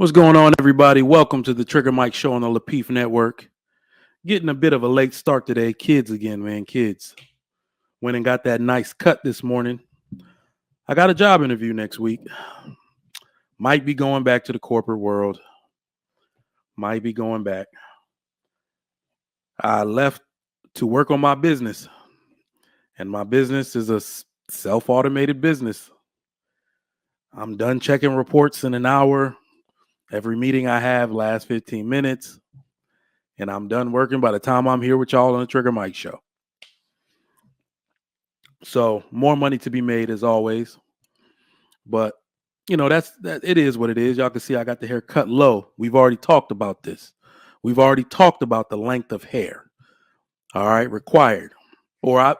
What's going on, everybody? Welcome to the Trigger Mike Show on the Lapeef Network. Getting a bit of a late start today. Kids again, man. Kids. Went and got that nice cut this morning. I got a job interview next week. Might be going back to the corporate world. Might be going back. I left to work on my business. And my business is a self-automated business. I'm done checking reports in an hour. Every meeting I have lasts 15 minutes. And I'm done working by the time I'm here with y'all on the Trigger Mike Show. So more money to be made as always. But, it is what it is. Y'all can see I got the hair cut low. We've already talked about this. We've already talked about the length of hair. All right, required. Or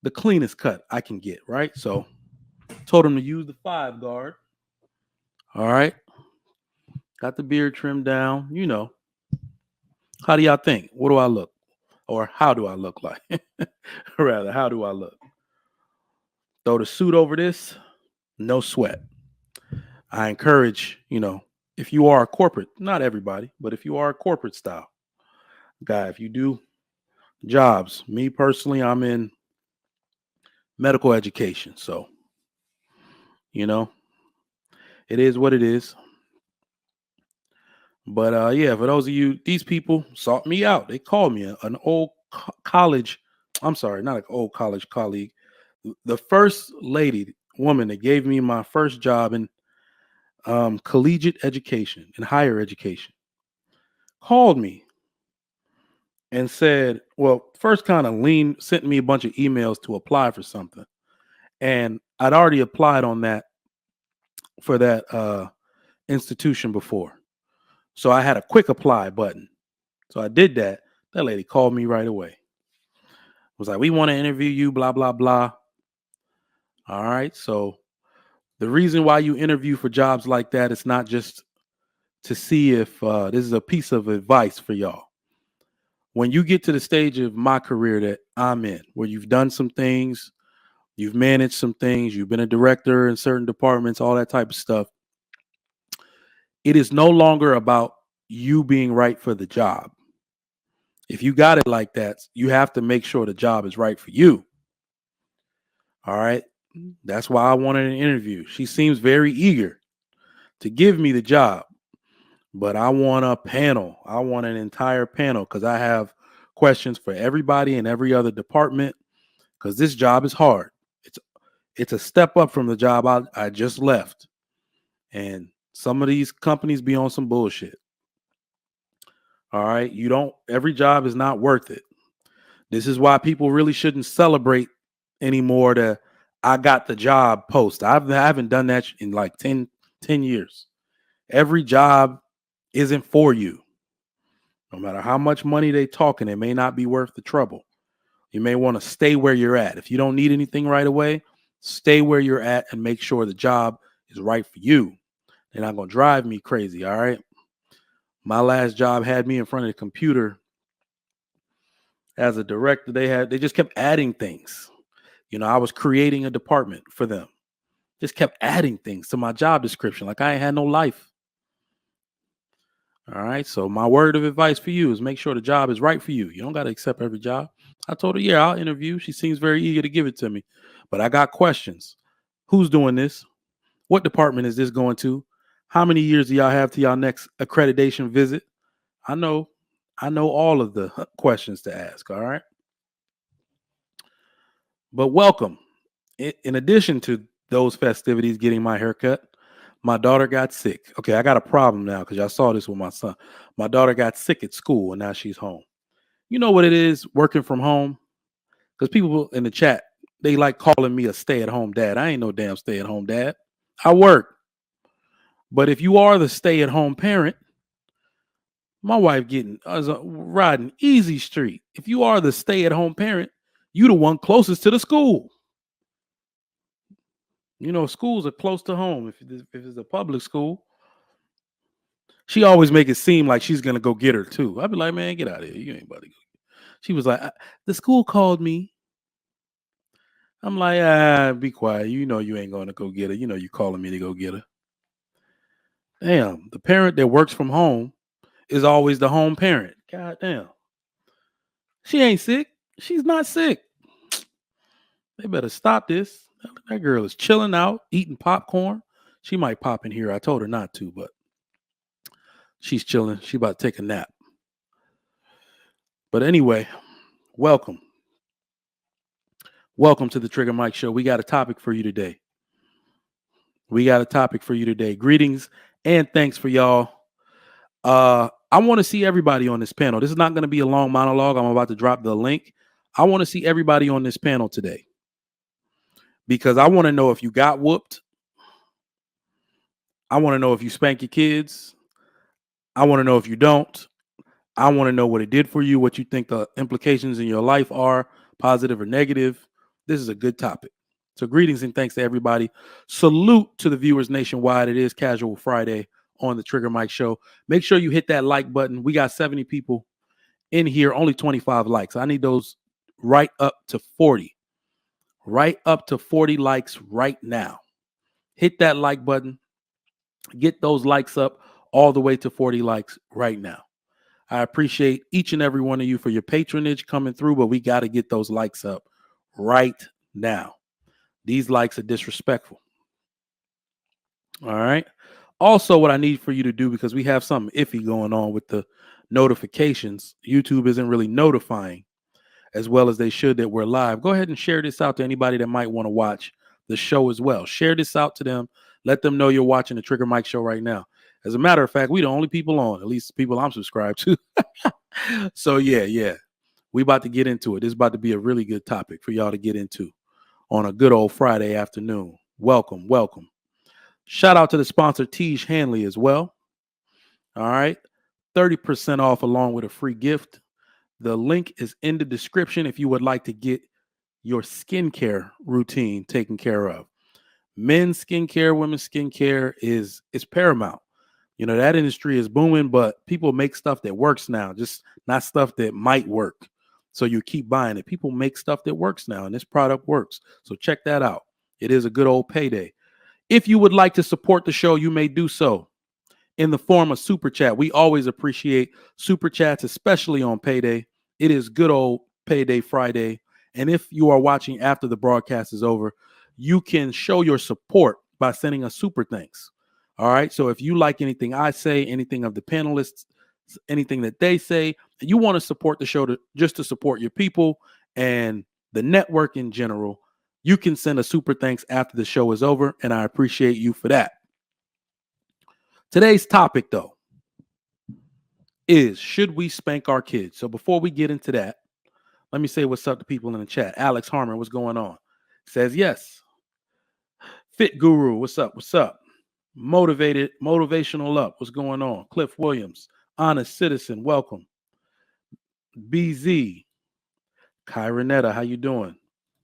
the cleanest cut I can get, right? So told him to use the 5 guard. All right. Got the beard trimmed down, How do y'all think? What do I look? Or how do I look like? Rather, how do I look? Throw the suit over this, no sweat. I encourage, if you are a corporate, not everybody, but if you are a corporate style guy, if you do jobs, me personally, I'm in medical education. So, it is what it is. But for those of you, these people sought me out. They called me an old college. I'm sorry, not an old college colleague. The first woman that gave me my first job in collegiate education and higher education called me and said, well, first kind of sent me a bunch of emails to apply for something. And I'd already applied for that institution before. So I had a quick apply button. So I did that. That lady called me right away. Was like, we want to interview you, blah, blah, blah. All right. So the reason why you interview for jobs like that is not just to see if this is a piece of advice for y'all. When you get to the stage of my career that I'm in, where you've done some things, you've managed some things, you've been a director in certain departments, all that type of stuff, it is no longer about you being right for the job. If you got it like that, you have to make sure the job is right for you. All right. That's why I wanted an interview. She seems very eager to give me the job, but I want a panel. I want an entire panel because I have questions for everybody in every other department because this job is hard. It's a step up from the job I just left. And some of these companies be on some bullshit. All right. Every job is not worth it. This is why people really shouldn't celebrate anymore the I got the job post. I haven't done that in like 10 years. Every job isn't for you. No matter how much money they talking, it may not be worth the trouble. You may want to stay where you're at. If you don't need anything right away, stay where you're at and make sure the job is right for you. They're not going to drive me crazy, all right? My last job had me in front of the computer as a director. They just kept adding things. I was creating a department for them. Just kept adding things to my job description like I ain't had no life. All right. So my word of advice for you is make sure the job is right for you. You don't got to accept every job. I told her, yeah, I'll interview. She seems very eager to give it to me. But I got questions. Who's doing this? What department is this going to? How many years do y'all have to y'all next accreditation visit? I know all of the questions to ask. All right. But welcome. In addition to those festivities, getting my haircut, my daughter got sick. Okay, I got a problem now because y'all saw this with my son. My daughter got sick at school and now she's home. You know what it is working from home? Because people in the chat, they like calling me a stay-at-home dad. I ain't no damn stay-at-home dad. I work. But if you are the stay-at-home parent, my wife riding easy street. If you are the stay-at-home parent, you the one closest to the school. Schools are close to home. If it's a public school, she always make it seem like she's gonna go get her too. I'd be like, man, get out of here. You ain't about to go. She was like, the school called me. I'm like, be quiet. You ain't gonna go get her. You calling me to go get her. Damn, the parent that works from home is always the home parent. God damn. She ain't sick. She's not sick. They better stop this. That girl is chilling out, eating popcorn. She might pop in here. I told her not to, but she's chilling. She about to take a nap. But anyway, welcome. Welcome to the Trigger Mike Show. We got a topic for you today. Greetings and thanks for y'all. I want to see everybody on this panel. This is not going to be a long monologue. I'm about to drop the link. I want to see everybody on this panel today because I want to know if you got whooped. I want to know if you spank your kids. I want to know if you don't. I want to know what it did for you, what you think the implications in your life are, positive or negative. This is a good topic. So greetings and thanks to everybody. Salute to the viewers nationwide. It is Casual Friday on the Trigger Mike Show. Make sure you hit that like button. We got 70 people in here, only 25 likes. I need those right up to 40. Right up to 40 likes right now. Hit that like button. Get those likes up all the way to 40 likes right now. I appreciate each and every one of you for your patronage coming through, but we got to get those likes up right now. These likes are disrespectful. All right. Also, what I need for you to do, because we have something iffy going on with the notifications, YouTube isn't really notifying as well as they should that we're live. Go ahead and share this out to anybody that might want to watch the show as well. Share this out to them. Let them know you're watching the Trigger Mike Show right now. As a matter of fact, we the only people on, at least the people I'm subscribed to. So yeah. We about to get into it. This is about to be a really good topic for y'all to get into on a good old Friday afternoon. Welcome. Shout out to the sponsor, Tiege Hanley, as well. All right. 30% off along with a free gift. The link is in the description if you would like to get your skincare routine taken care of. Men's skincare, women's skincare is paramount. You know, that industry is booming, but people make stuff that works now, just not stuff that might work. So you keep buying it. People make stuff that works now, and this product works. So check that out. It is a good old payday. If you would like to support the show, you may do so in the form of super chat. We always appreciate super chats, especially on payday. It is good old payday Friday. And if you are watching after the broadcast is over, you can show your support by sending us super thanks. All right. So if you like anything I say, anything of the panelists, anything that they say, and you want to support the show just to support your people and the network in general, you can send a super thanks after the show is over. And I appreciate you for that. Today's topic, though, is should we spank our kids? So before we get into that, let me say what's up to people in the chat. Alex Harmon, what's going on? Says yes. Fit Guru, what's up? Motivational up, what's going on? Cliff Williams, Honest Citizen, welcome. BZ, Kyronetta, how you doing?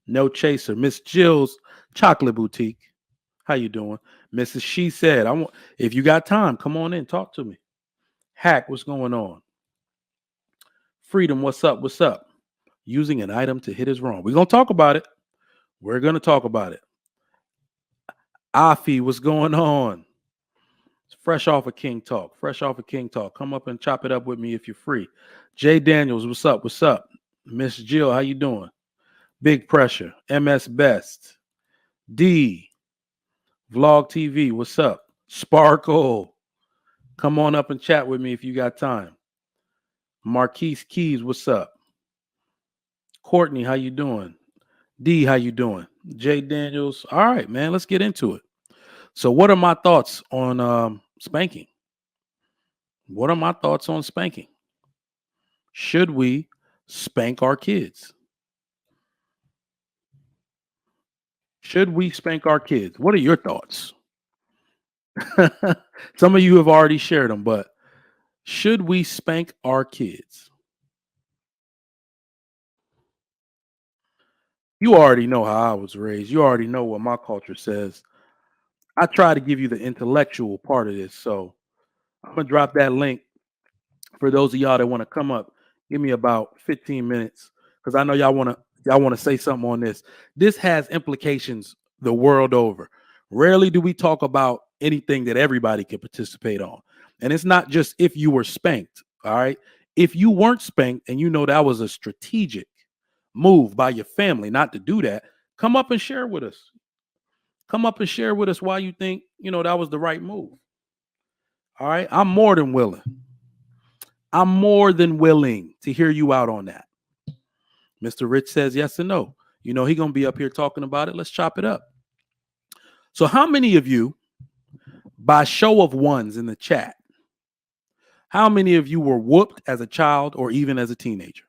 No Chaser, Miss Jill's Chocolate Boutique, how you doing? Mrs. She Said, if you got time, come on in, talk to me. Hack, what's going on? Freedom, what's up? Using an item to hit is wrong. We're going to talk about it. Afi, what's going on? It's fresh off of King Talk. Come up and chop it up with me if you're free. Jay Daniels, what's up? Miss Jill, how you doing? Big Pressure, MS Best. D, Vlog TV, what's up? Sparkle, come on up and chat with me if you got time. Marquise Keys, what's up? Courtney, how you doing? D, how you doing? Jay Daniels. All right, man, let's get into it. So what are my thoughts on spanking? Should we spank our kids? What are your thoughts? Some of you have already shared them, but should we spank our kids? You already know how I was raised. You already know what my culture says. I try to give you the intellectual part of this. So I'm going to drop that link for those of y'all that want to come up. Give me about 15 minutes because I know y'all want to say something on this. This has implications the world over. Rarely do we talk about anything that everybody could participate on. And it's not just if you were spanked. All right. If you weren't spanked and you know that was a strategic move by your family not to do that, come up and share with us. Come up and share with us why you think, that was the right move. All right. I'm more than willing. I'm more than willing to hear you out on that. Mr. Rich says yes and no. He's going to be up here talking about it. Let's chop it up. So, how many of you, by show of ones in the chat, how many of you were whooped as a child or even as a teenager?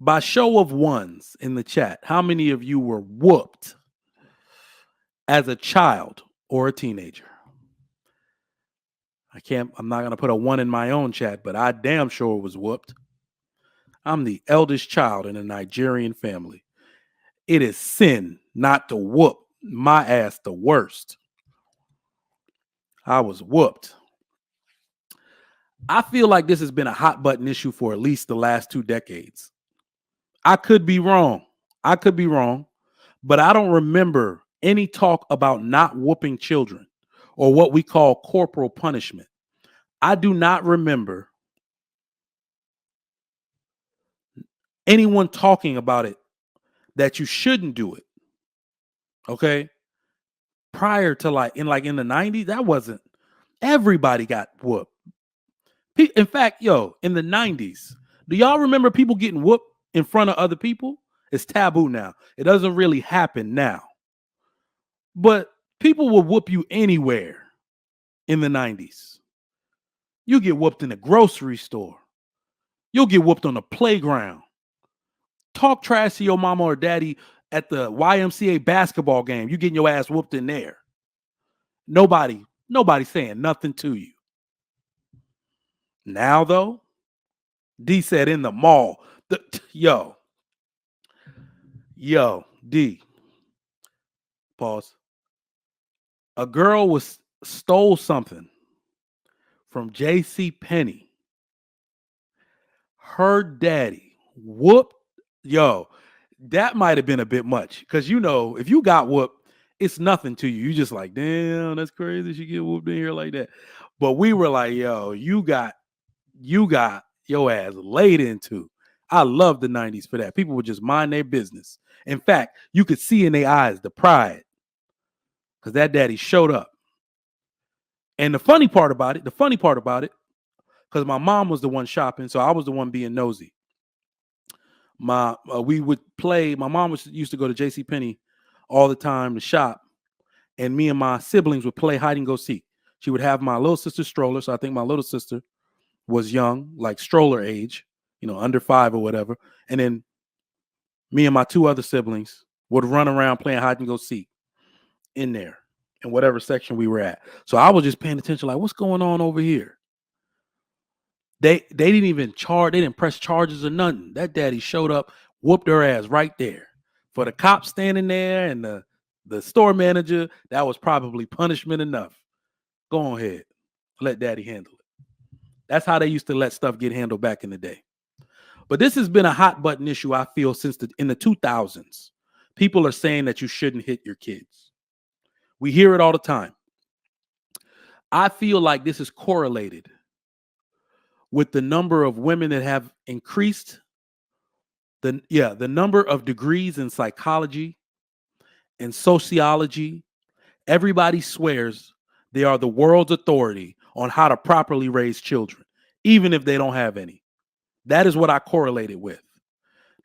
By show of ones in the chat, how many of you were whooped as a child or a teenager? I'm not going to put a one in my own chat, but I damn sure was whooped. I'm the eldest child in a Nigerian family. It is sin not to whoop my ass the worst. I was whooped. I feel like this has been a hot button issue for at least the last 2 decades. I could be wrong. But I don't remember any talk about not whooping children or what we call corporal punishment. I do not remember anyone talking about it, that you shouldn't do it. Okay. Prior to in the 90s, that wasn't, everybody got whooped. In fact, in the 90s, do y'all remember people getting whooped in front of other people? It's taboo now. It doesn't really happen now. But people will whoop you anywhere in the 90s. You get whooped in the grocery store. You'll get whooped on the playground. Talk trash to your mama or daddy at the YMCA basketball game. You getting your ass whooped in there. Nobody saying nothing to you. Now, though, D said in the mall. Yo, D. Pause. A girl stole something from J.C. Penney. Her daddy whooped. That might have been a bit much, because if you got whooped, it's nothing to you. You just like, damn, that's crazy. She get whooped in here like that. But we were like, yo, you got your ass laid into. I love the 90s for that. People would just mind their business. In fact, you could see in their eyes the pride, because that daddy showed up. And the funny part about it, because my mom was the one shopping, so I was the one being nosy. We would play. My mom used to go to J.C. Penney all the time to shop, and me and my siblings would play hide and go seek. She would have my little sister's stroller, so I think my little sister was young, like stroller age, under 5 or whatever. And then me and my 2 other siblings would run around playing hide and go seek in there, in whatever section we were at. So I was just paying attention, like, what's going on over here? They didn't even charge. They didn't press charges or nothing. That daddy showed up, whooped her ass right there. For the cop standing there and the store manager, that was probably punishment enough. Go ahead, let daddy handle it. That's how they used to let stuff get handled back in the day. But this has been a hot button issue, I feel, since in the 2000s. People are saying that you shouldn't hit your kids. We hear it all the time. I feel like this is correlated with the number of women that have increased, the number of degrees in psychology and sociology. Everybody swears they are the world's authority on how to properly raise children, even if they don't have any. That is what I correlate it with.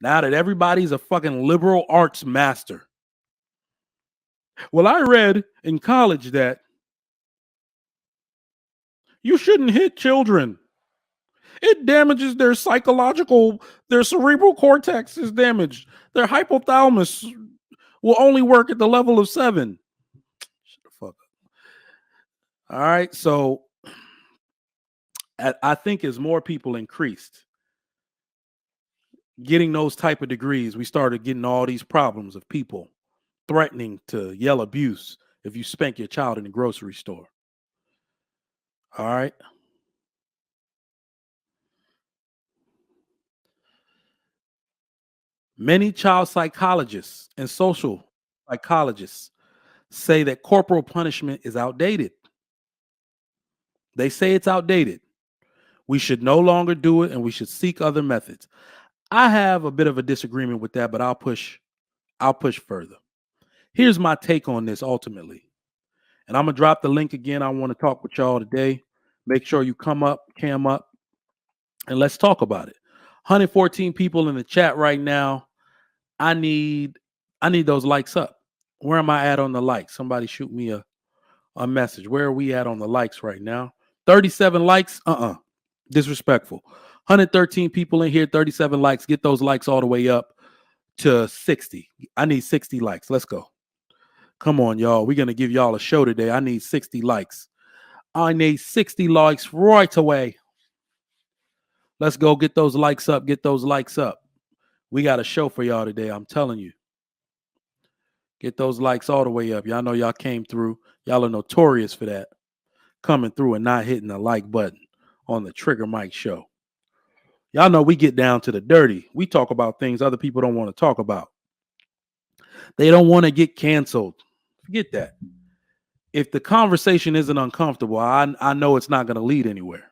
Now that everybody's a fucking liberal arts master. Well, I read in college that you shouldn't hit children. It damages their cerebral cortex is damaged. Their hypothalamus will only work at the level of 7. Shut the fuck up. All right. So I think as more people increased getting those type of degrees, we started getting all these problems of people threatening to yell abuse if you spank your child in the grocery store. All right. Many child psychologists and social psychologists say that corporal punishment is outdated. They say it's outdated. We should no longer do it and we should seek other methods. I have a bit of a disagreement with that, but I'll push further. Here's my take on this ultimately. And I'm gonna drop the link again. I want to talk with y'all today. Make sure you cam up, and let's talk about it. 114 people in the chat right now. I need those likes up. Where am I at on the likes? Somebody shoot me a message. Where are we at on the likes right now? 37 likes? Disrespectful. 113 people in here, 37 likes. Get those likes all the way up to 60. I need 60 likes. Let's go. Come on, y'all. We're going to give y'all a show today. I need 60 likes. I need 60 likes right away. Let's go get those likes up. Get those likes up. We got a show for y'all today. I'm telling you. Get those likes all the way up. Y'all know y'all came through. Y'all are notorious for that. Coming through and not hitting the like button on the Trigger Mike show. Y'all know we get down to the dirty. We talk about things other people don't want to talk about. They don't want to get canceled. Forget that. If the conversation isn't uncomfortable, I know it's not going to lead anywhere.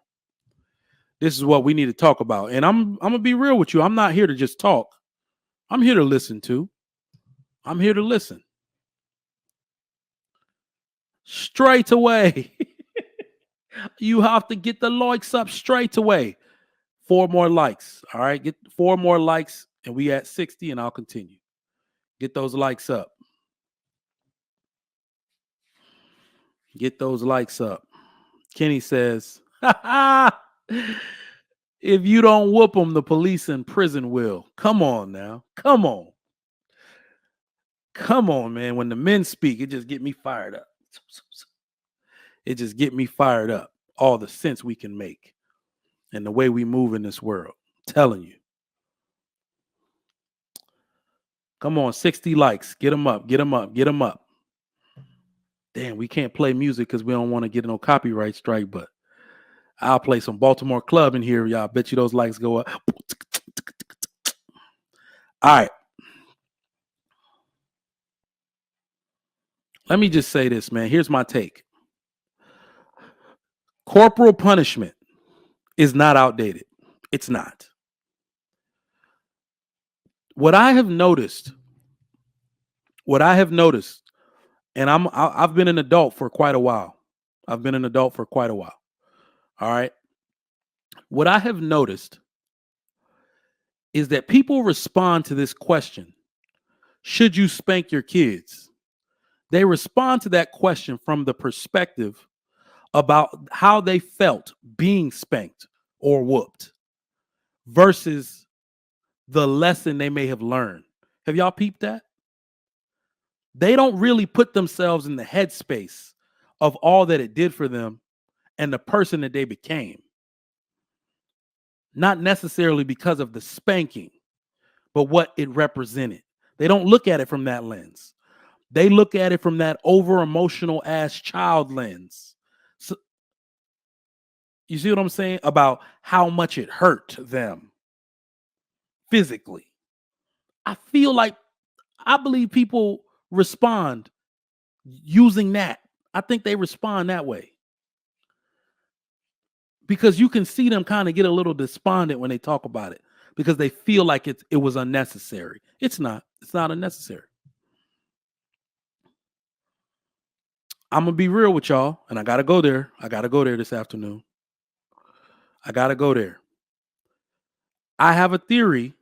This is what we need to talk about. And I'm going to be real with you. I'm not here to just talk. I'm here to listen too. I'm here to listen. Straight away. You have to get the likes up straight away. 4 more likes. All right. Get 4 more likes and we at 60 and I'll continue. Get those likes up. Get those likes up. Kenny says, if you don't whoop them, the police in prison will. Come on now. Come on. Come on, man. When the men speak, it just get me fired up. It just get me fired up. All the sense we can make and the way we move in this world. I'm telling you. Come on, 60 likes. Get them up. Get them up. Get them up. Damn, we can't play music because we don't want to get no copyright strike, but I'll play some Baltimore Club in here, y'all. Bet you those likes go up. All right. Let me just say this, man. Here's my take. Corporal punishment is not outdated. It's not. What I have noticed, and I've been an adult for quite a while. All right. What I have noticed is that people respond to this question, should you spank your kids? They respond to that question from the perspective about how they felt being spanked or whooped versus the lesson they may have learned. Have y'all peeped that? They don't really put themselves in the headspace of all that it did for them and the person that they became. Not necessarily because of the spanking, but what it represented. They don't look at it from that lens. They look at it from that over emotional ass child lens. So, you see what I'm saying? About how much it hurt them physically. I believe people respond using that. I think they respond that way. Because you can see them kind of get a little despondent when they talk about it because they feel like it was unnecessary. It's not. It's not unnecessary. I'm going to be real with y'all, and I got to go there. I got to go there this afternoon. I got to go there. I have a theory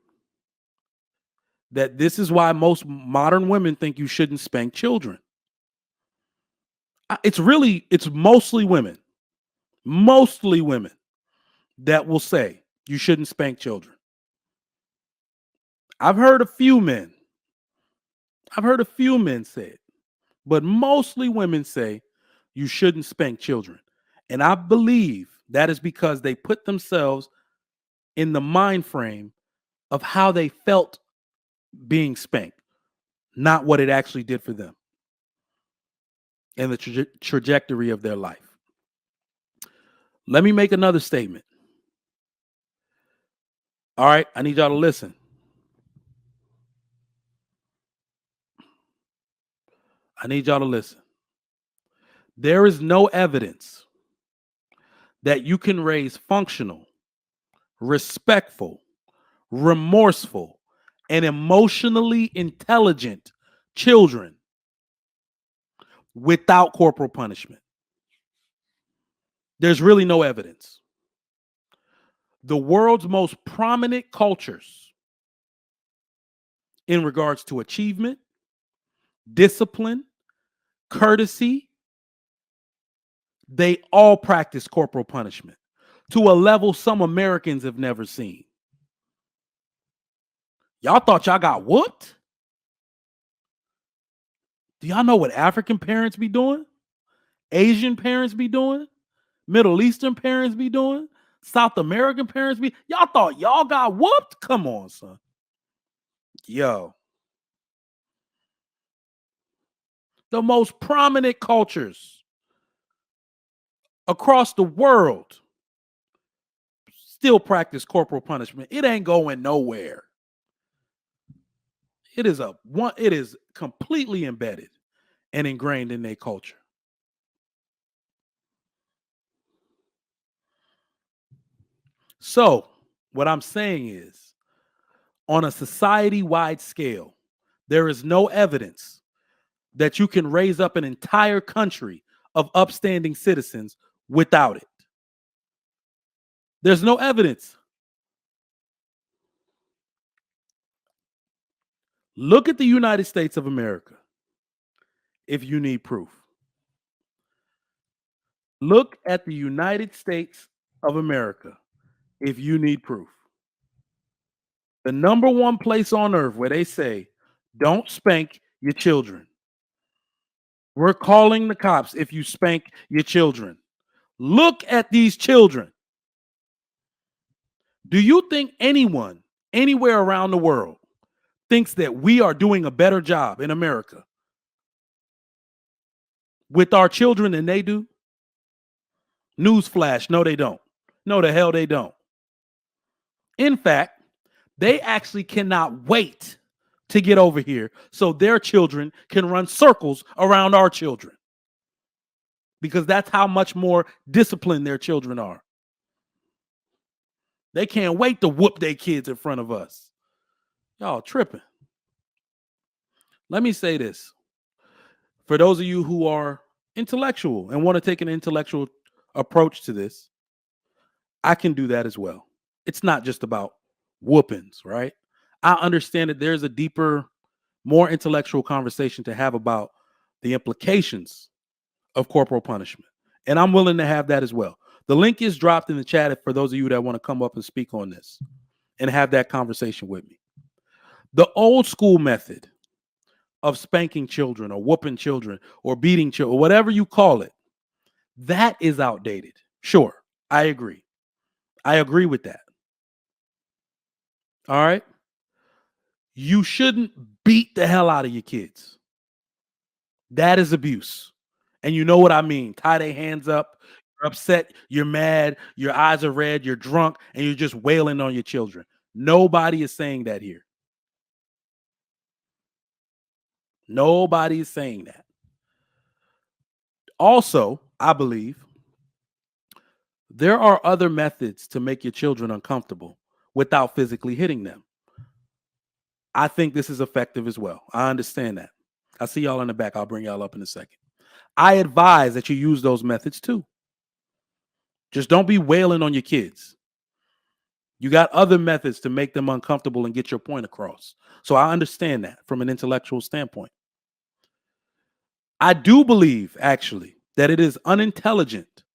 that this is why most modern women think you shouldn't spank children. It's mostly women that will say you shouldn't spank children. I've heard a few men say it, but mostly women say you shouldn't spank children. And I believe that is because they put themselves in the mind frame of how they felt being spanked, not what it actually did for them and the trajectory of their life. Let me make another statement. All right, I need y'all to listen. I need y'all to listen. There is no evidence that you can raise functional, respectful, remorseful, and emotionally intelligent children without corporal punishment. There's really no evidence. The world's most prominent cultures in regards to achievement, discipline, courtesy, they all practice corporal punishment to a level some Americans have never seen. Y'all thought y'all got whooped? Do y'all know what African parents be doing? Asian parents be doing? Middle Eastern parents be doing? South American parents be? Y'all thought y'all got whooped? Come on, son. Yo. The most prominent cultures across the world still practice corporal punishment. It ain't going nowhere. It is completely embedded and ingrained in their culture. So, what I'm saying is, on a society-wide scale, there is no evidence that you can raise up an entire country of upstanding citizens without it. There's no evidence. Look at the United States of America if you need proof. Look at the United States of America if you need proof. The number one place on earth where they say, don't spank your children. We're calling the cops if you spank your children. Look at these children. Do you think anyone anywhere around the world thinks that we are doing a better job in America with our children than they do? Newsflash, no, they don't. No, the hell they don't. In fact, they actually cannot wait to get over here so their children can run circles around our children, because that's how much more disciplined their children are. They can't wait to whoop their kids in front of us. Y'all tripping. Let me say this. For those of you who are intellectual and want to take an intellectual approach to this, I can do that as well. It's not just about whoopings, right? I understand that there's a deeper, more intellectual conversation to have about the implications of corporal punishment. And I'm willing to have that as well. The link is dropped in the chat for those of you that want to come up and speak on this and have that conversation with me. The old school method of spanking children or whooping children or beating children, whatever you call it, that is outdated. Sure, I agree. I agree with that. All right. You shouldn't beat the hell out of your kids. That is abuse. And you know what I mean. Tie their hands up. You're upset. You're mad. Your eyes are red. You're drunk. And you're just wailing on your children. Nobody is saying that here. Nobody is saying that. Also, I believe there are other methods to make your children uncomfortable without physically hitting them. I think this is effective as well. I understand that. I see y'all in the back. I'll bring y'all up in a second. I advise that you use those methods too. Just don't be wailing on your kids. You got other methods to make them uncomfortable and get your point across. So I understand that from an intellectual standpoint. I do believe, actually, that it is unintelligent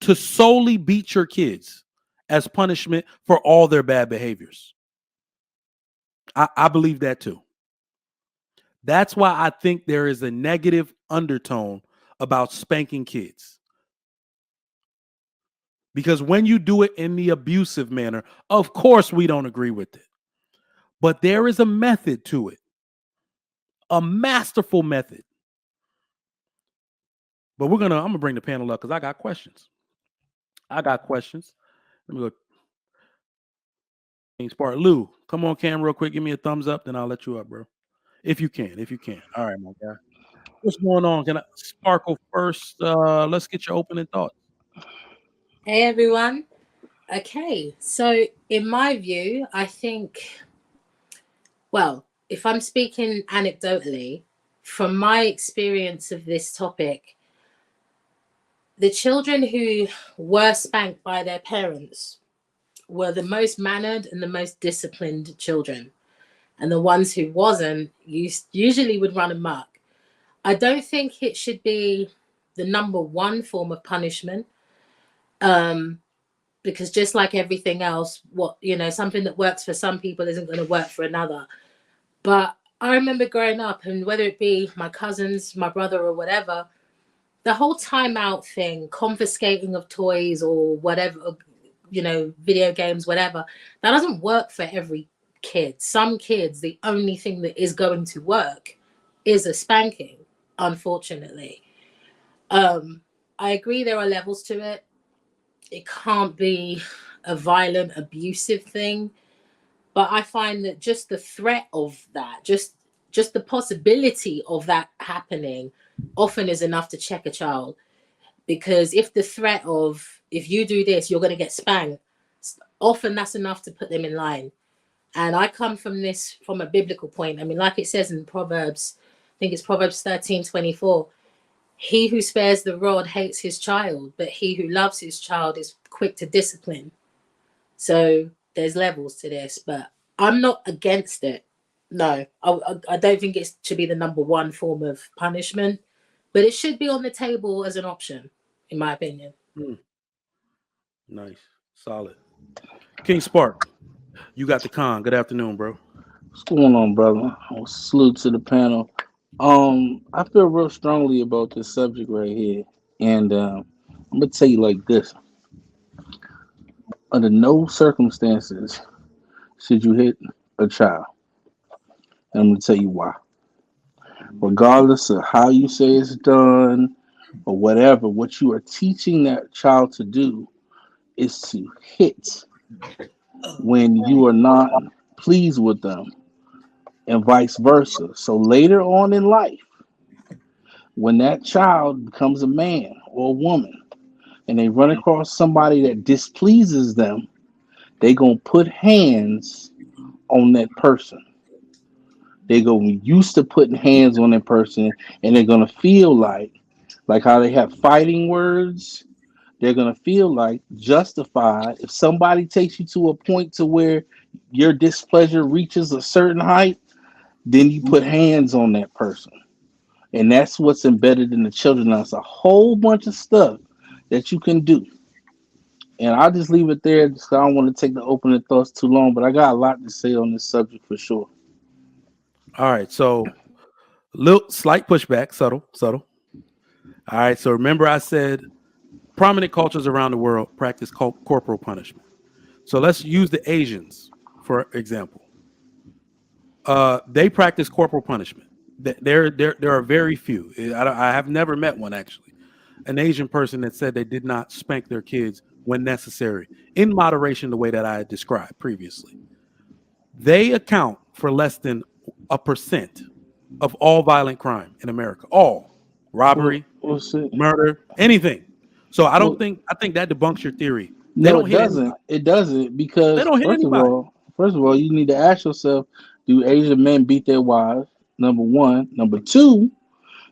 to solely beat your kids as punishment for all their bad behaviors. I believe that too. That's why I think there is a negative undertone about spanking kids. Because when you do it in the abusive manner, of course we don't agree with it. But there is a method to it, a masterful method. But I'm gonna bring the panel up because I got questions. Let me go. Spark Lou, come on cam real quick. Give me a thumbs up, then I'll let you up, bro. If you can. All right, my guy. What's going on? Can I sparkle first? Let's get your opening thoughts. Hey everyone. Okay, so in my view, I think, well, if I'm speaking anecdotally, from my experience of this topic, the children who were spanked by their parents were the most mannered and the most disciplined children. And the ones who wasn't usually would run amok. I don't think it should be the number one form of punishment. Um, because just like everything else, something that works for some people isn't going to work for another. But I remember growing up, and whether it be my cousins, my brother, or whatever, the whole timeout thing, confiscating of toys or whatever, video games, whatever, that doesn't work for every kid. Some kids, the only thing that is going to work is a spanking, unfortunately. I agree there are levels to it. It can't be a violent, abusive thing. But I find that just the threat of that, just the possibility of that happening often is enough to check a child. Because if the threat of, if you do this, you're going to get spanked, often that's enough to put them in line. And I come from this from a biblical point. I mean, like it says in Proverbs, I think it's Proverbs 13:24. He who spares the rod hates his child, but he who loves his child is quick to discipline. So there's levels to this, but I'm not against it. No, I don't think it should be the number one form of punishment, but it should be on the table as an option, in my opinion. Hmm, nice, solid. King Spark, you got the con. Good afternoon, bro. What's going on, brother? Salute to the panel. I feel real strongly about this subject right here, and I'm gonna tell you like this: under no circumstances should you hit a child. And I'm gonna tell you why. Regardless of how you say it's done or whatever, what you are teaching that child to do is to hit when you are not pleased with them, and vice versa. So later on in life, when that child becomes a man or a woman and they run across somebody that displeases them, they gonna put hands on that person. They gonna used to putting hands on that person, and they're gonna feel like how they have fighting words. They're gonna feel like justified if somebody takes you to a point to where your displeasure reaches a certain height. Then you put hands on that person. And that's what's embedded in the children. That's a whole bunch of stuff that you can do. And I'll just leave it there because I don't want to take the opening thoughts too long, but I got a lot to say on this subject for sure. All right, so little slight pushback, subtle, subtle. All right, so remember I said prominent cultures around the world practice corporal punishment. So let's use the Asians for example. They practice corporal punishment. There are very few. I have never met one actually, an Asian person that said they did not spank their kids when necessary, in moderation, the way that I had described previously. They account for less than a percent of all violent crime in America. All Well, robbery, we'll see. murder, anything. So Well, I think that debunks your theory. They no, don't it hit doesn't. anybody. It doesn't They because don't hit anybody. first of all, you need to ask yourself: do Asian men beat their wives? Number one. Number two,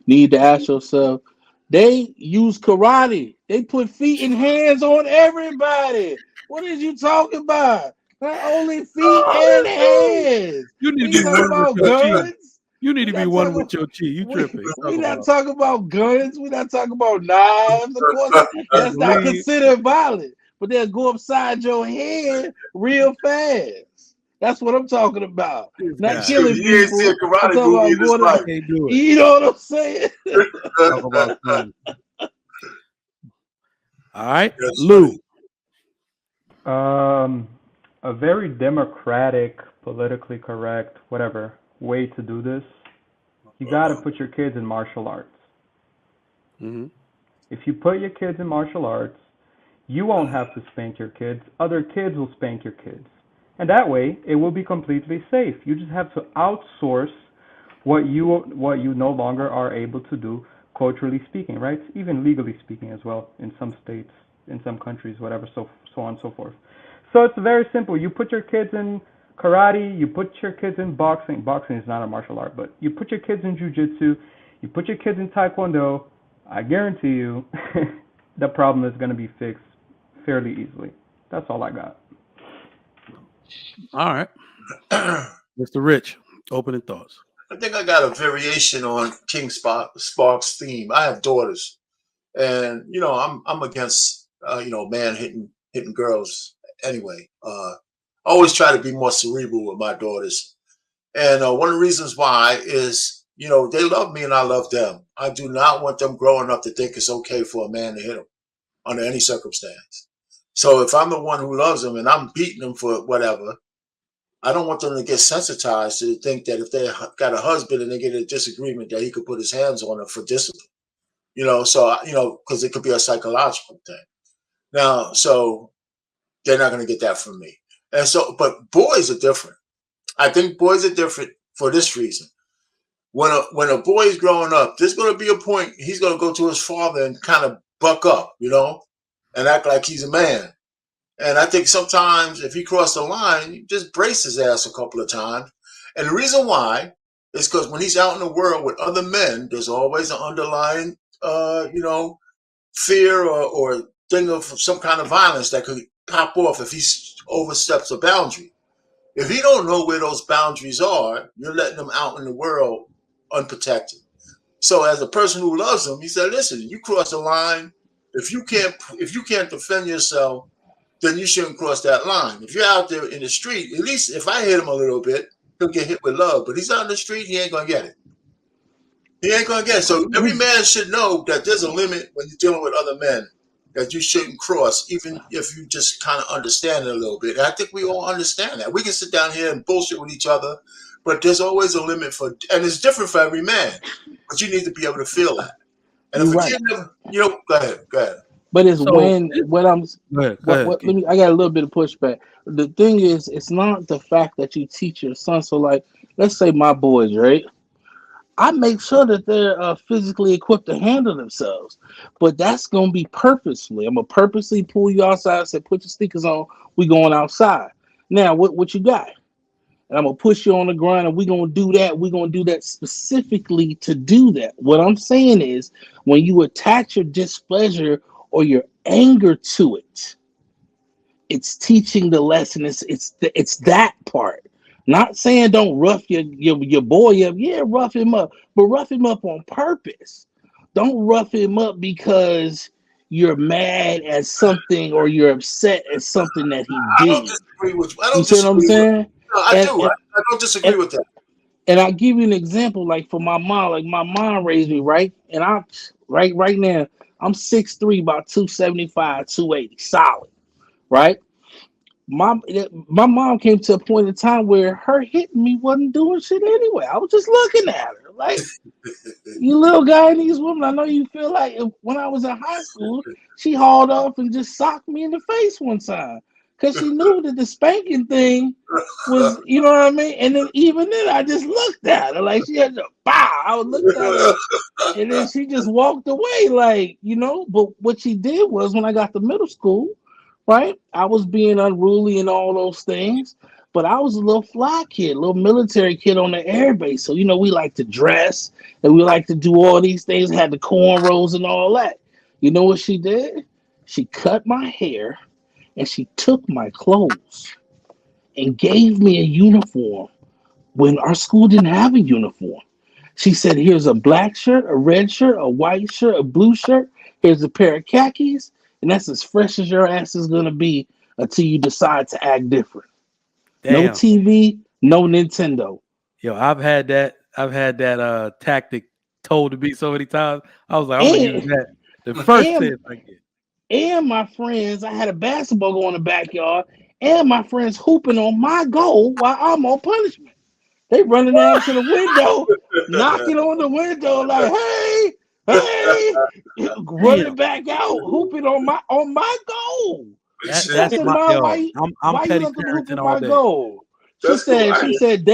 need to ask yourself: they use karate. They put feet and hands on everybody. What is you talking about? Not only feet and hands. You need to We be talking one with about your chi. guns. You need We to be not one talking with about your chi. You tripping? You we talking not about talking about guns. We not talking about knives. Of course, I that's not believe considered violent. But they'll go upside your head real fast. That's what I'm talking about. this Not guy. Shoot, killing he ain't see a people. I'm karate talking movie about in his going He up. life. can't do it. You know what I'm saying? Talk about something. All right, That's Lou. funny. Um, a very democratic, politically correct, whatever way to do this. You got to put your kids in martial arts. Mm-hmm. If you put your kids in martial arts, you won't have to spank your kids. Other kids will spank your kids. And that way, it will be completely safe. You just have to outsource what you no longer are able to do culturally speaking, right? Even legally speaking as well in some states, in some countries, whatever, so on and so forth. So it's very simple. You put your kids in karate, you put your kids in boxing. Boxing is not a martial art, but you put your kids in jiu-jitsu, you put your kids in taekwondo, I guarantee you the problem is going to be fixed fairly easily. That's all I got. All right. Mr. Rich, opening thoughts. I think I got a variation on King Sparks' theme. I have daughters, and I'm against man hitting girls anyway. I always try to be more cerebral with my daughters, and one of the reasons why is they love me and I love them. I do not want them growing up to think it's okay for a man to hit them under any circumstance. So if I'm the one who loves them and I'm beating them for whatever, I don't want them to get sensitized to think that if they got a husband and they get a disagreement that he could put his hands on her for discipline, because it could be a psychological thing. Now, so they're not going to get that from me. And so, but boys are different. I think boys are different for this reason. When a boy is growing up, there's going to be a point he's going to go to his father and kind of buck up, and act like he's a man. And I think sometimes if he crossed the line, you just brace his ass a couple of times. And the reason why is because when he's out in the world with other men, there's always an underlying, fear or thing of some kind of violence that could pop off if he oversteps a boundary. If he don't know where those boundaries are, you're letting him out in the world unprotected. So as a person who loves him, he said, listen, you cross the line. If you can't defend yourself, then you shouldn't cross that line. If you're out there in the street, at least if I hit him a little bit, he'll get hit with love. But he's out in the street, he ain't going to get it. He ain't going to get it. So every man should know that there's a limit when you're dealing with other men that you shouldn't cross, even if you just kind of understand it a little bit. And I think we all understand that. We can sit down here and bullshit with each other, but there's always a limit and it's different for every man. But you need to be able to feel that. And if a kid never, go ahead. But it's So, what I'm. Go ahead. I got a little bit of pushback. The thing is, it's not the fact that you teach your son. So, like, let's say my boys, right? I make sure that they're physically equipped to handle themselves, but that's gonna be purposefully. I'm gonna purposely pull you outside and say, "Put your sneakers on. We going outside." Now, what you got? And I'm gonna push you on the ground, and we're gonna do that. We're gonna do that specifically to do that. What I'm saying is, when you attach your displeasure or your anger to it, it's teaching the lesson. It's that part. Not saying don't rough your boy up. Yeah, rough him up, but rough him up on purpose. Don't rough him up because you're mad at something or you're upset at something that he did. I don't disagree with you. You see what I'm saying? No, I do. I don't disagree with that. And I'll give you an example, like for my mom. Like my mom raised me, right? And I'm right now, I'm 6'3", about 275, 280, solid, right? My mom came to a point in time where her hitting me wasn't doing shit anyway. I was just looking at her like, you little guy and these women, I know you feel like when I was in high school, she hauled off and just socked me in the face one time because she knew that the spanking thing was, you know what I mean? And then even then, I just looked at her like she had to bow. I looked at her and then she just walked away like, but what she did was when I got to middle school, right? I was being unruly and all those things, but I was a little fly kid, little military kid on the air base. So, we like to dress and we like to do all these things, had the cornrows and all that. You know what she did? She cut my hair and she took my clothes and gave me a uniform when our school didn't have a uniform. She said, here's a black shirt, a red shirt, a white shirt, a blue shirt. Here's a pair of khakis. And that's as fresh as your ass is going to be until you decide to act different. Damn. No TV, no Nintendo. Yo, I've had that tactic told to me so many times. I was like, I'm going to use that the first chance I get. And my friends, I had a basketball goal in the backyard, and my friends hooping on my goal while I'm on punishment. They running down to the window, knocking on the window like, hey, running back out, hooping on my goal. That's my I'm petty parenting all day. Goal? She said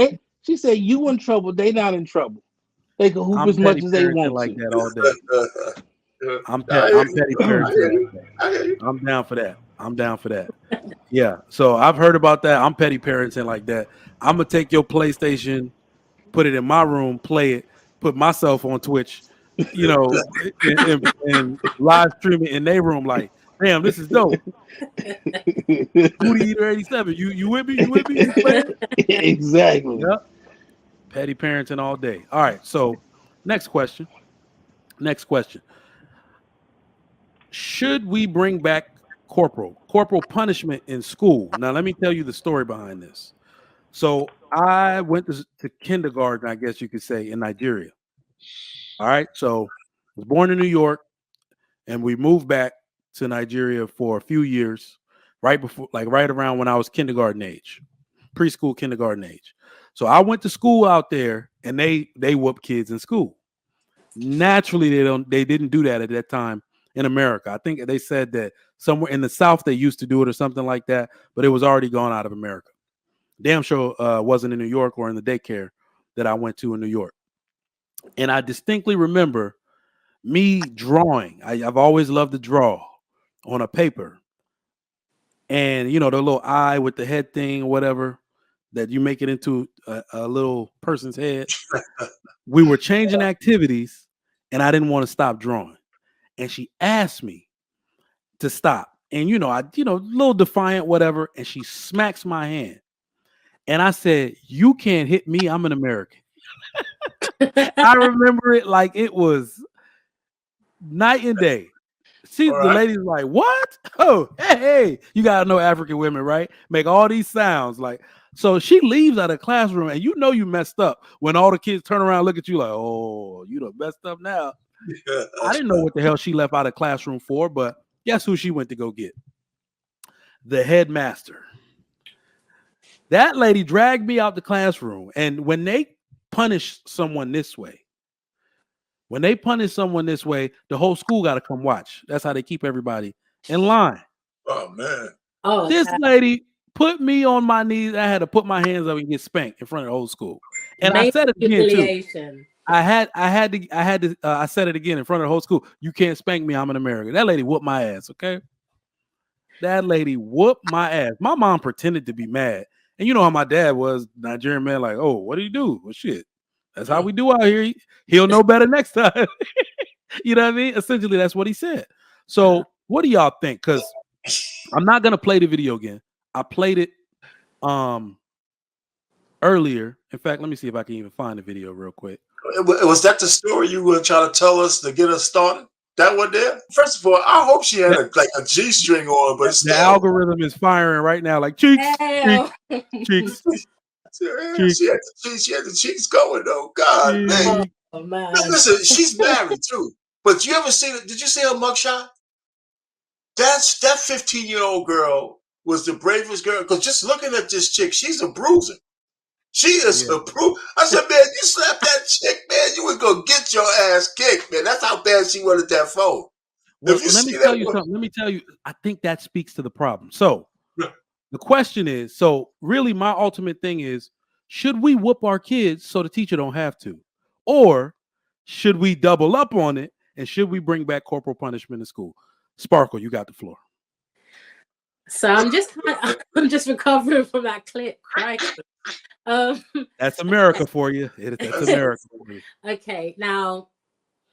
She said, "You in trouble? They not in trouble. They can hoop I'm as much petty as they parenting want like to." that all day. I hear I'm you. petty I hear parenting all you. day. I hear you. I'm down for that. I'm down for that. Yeah. So I've heard about that. I'm petty parenting like that. I'm gonna take your PlayStation, put it in my room, play it, put myself on Twitch, and live stream it in their room. Like, damn, this is dope. Booty Eater 87. You with me? You with me? You playing? Exactly. Yep. Petty parenting all day. All right. So next question. Next question. Should we bring back corporal punishment in school? Now, let me tell you the story behind this. So I went to kindergarten, I guess you could say, in Nigeria. All right. So I was born in New York, and we moved back to Nigeria for a few years, right before, like right around when I was kindergarten age, preschool, kindergarten age. So I went to school out there, and they whoop kids in school. Naturally, they didn't do that at that time in America. I think they said that somewhere in the South they used to do it or something like that, but it was already gone out of America. Damn sure wasn't in New York or in the daycare that I went to in New York. And I distinctly remember me drawing. I've always loved to draw on a paper. And, the little eye with the head thing or whatever that you make it into a little person's head. We were changing activities and I didn't want to stop drawing. And she asked me to stop. And, a little defiant, whatever. And she smacks my hand. And I said, "You can't hit me. I'm an American." I remember it like it was night and day. All The right. lady's like, "What? Oh, hey, you gotta know African women, right? Make all these sounds like." So she leaves out of the classroom, and you messed up when all the kids turn around and look at you like, "Oh, you done messed up now." I didn't know what the hell she left out of classroom for, but guess who she went to go get? The headmaster. That lady dragged me out the classroom, and when they punish someone this way, the whole school got to come watch. That's how they keep everybody in line. Oh man. Oh, This lady put me on my knees. I had to put my hands up and get spanked in front of the whole school. And I main said it again too. humiliation. I said it again in front of the whole school. You can't spank me. I'm an American. That lady whooped my ass. Okay. That lady whooped my ass. My mom pretended to be mad. And you know how my dad was, Nigerian man, like, "Oh, what do you do?" Well, shit. That's how we do out here. He'll know better next time. You know what I mean? Essentially, that's what he said. So, what do y'all think? Because I'm not gonna play the video again. I played it earlier. In fact, let me see if I can even find the video real quick. Was that the story you were trying to tell us to get us started? That one there? First of all, I hope she had a G string on, but The still. algorithm is firing right now, like cheeks, cheeks, cheeks, cheeks. She had the cheeks going though. God, man. Oh man. Listen, she's married too. But you ever see it? Did you see her mugshot? That 15-year-old girl was the bravest girl. Because just looking at this chick, she's a bruiser. She is a bruiser. I said, man, you slap that chick, man, you was gonna get your ass kicked, man. That's how bad she wanted that phone. Well, let me tell you something. Let me tell you, I think that speaks to the problem. So the question is, really my ultimate thing is, should we whoop our kids so the teacher don't have to? Or should we double up on it? And should we bring back corporal punishment in school? Sparkle, you got the floor. So I'm just recovering from that clip. Christ. That's America for you. That's America for you. Okay, now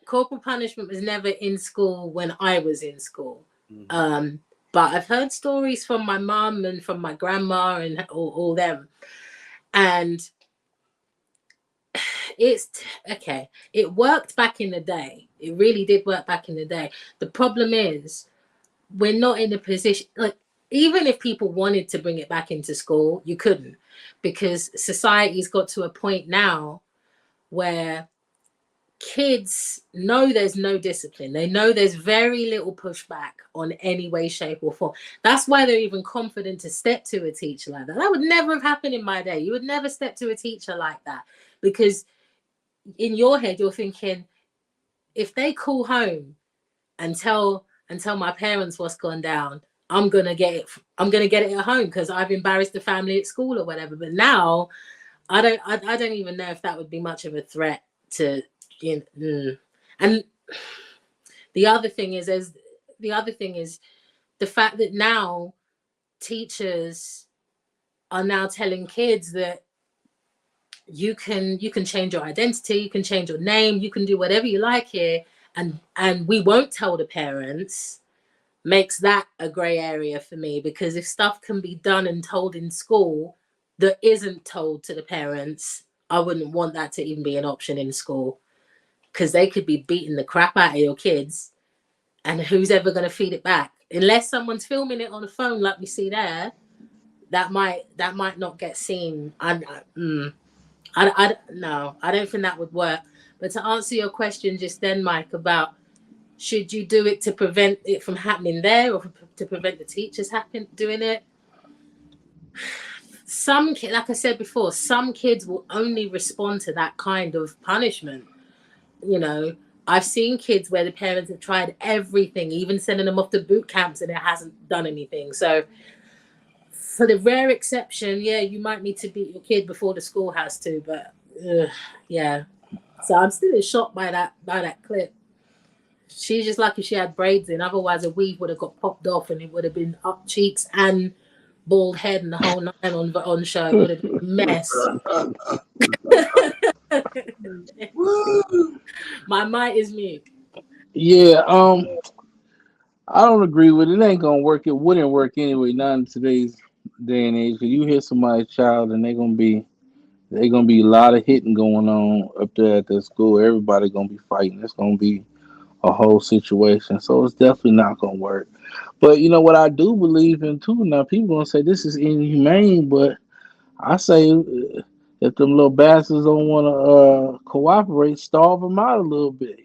corporal punishment was never in school when I was in school. Mm-hmm. But I've heard stories from my mom and from my grandma and all them. And it's okay. It worked back in the day. It really did work back in the day. The problem is we're not in a position, like, even if people wanted to bring it back into school, you couldn't, because society's got to a point now where kids know there's no discipline. They know there's very little pushback on any way, shape, or form. That's why they're even confident to step to a teacher like that. That would never have happened in my day. You would never step to a teacher like that, because in your head you're thinking, if they call home and tell my parents what's gone down, I'm gonna get it at home because I've embarrassed the family at school or whatever. But now I don't even know if that would be much of a threat to, and the other thing is the fact that now teachers are now telling kids that you can change your identity, you can change your name, you can do whatever you like here, and we won't tell the parents, makes that a gray area for me, because if stuff can be done and told in school that isn't told to the parents, I wouldn't want that to even be an option in school, because they could be beating the crap out of your kids, and who's ever going to feed it back? Unless someone's filming it on a phone like we see there, that might not get seen. No, I don't think that would work. But to answer your question just then, Mike, about should you do it to prevent it from happening there, or to prevent the teachers doing it? Some kids, like I said before, some kids will only respond to that kind of punishment. I've seen kids where the parents have tried everything, even sending them off to boot camps, and it hasn't done anything. So for the rare exception, yeah, you might need to beat your kid before the school has to, but yeah. So I'm still in shock by that clip. She's just lucky she had braids in, otherwise a weave would have got popped off and it would have been up cheeks and bald head and the whole nine on show. It would have been a mess. My mic is mute. Yeah, I don't agree with it. It ain't gonna work. It wouldn't work anyway, not in today's day and age. Cause you hit somebody's child, and they're gonna be a lot of hitting going on up there at the school. Everybody gonna be fighting. It's gonna be a whole situation. So it's definitely not gonna work. But you know what I do believe in too. Now people gonna say this is inhumane, but I say if them little bastards don't want to cooperate, starve them out a little bit.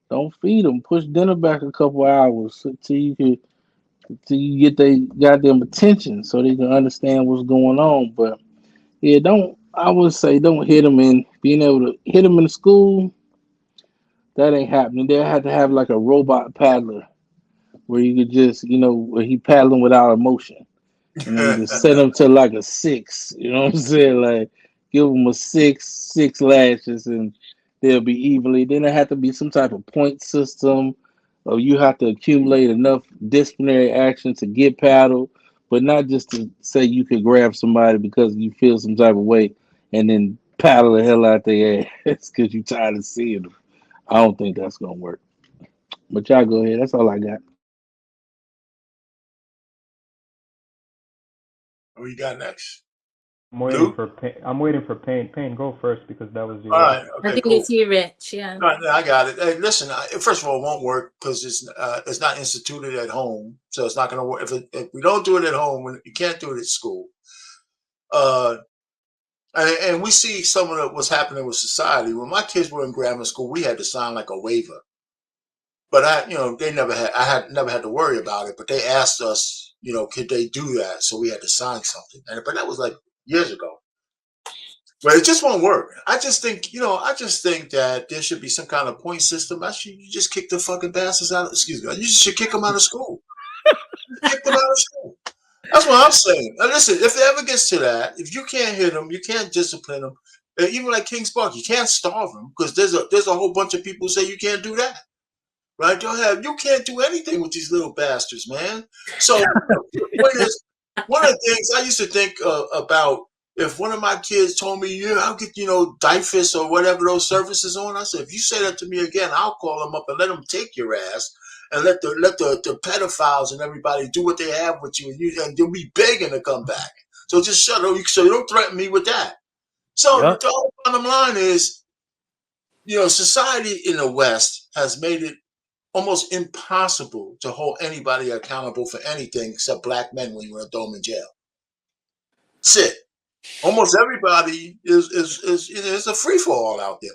Don't feed them. Push dinner back a couple hours till you get their goddamn attention, so they can understand what's going on. But yeah, don't. I would say don't hit them in. Being able to hit them in the school, that ain't happening. They have to have like a robot paddler where you could just, where he paddling without emotion, and then just set him to like a 6. You know what I'm saying? Like give them a six lashes, and they'll be evenly. Then there have to be some type of point system, or you have to accumulate enough disciplinary action to get paddled, but not just to say you could grab somebody because you feel some type of way and then paddle the hell out their ass because you're tired of seeing them. I don't think that's gonna work. But y'all go ahead. That's all I got. Who you got next? I'm waiting for Pain. I'm waiting for Pain. Pain, go first because that was your. All right. I think it's you, Rich. Yeah. Right, I got it. Hey, listen. First of all, it won't work because it's not instituted at home, so it's not going to work. If we don't do it at home, you can't do it at school. And we see some of what's happening with society. When my kids were in grammar school, we had to sign like a waiver. But I had never had to worry about it. But they asked us, could they do that? So we had to sign something. But that was like years ago. But it just won't work. I just think that there should be some kind of point system. You just kick the fucking bastards out. Excuse me. You should kick them out of school. Kick them out of school. That's what I'm saying. Now listen, if it ever gets to that, if you can't hit them, you can't discipline them. Even like King Spark, you can't starve them because there's a whole bunch of people who say you can't do that. Right? You can't do anything with these little bastards, man. So one of the things I used to think about, if one of my kids told me, yeah, I'll get, DIFUS or whatever those services on, I said, if you say that to me again, I'll call them up and let them take your ass and let the pedophiles and everybody do what they have with you, and you'll be begging to come back. So just shut up. So you don't threaten me with that. So the whole bottom line is, society in the West has made it almost impossible to hold anybody accountable for anything except black men when you want to throw them in jail. That's it. Almost everybody is a free for all out there.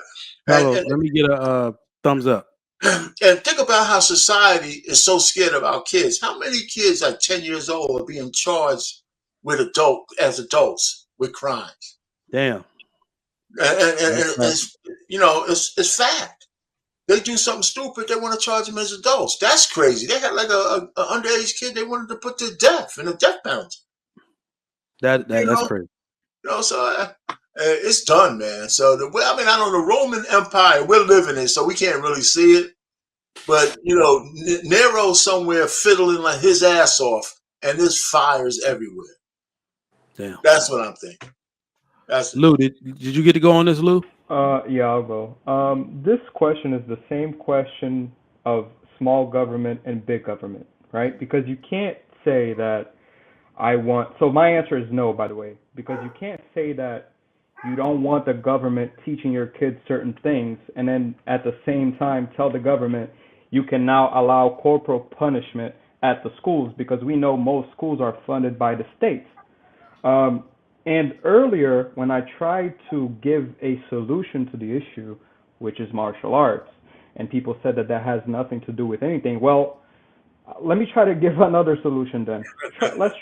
And let me get a thumbs up. And think about how society is so scared about kids. How many kids at 10 years old are being charged with adults with crimes? Damn. And it's fact. They do something stupid, they want to charge them as adults. That's crazy. They had like a underage kid they wanted to put to death in a death penalty. That's crazy. So it's done, man. So I know the Roman Empire, we're living in, so we can't really see it. But Nero's somewhere fiddling like his ass off, and there's fires everywhere. Damn. That's what I'm thinking. That's Lou, did you get to go on this, Lou? Yeah, I'll go. This question is the same question of small government and big government, right? Because you can't say that so my answer is no, by the way, because you can't say that you don't want the government teaching your kids certain things and then at the same time tell the government you can now allow corporal punishment at the schools, because we know most schools are funded by the states. And earlier, when I tried to give a solution to the issue, which is martial arts, and people said that that has nothing to do with anything, well, let me try to give another solution then. Let's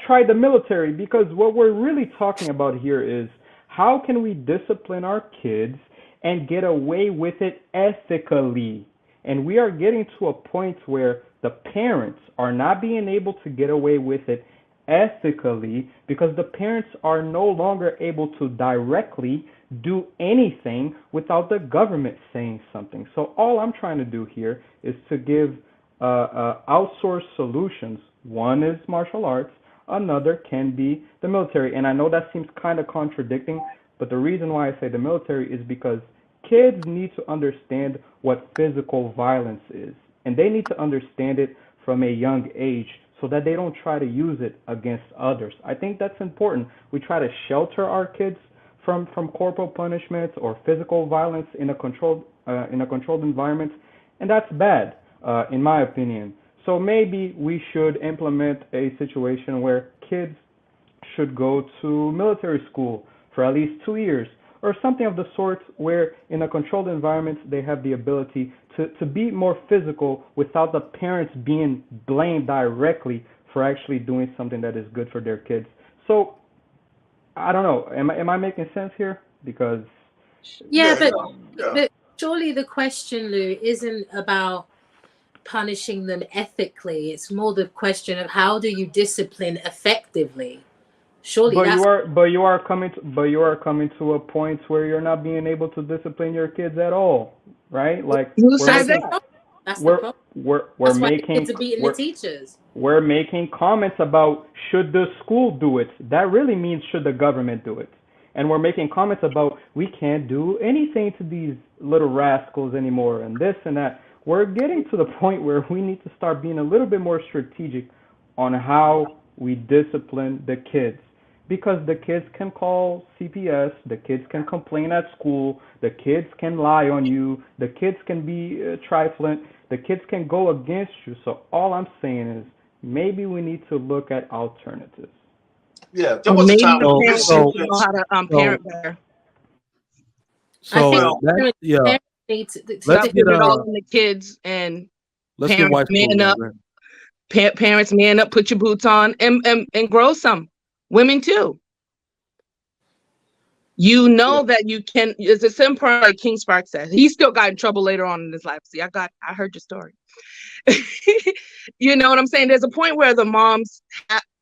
try the military, because what we're really talking about here is how can we discipline our kids and get away with it ethically? And we are getting to a point where the parents are not being able to get away with it ethically because the parents are no longer able to directly do anything without the government saying something. So all I'm trying to do here is to give outsourced solutions. One is martial arts, another can be the military. And I know that seems kind of contradicting, but the reason why I say the military is because kids need to understand what physical violence is, and they need to understand it from a young age so that they don't try to use it against others. I think that's important. We try to shelter our kids from corporal punishments or physical violence in a controlled environment, and that's bad, in my opinion. So maybe we should implement a situation where kids should go to military school for at least 2 years, or something of the sort, where in a controlled environment they have the ability to be more physical without the parents being blamed directly for actually doing something that is good for their kids. So I don't know. Am I making sense here? Because but surely the question, Lou, isn't about punishing them ethically. It's more the question of how do you discipline effectively. Surely, but you are coming to a point where you're not being able to discipline your kids at all, right? Like we're making comments about should the school do it. That really means should the government do it. And we're making comments about we can't do anything to these little rascals anymore and this and that. We're getting to the point where we need to start being a little bit more strategic on how we discipline the kids. Because the kids can call CPS, the kids can complain at school, the kids can lie on you, the kids can be trifling, the kids can go against you. So all I'm saying is maybe we need to look at alternatives. Yeah, there was a time know how to parent better. So let's put it all in the kids and let's parents man up. Parents man up, put your boots on and grow some. Women too. That you can. It's a simple, like King Spark said. He still got in trouble later on in his life. See, I heard your story. You know what I'm saying? There's a point where the moms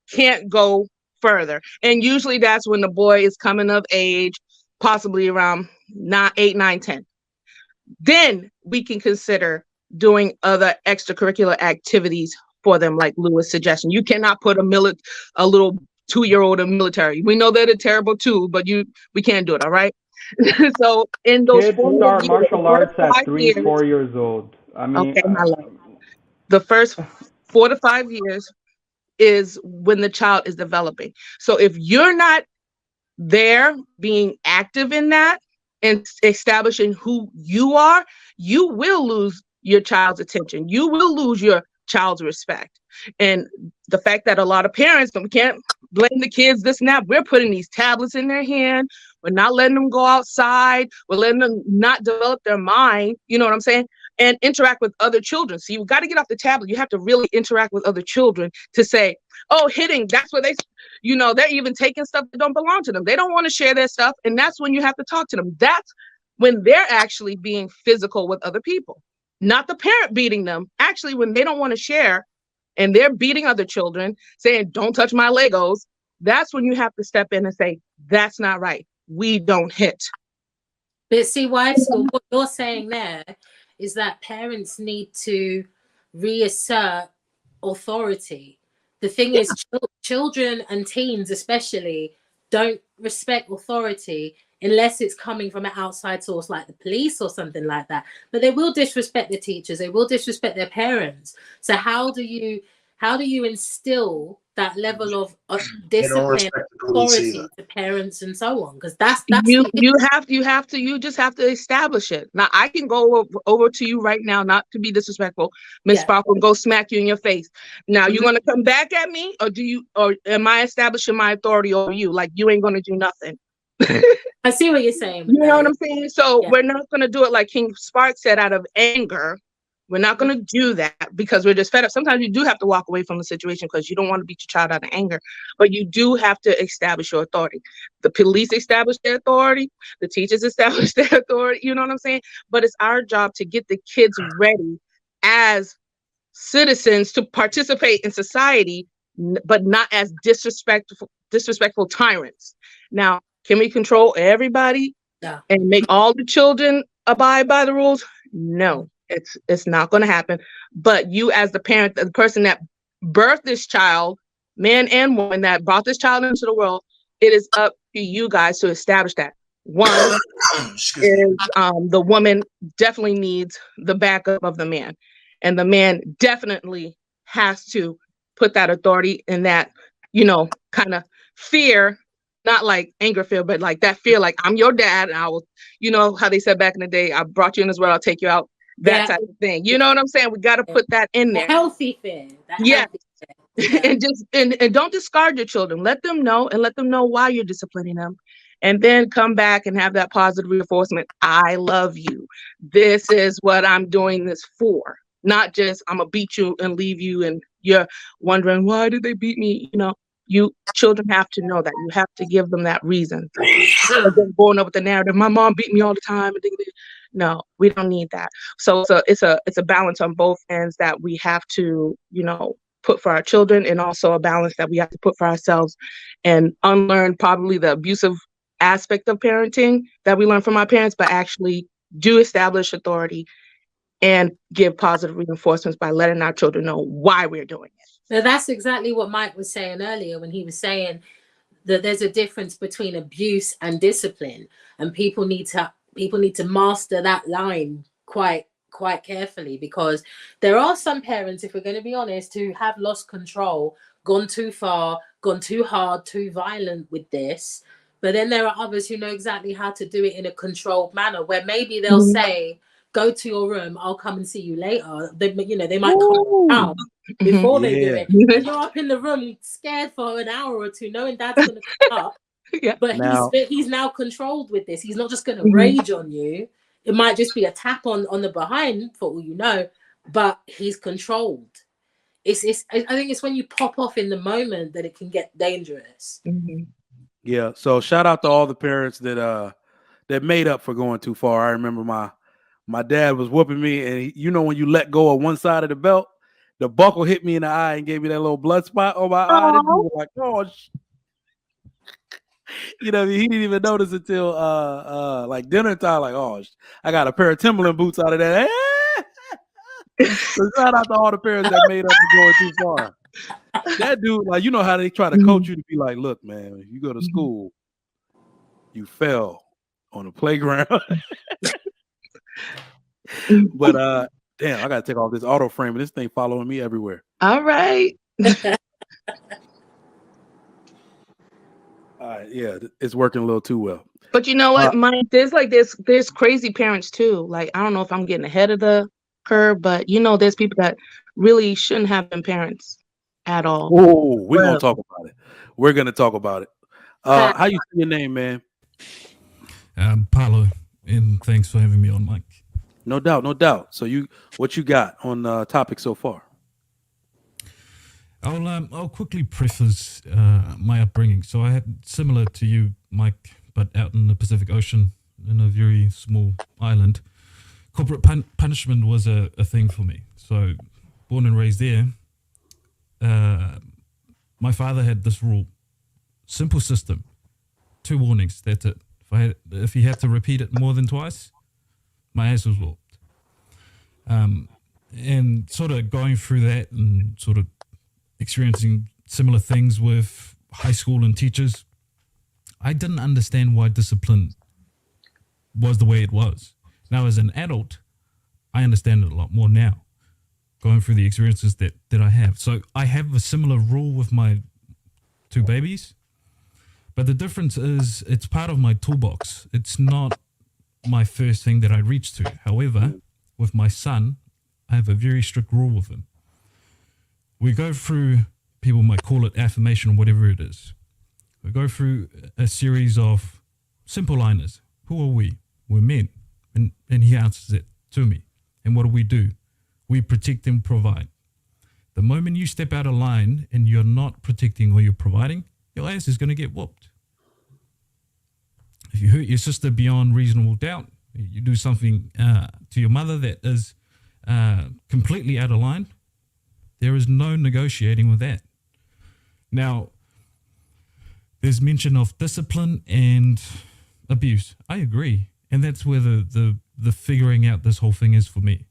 can't go further, and usually that's when the boy is coming of age, possibly around 8, 9, 10. Then we can consider doing other extracurricular activities for them, like Louis' suggestion. You cannot put a little 2-year-old in military. We know that they're terrible too, but we can't do it. All right. So in those kids start martial arts at 3, 4 years old. I mean, okay, the first 4 to 5 years is when the child is developing. So if you're not there being active in that and establishing who you are, you will lose your child's attention. You will lose your child's respect. And the fact that a lot of parents, we can't blame the kids, this and that. We're putting these tablets in their hand. We're not letting them go outside. We're letting them not develop their mind. You know what I'm saying? And interact with other children. So you've got to get off the tablet. You have to really interact with other children to say, oh, hitting, that's where they're even taking stuff that don't belong to them. They don't want to share their stuff. And that's when you have to talk to them. That's when they're actually being physical with other people, not the parent beating them. Actually, when they don't want to share and they're beating other children, saying, don't touch my Legos, that's when you have to step in and say, That's not right. We don't hit. But see, wife school, what you're saying there is that parents need to reassert authority. The thing is, children and teens especially don't respect authority unless it's coming from an outside source like the police or something like that. But they will disrespect the teachers, they will disrespect their parents. So how do you instill that level of They don't discipline, respect the police either. authority to parents and so on? Because that's You the just have to establish it. Now I can go over to you right now, not to be disrespectful, Miss Yeah. Sparkle, and go smack you in your face. Now you're Mhm. gonna come back at me, or am I establishing my authority over you? Like you ain't gonna do nothing. I see what you're saying. You know what I'm saying? So Yeah. we're not gonna do it like King Spark said, out of anger. We're not going to do that because we're just fed up. Sometimes you do have to walk away from the situation because you don't want to beat your child out of anger, but you do have to establish your authority. The police establish their authority. The teachers establish their authority. You know what I'm saying? But it's our job to get the kids ready as citizens to participate in society, but not as disrespectful tyrants. Now, can we control everybody Yeah. and make all the children abide by the rules? No. It's not going to happen. But you, as the parent, the person that birthed this child, man and woman that brought this child into the world, it is up to you guys to establish that. One is the woman definitely needs the backup of the man, and the man definitely has to put that authority in that, kind of fear. Not like anger fear, but like that fear, like I'm your dad, and I will, how they said back in the day, I brought you in this world, I'll take you out. That type of thing. You know what I'm saying? We got to put that in there. A healthy fear. Yeah. Yeah. and don't discard your children. Let them know why you're disciplining them. And then come back and have that positive reinforcement. I love you. This is what I'm doing this for. Not just I'm gonna beat you and leave you and you're wondering why did they beat me? You children have to know that. You have to give them that reason. They're going up with the narrative. My mom beat me all the time. No, we don't need that. So it's a balance on both ends that we have to, put for our children, and also a balance that we have to put for ourselves and unlearn probably the abusive aspect of parenting that we learned from our parents, but actually do establish authority and give positive reinforcements by letting our children know why we're doing it. Now, that's exactly what Mike was saying earlier when he was saying that there's a difference between abuse and discipline, and people need to master that line quite carefully, because there are some parents, if we're going to be honest, who have lost control, gone too far, gone too hard, too violent with this. But then there are others who know exactly how to do it in a controlled manner, where maybe they'll say, go to your room, I'll come and see you later. They might calm down before they do it. And you're up in the room scared for an hour or two, knowing dad's going to come up. Yeah. But he's now controlled with this. He's not just going to rage on you. It might just be a tap on the behind, for all you know, but he's controlled. I think it's when you pop off in the moment that it can get dangerous. Yeah. So shout out to all the parents that made up for going too far. I remember my dad was whooping me, and when you let go of one side of the belt, the buckle hit me in the eye and gave me that little blood spot on my eye. This dude was like, oh, he didn't even notice until like dinner time. Like, oh, I got a pair of Timberland boots out of that. So shout out to all the parents that made up for going too far. That dude, like, how they try to coach you to be like, look, man, if you go to school, you fell on the playground. But damn, I gotta take off this auto frame, and this thing following me everywhere. All right. All right, yeah, it's working a little too well. But you know what, Mike? There's crazy parents too. Like, I don't know if I'm getting ahead of the curve, but there's people that really shouldn't have been parents at all. Oh, we're gonna talk about it. We're gonna talk about it. How you say your name, man? Paulo, and thanks for having me on, Mike. No doubt, no doubt. So what you got on the topic so far? I'll quickly preface my upbringing. So I had similar to you, Mike, but out in the Pacific Ocean in a very small island. Corporate punishment was a thing for me. So born and raised there, my father had this rule, simple system: 2 warnings. That's it. If he had to repeat it more than twice, my ass was whooped. And sort of going through that and sort of experiencing similar things with high school and teachers, I didn't understand why discipline was the way it was. Now, as an adult, I understand it a lot more now, going through the experiences that I have. So I have a similar rule with my 2 babies, but the difference is it's part of my toolbox. It's not my first thing that I reach to. However, with my son, I have a very strict rule with him. We go through, people might call it affirmation or whatever it is. We go through a series of simple liners. Who are we? We're men. And he answers it to me. And what do? We protect and provide. The moment you step out of line and you're not protecting or you're providing, your ass is going to get whooped. If you hurt your sister beyond reasonable doubt, you do something to your mother that is completely out of line, there is no negotiating with that. Now, there's mention of discipline and abuse. I agree. And that's where the figuring out this whole thing is for me.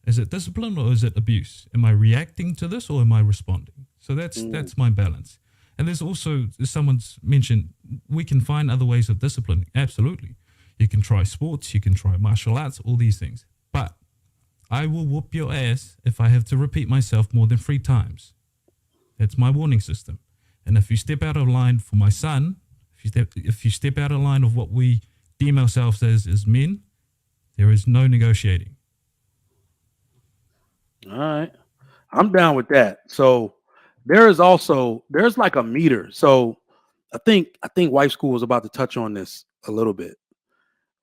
Is it discipline or is it abuse? Am I reacting to this or am I responding? So that's my balance. And there's also, as someone's mentioned, we can find other ways of discipline. Absolutely. You can try sports, you can try martial arts, all these things. But I will whoop your ass if I have to repeat myself more than 3 times. That's my warning system. And if you step out of line for my son, if you step out of line of what we deem ourselves as men, there is no negotiating. All right. I'm down with that. So there's like a meter. So I think Wife School was about to touch on this a little bit,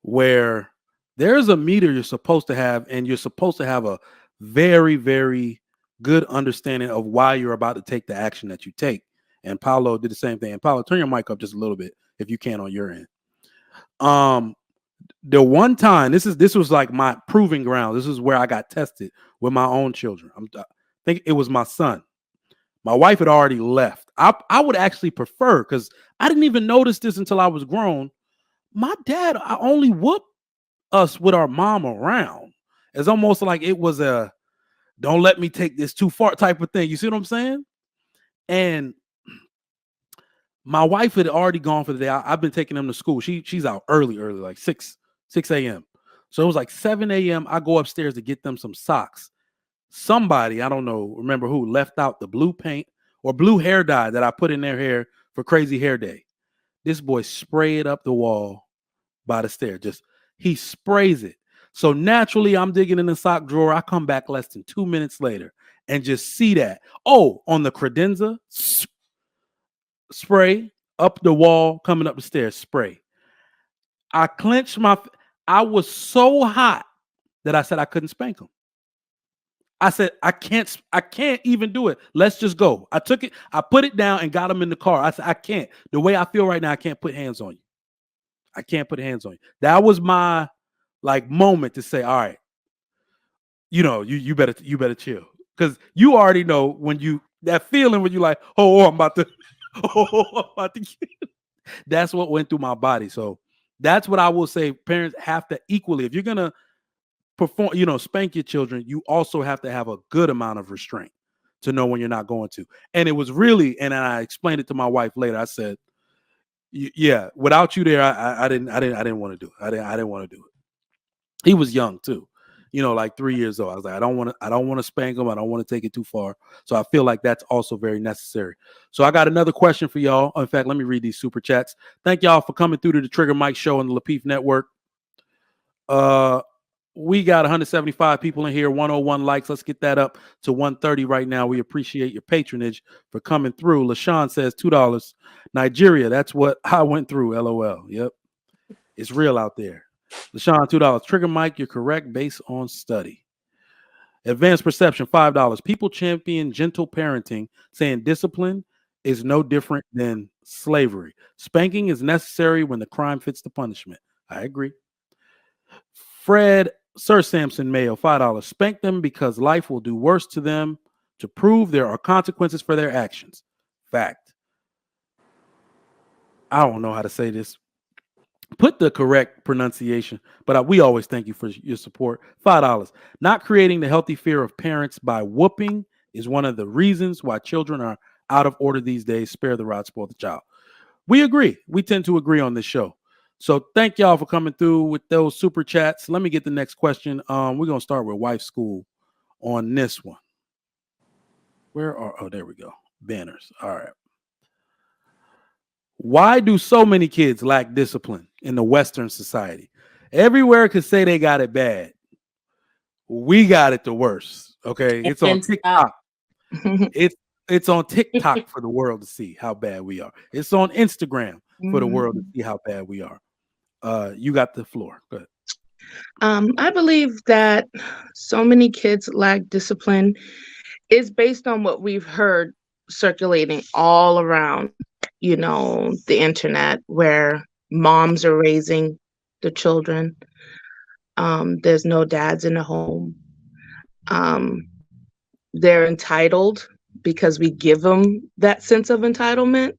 where there's a meter you're supposed to have, and you're supposed to have a very, very good understanding of why you're about to take the action that you take. And Paolo did the same thing. And Paolo, turn your mic up just a little bit if you can on your end. The one time, this was like my proving ground. This is where I got tested with my own children. I think it was my son. My wife had already left. I would actually prefer, because I didn't even notice this until I was grown. My dad, I only whooped us with our mom around. It's almost like it was a don't let me take this too far type of thing. You see what I'm saying? And my wife had already gone for the day. I've been taking them to school. She's out early, like 6 a.m. So it was like 7 a.m. I go upstairs to get them some socks. Somebody, I don't know, remember who, left out the blue paint or blue hair dye that I put in their hair for Crazy Hair Day. This boy sprayed up the wall by the stair. He sprays it. So naturally, I'm digging in the sock drawer. I come back less than 2 minutes later and just see that. Oh, on the credenza, spray up the wall, coming up the stairs, spray. I clenched I was so hot that I said I couldn't spank him. I said, I can't even do it. Let's just go. I took it, I put it down and got him in the car. I said, I can't. The way I feel right now, I can't put hands on you. I can't put hands on you. That was my moment to say, all right, you better chill. Because you already know when that feeling when you like, I'm about to that's what went through my body. So that's what I will say. Parents have to equally, if you're gonna perform, spank your children, you also have to have a good amount of restraint to know when you're not going to. And it was really, and I explained it to my wife later. I said, yeah, without you there, I didn't want to do it. I didn't want to do it. He was young too, like 3 years old. I was like, I don't want to spank him. I don't want to take it too far. So I feel like that's also very necessary. So I got another question for y'all. In fact, let me read these super chats. Thank y'all for coming through to the Trigger Mike Show on the Lapeef Network. We got 175 people in here, 101 likes. Let's get that up to 130 right now. We appreciate your patronage for coming through. LaShawn says $2. Nigeria, that's what I went through. LOL. Yep. It's real out there. LaShawn, $2. Trigger Mike, you're correct based on study. Advanced Perception, $5. People champion gentle parenting, saying discipline is no different than slavery. Spanking is necessary when the crime fits the punishment. I agree. Fred Sir Samson Mayo, $5. Spank them because life will do worse to them to prove there are consequences for their actions. Fact. I don't know how to say this. Put the correct pronunciation, but we always thank you for your support. $5. Not creating the healthy fear of parents by whooping is one of the reasons why children are out of order these days. Spare the rod, spoil the child. We agree. We tend to agree on this show. So thank y'all for coming through with those super chats. Let me get the next question. We're gonna start with wife school on this one. There we go. Banners. All right. Why do so many kids lack discipline in the Western society? Everywhere could say they got it bad. We got it the worst. Okay. It's on TikTok. It's on TikTok for the world to see how bad we are. It's on Instagram for the world to see how bad we are. You got the floor. Go ahead. I believe that so many kids lack discipline is based on what we've heard circulating all around, the internet, where moms are raising the children. There's no dads in the home. They're entitled because we give them that sense of entitlement.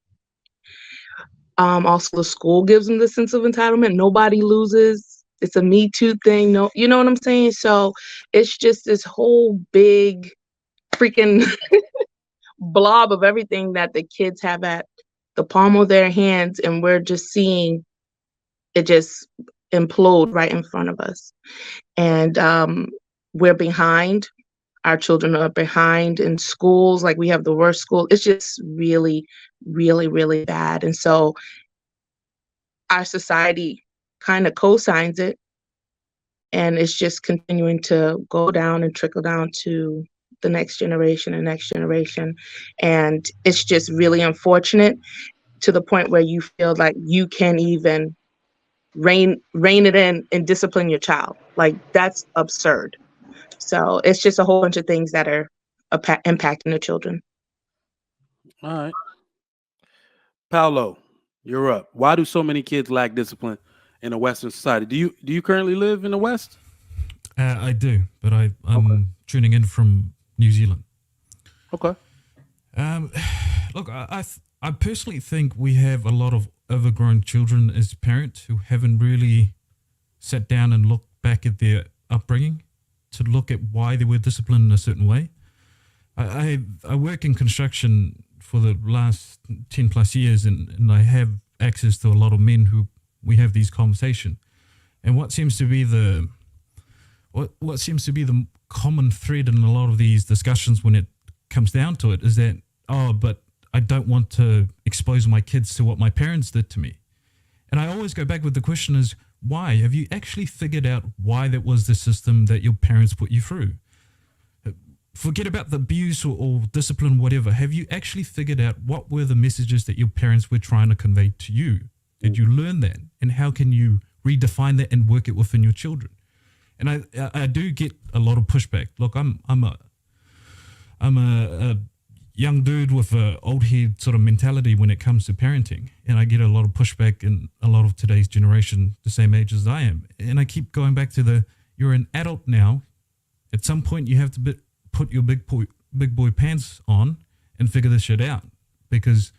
Also, the school gives them the sense of entitlement. Nobody loses. It's a Me Too thing. No, you know what I'm saying? So it's just this whole big freaking blob of everything that the kids have at the palm of their hands, and we're just seeing it just implode right in front of us. And we're behind. Our children are behind in schools. Like, we have the worst school. It's just really, really, really bad. And so our society kind of co-signs it, and it's just continuing to go down and trickle down to the next generation and next generation. And it's just really unfortunate, to the point where you feel like you can't even rein it in and discipline your child. Like, that's absurd. So it's just a whole bunch of things that are impacting the children. All right. Paolo, you're up. Why do so many kids lack discipline in a Western society? Do you currently live in the West? I do, but I'm tuning in from New Zealand. Okay. Look, I personally think we have a lot of overgrown children as parents who haven't really sat down and looked back at their upbringing to look at why they were disciplined in a certain way. I work in construction for the last 10 plus years, and I have access to a lot of men who we have these conversations. And what seems to be the common thread in a lot of these discussions when it comes down to it is that, but I don't want to expose my kids to what my parents did to me. And I always go back with the question is, why? Have you actually figured out why that was the system that your parents put you through? Forget about the abuse or discipline, whatever. Have you actually figured out what were the messages that your parents were trying to convey to you? Did you learn that? And how can you redefine that and work it within your children? And I do get a lot of pushback. Look, I'm a young dude with an old head sort of mentality when it comes to parenting. And I get a lot of pushback in a lot of today's generation, the same age as I am. And I keep going back to you're an adult now. At some point, you have to put your big boy pants on and figure this shit out. Because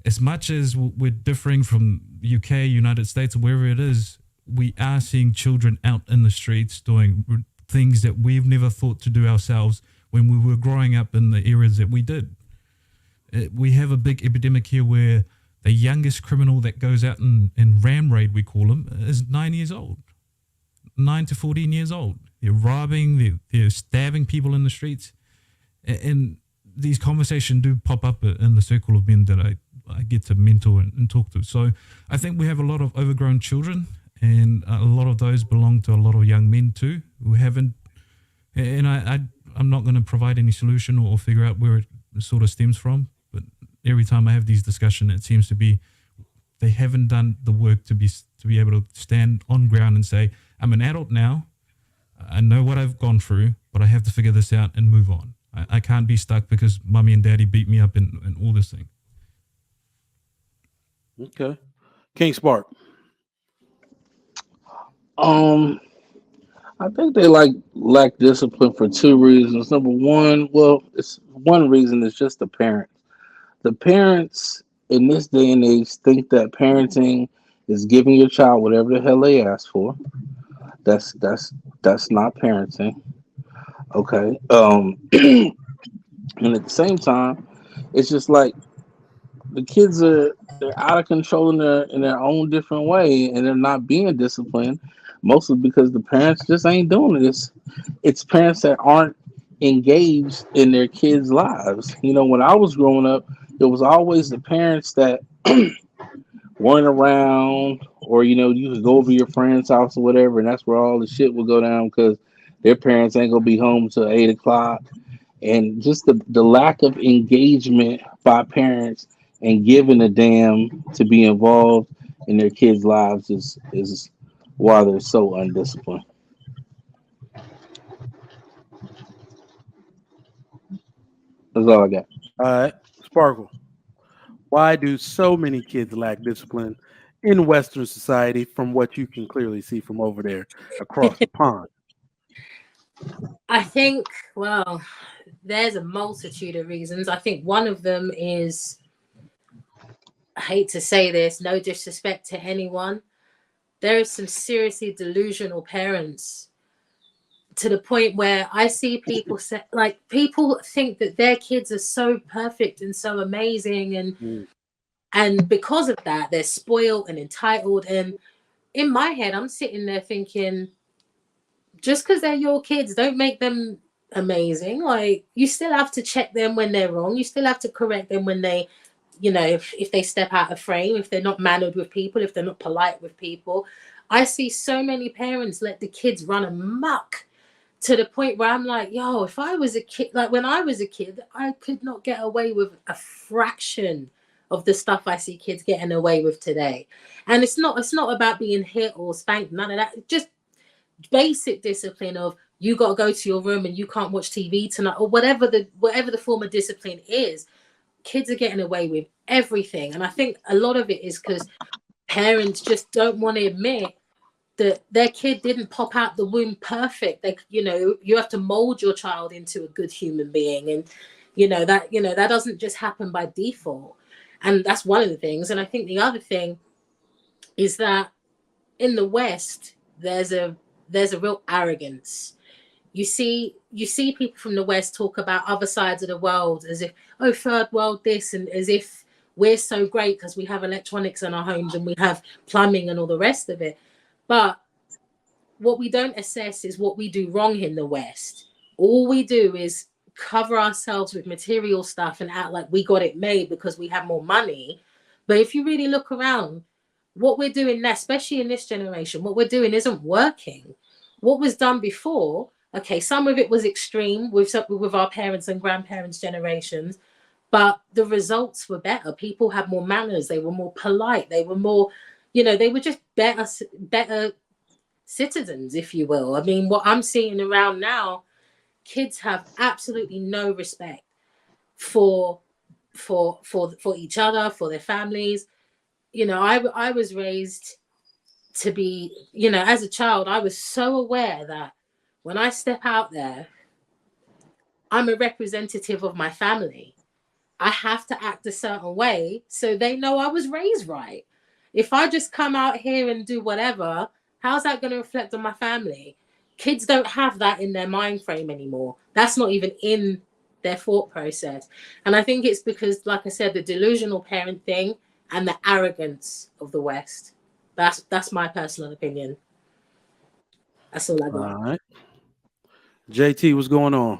as much as we're differing from UK, United States, or wherever it is, we are seeing children out in the streets doing things that we've never thought to do ourselves when we were growing up in the eras that we did. We have a big epidemic here where the youngest criminal that goes out and ram raid, we call him, is 9 years old. 9 to 14 years old. They're robbing, they're stabbing people in the streets. And these conversations do pop up in the circle of men that I get to mentor and talk to. So I think we have a lot of overgrown children, and a lot of those belong to a lot of young men too, who haven't, and I'm not going to provide any solution or figure out where it sort of stems from, but every time I have these discussions, it seems to be they haven't done the work to be able to stand on ground and say, I'm an adult now, I know what I've gone through, but I have to figure this out and move on. I can't be stuck because mommy and daddy beat me up and all this thing. Okay. King Spark. I think they lack discipline for two reasons. Number one, it's one reason is just the parents. The parents in this day and age think that parenting is giving your child whatever the hell they ask for. That's that's that's not parenting. Okay. And at the same time, it's just like the kids are they're out of control in their own different way, and they're not being disciplined, mostly because the parents just ain't doing it. It's parents that aren't engaged in their kids' lives. You know, when I was growing up, it was always the parents that weren't around, or you could go over your friend's house or whatever, and that's where all the shit would go down because their parents ain't gonna be home till 8 o'clock. And just the lack of engagement by parents and giving a damn to be involved in their kids' lives is why they're so undisciplined. That's all I got. All right, Sparkle. Why do so many kids lack discipline in Western society from what you can clearly see from over there across the pond? I think, well, there's a multitude of reasons. I think one of them is, I hate to say this, no disrespect to anyone. There is some seriously delusional parents to the point where I see people say, like, people think that their kids are so perfect and so amazing, Mm. and because of that, they're spoiled and entitled. And in my head, I'm sitting there thinking, just because they're your kids, don't make them amazing. Like, you still have to check them when they're wrong. You still have to correct them when they, if they step out of frame, if they're not mannered with people, if they're not polite with people. I see so many parents let the kids run amok to the point where I'm like, yo, if I was a kid, like when I was a kid, I could not get away with a fraction of the stuff I see kids getting away with today. And it's not about being hit or spanked, none of that. Just basic discipline of, you got to go to your room and you can't watch TV tonight, or whatever the form of discipline is. Kids are getting away with everything, and I think a lot of it is because parents just don't want to admit that their kid didn't pop out the womb perfect. You have to mold your child into a good human being, and that doesn't just happen by default. And that's one of the things. And I think the other thing is that in the West, there's a real arrogance. You see people from the West talk about other sides of the world as if, oh, third world this, and as if we're so great because we have electronics in our homes and we have plumbing and all the rest of it. But what we don't assess is what we do wrong in the West. All we do is cover ourselves with material stuff and act like we got it made because we have more money. But if you really look around, what we're doing now, especially in this generation, what we're doing isn't working. What was done before, okay, some of it was extreme with our parents and grandparents' generations, but the results were better. People had more manners. They were more polite. They were more, they were just better citizens, if you will. I mean, what I'm seeing around now, kids have absolutely no respect for for each other, for their families. I was raised to be, as a child, I was so aware that when I step out there, I'm a representative of my family. I have to act a certain way so they know I was raised right. If I just come out here and do whatever, how's that going to reflect on my family? Kids don't have that in their mind frame anymore. That's not even in their thought process. And I think it's because, like I said, the delusional parent thing and the arrogance of the West. That's my personal opinion. That's all I All got. right. JT, what's going on?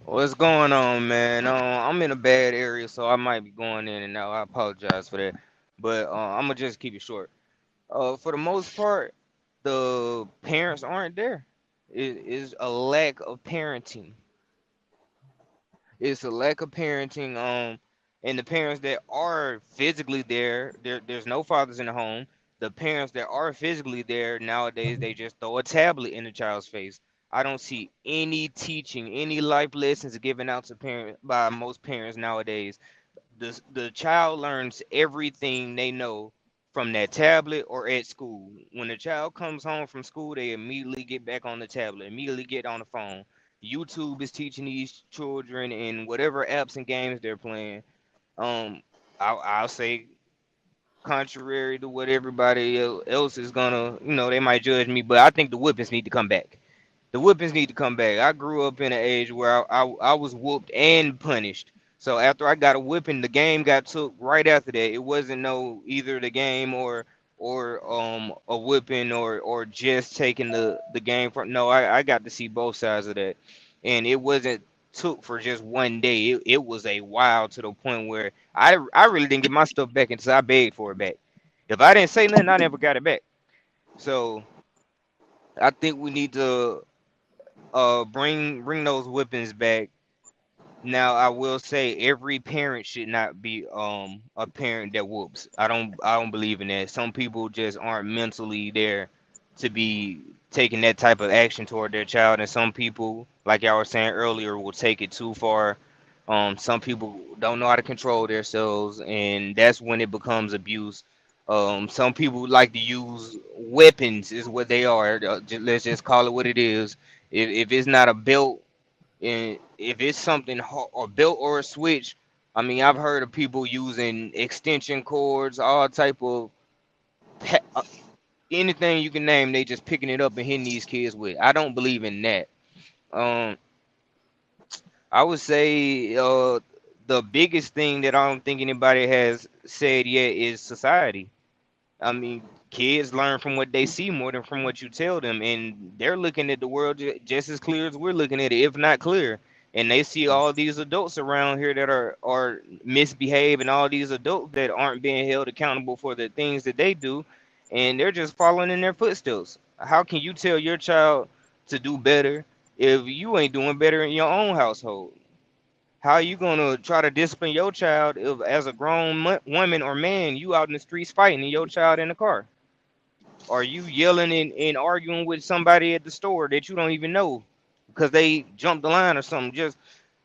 What's going on, man? I'm in a bad area, so I might be going in and out. I apologize for that, but I'm gonna just keep it short. For the most part, the parents aren't there. It is a lack of parenting. It's a lack of parenting. And the parents that are physically there's no fathers in the home. The parents that are physically there nowadays, they just throw a tablet in the child's face. I don't see any teaching, any life lessons given out to parents by most parents nowadays. The child learns everything they know from that tablet or at school. When the child comes home from school, they immediately get back on the tablet, immediately get on the phone. YouTube is teaching these children in whatever apps and games they're playing. Um, I'll say contrary to what everybody else is gonna, they might judge me, but I think the whippings need to come back. The whippings need to come back. I grew up in an age where I was whooped and punished. So after I got a whipping, the game got took right after that. It wasn't no either the game or a whipping or just taking the game from. No, I got to see both sides of that, and it wasn't took for just one day. It was a while to the point where I really didn't get my stuff back until I begged for it back. If I didn't say nothing, I never got it back. So I think we need to bring those whippings back. Now I will say every parent should not be a parent that whoops. I don't believe in that. Some people just aren't mentally there to be taking that type of action toward their child, and some people, like y'all were saying earlier, will take it too far. Some people don't know how to control themselves, and that's when it becomes abuse. Some people like to use weapons, is what they are. Let's just call it what it is. If it's not a belt, and if it's something or belt or a switch, I mean, I've heard of people using extension cords, all type of pa- uh, anything you can name. They just picking it up and hitting these kids with. I don't believe in that. Um, I would say the biggest thing that I don't think anybody has said yet is society. I mean, kids learn from what they see more than from what you tell them, and they're looking at the world just as clear as we're looking at it, if not clear. And they see all these adults around here that are misbehaving, all these adults that aren't being held accountable for the things that they do, and they're just following in their footsteps. How can you tell your child to do better if you ain't doing better in your own household? How are you gonna try to discipline your child if, as a grown woman or man, you out in the streets fighting and your child in the car? Are you yelling and arguing with somebody at the store that you don't even know because they jumped the line or something? Just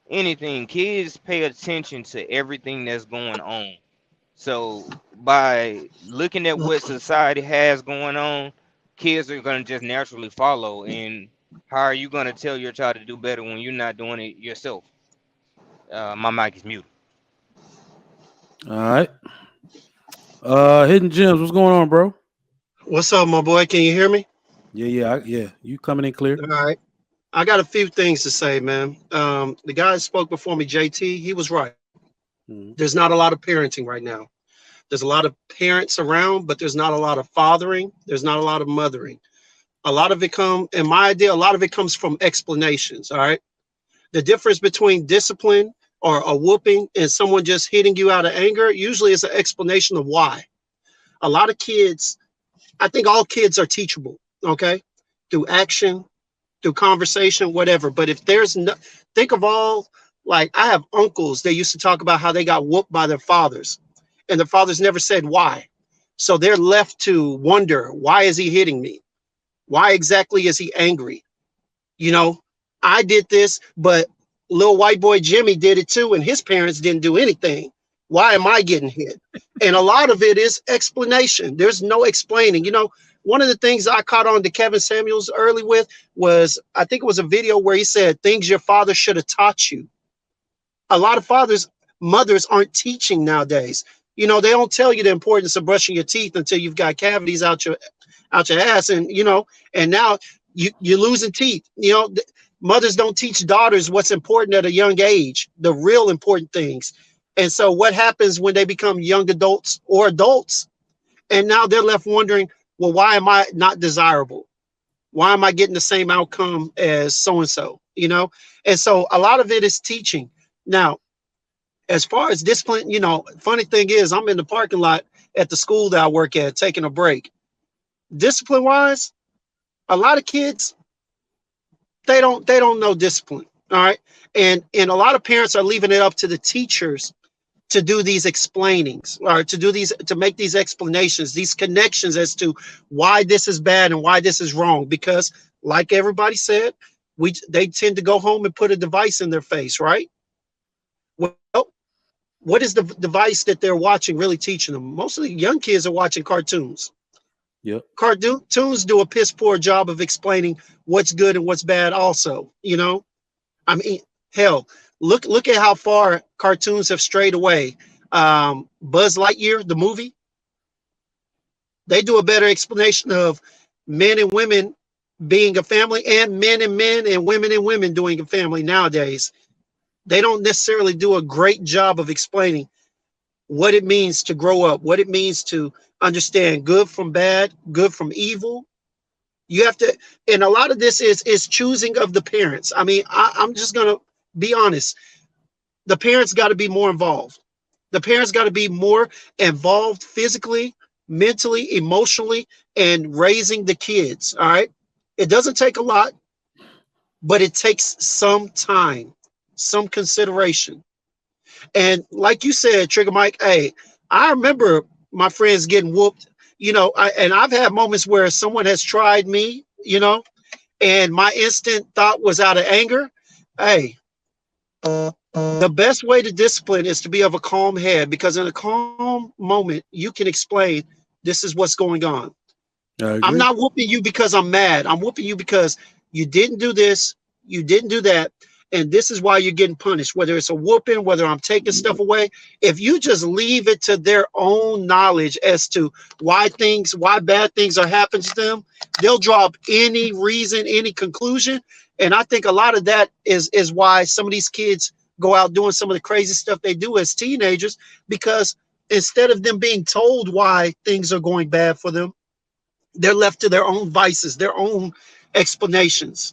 anything. Kids pay attention to everything that's going on. So by looking at what society has going on, kids are gonna just naturally follow. And how are you gonna tell your child to do better when you're not doing it yourself? My mic is muted. All right. Hidden gems. What's going on, bro? What's up, my boy? Can you hear me? Yeah. You coming in clear? All right. I got a few things to say, man. The guy that spoke before me, JT, he was right. Mhm. There's not a lot of parenting right now. There's a lot of parents around, but there's not a lot of fathering. There's not a lot of mothering. A lot of it in my idea, a lot of it comes from explanations. All right. The difference between discipline or a whooping and someone just hitting you out of anger usually is an explanation of why. A lot of kids, I think all kids are teachable, okay, through action, through conversation, whatever. But if there's no, think of all, like I have uncles, they used to talk about how they got whooped by their fathers, and their fathers never said why. So they're left to wonder, why is he hitting me? Why exactly is he angry? You know, I did this, but little white boy Jimmy did it too, and his parents didn't do anything. Why am I getting hit? And a lot of it is explanation. There's no explaining. One of the things I caught on to Kevin Samuels early with was, I think it was a video where he said things your father should have taught you. A lot of mothers aren't teaching nowadays. They don't tell you the importance of brushing your teeth until you've got cavities out your ass, and now you're losing teeth. Mothers don't teach daughters what's important at a young age, the real important things. And so what happens when they become young adults or adults, and now they're left wondering, well, why am I not desirable? Why am I getting the same outcome as so and so? And so a lot of it is teaching. Now, as far as discipline, funny thing is, I'm in the parking lot at the school that I work at taking a break. Discipline wise, a lot of kids, they don't know discipline. All right. And a lot of parents are leaving it up to the teachers to do these explainings, or to make these explanations, these connections as to why this is bad and why this is wrong. Because like everybody said, they tend to go home and put a device in their face, right? Well, what is the device that they're watching really teaching them? Most of the young kids are watching cartoons. Yep. Cartoons do a piss poor job of explaining what's good and what's bad also. I mean, hell, look at how far cartoons have strayed away. Buzz Lightyear, the movie. They do a better explanation of men and women being a family, and men and women doing a family nowadays. They don't necessarily do a great job of explaining what it means to grow up, what it means to understand good from bad, good from evil. You have to, and a lot of this is choosing of the parents. I mean, I'm just gonna be honest. The parents got to be more involved. The parents got to be more involved physically, mentally, emotionally, and raising the kids. All right. It doesn't take a lot, but it takes some time, some consideration. And like you said, Trigger Mike, hey, I remember my friends getting whooped, and I've had moments where someone has tried me, and my instant thought was out of anger. Hey, the best way to discipline is to be of a calm head, because in a calm moment, you can explain this is what's going on. I I'm agree. not whooping you because I'm mad. I'm whooping you because you didn't do this, you didn't do that, and this is why you're getting punished. Whether it's a whooping, whether I'm taking stuff away, if you just leave it to their own knowledge as to why bad things are happening to them, they'll draw up any reason, any conclusion. And I think a lot of that is why some of these kids go out doing some of the crazy stuff they do as teenagers, because instead of them being told why things are going bad for them, they're left to their own vices, their own explanations.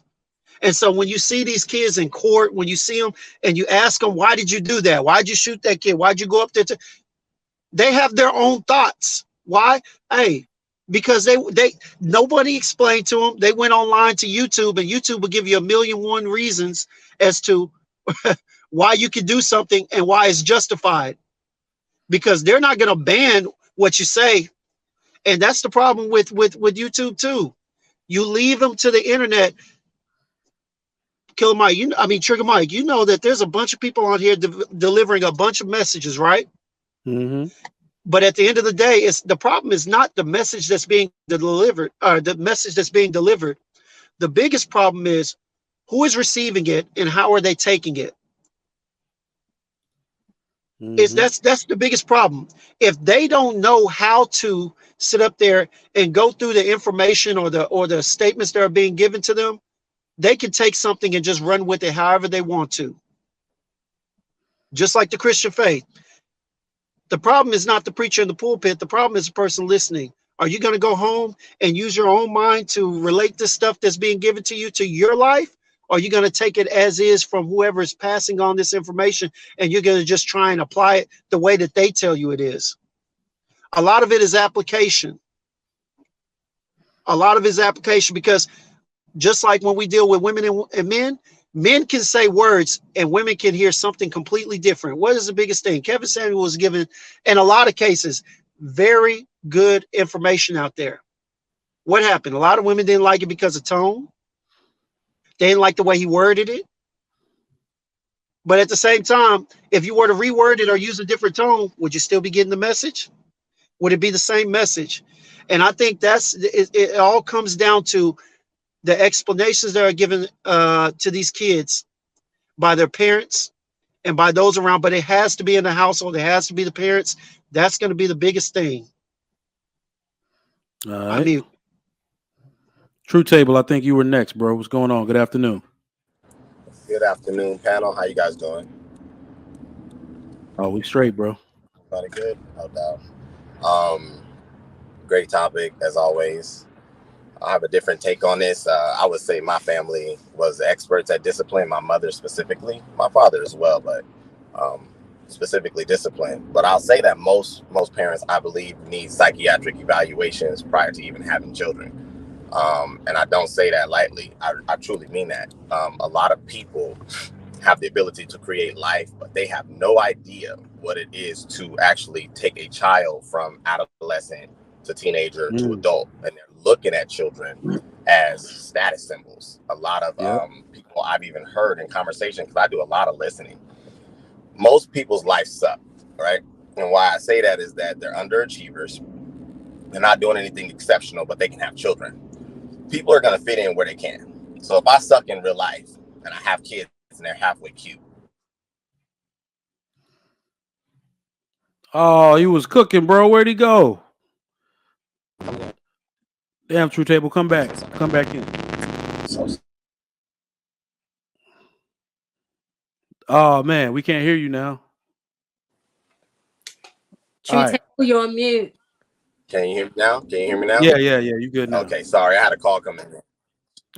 And so when you see these kids in court, when you see them and you ask them, why did you do that? Why'd you shoot that kid? Why'd you go up there? They have their own thoughts. Why? Hey, because they nobody explained to them. They went online to YouTube, and YouTube will give you 1,000,001 reasons as to why you can do something and why it's justified, because they're not going to ban what you say. And that's the problem with YouTube too. You leave them to the internet. Killer Mike, Trigger Mike, you know that there's a bunch of people on here delivering a bunch of messages, right? Mm-hmm. But at the end of the day, the problem is not the message that's being delivered, or the message that's being delivered. The biggest problem is who is receiving it and how are they taking it. That's the biggest problem. If they don't know how to sit up there and go through the information or the statements that are being given to them, they can take something and just run with it however they want to. Just like the Christian faith. The problem is not the preacher in the pulpit. The problem is the person listening. Are you going to go home and use your own mind to relate this stuff that's being given to you to your life? Or are you going to take it as is from whoever is passing on this information, and you're going to just try and apply it the way that they tell you it is? A lot of it is application. A lot of it is application, because just like when we deal with women and men, men can say words and women can hear something completely different. What is the biggest thing? Kevin Samuel was given, in a lot of cases, very good information out there. What happened? A lot of women didn't like it because of tone. They didn't like the way he worded it. But at the same time, if you were to reword it or use a different tone, would you still be getting the message? Would it be the same message? And I think it all comes down to the explanations that are given to these kids by their parents and by those around. But it has to be in the household. It has to be the parents. That's going to be the biggest thing. All right. True Table, I think you were next, bro. What's going on? Good afternoon. Good afternoon, panel. How you guys doing? Oh, we straight, bro. Everybody good? No doubt. Great topic, as always. I have a different take on this. I would say my family was experts at discipline. My mother specifically, my father as well, but specifically discipline. But I'll say that most parents, I believe, need psychiatric evaluations prior to even having children. And I don't say that lightly. I truly mean that. A lot of people have the ability to create life, but they have no idea what it is to actually take a child from adolescent to teenager to adult, and they're looking at children as status symbols. A lot of people I've even heard in conversation, because I do a lot of listening, most people's life suck, right? And why I say that is that they're underachievers. They're not doing anything exceptional, but they can have children. People are going to fit in where they can. So if I suck in real life and I have kids and they're halfway cute. Oh, he was cooking, bro. Where'd he go? Damn, True Table, come back. Come back in. Oh man, we can't hear you now. True All right. Table, you're on mute. Can you hear me now? Can you hear me now? Yeah. You good now? Okay, sorry, I had a call coming in.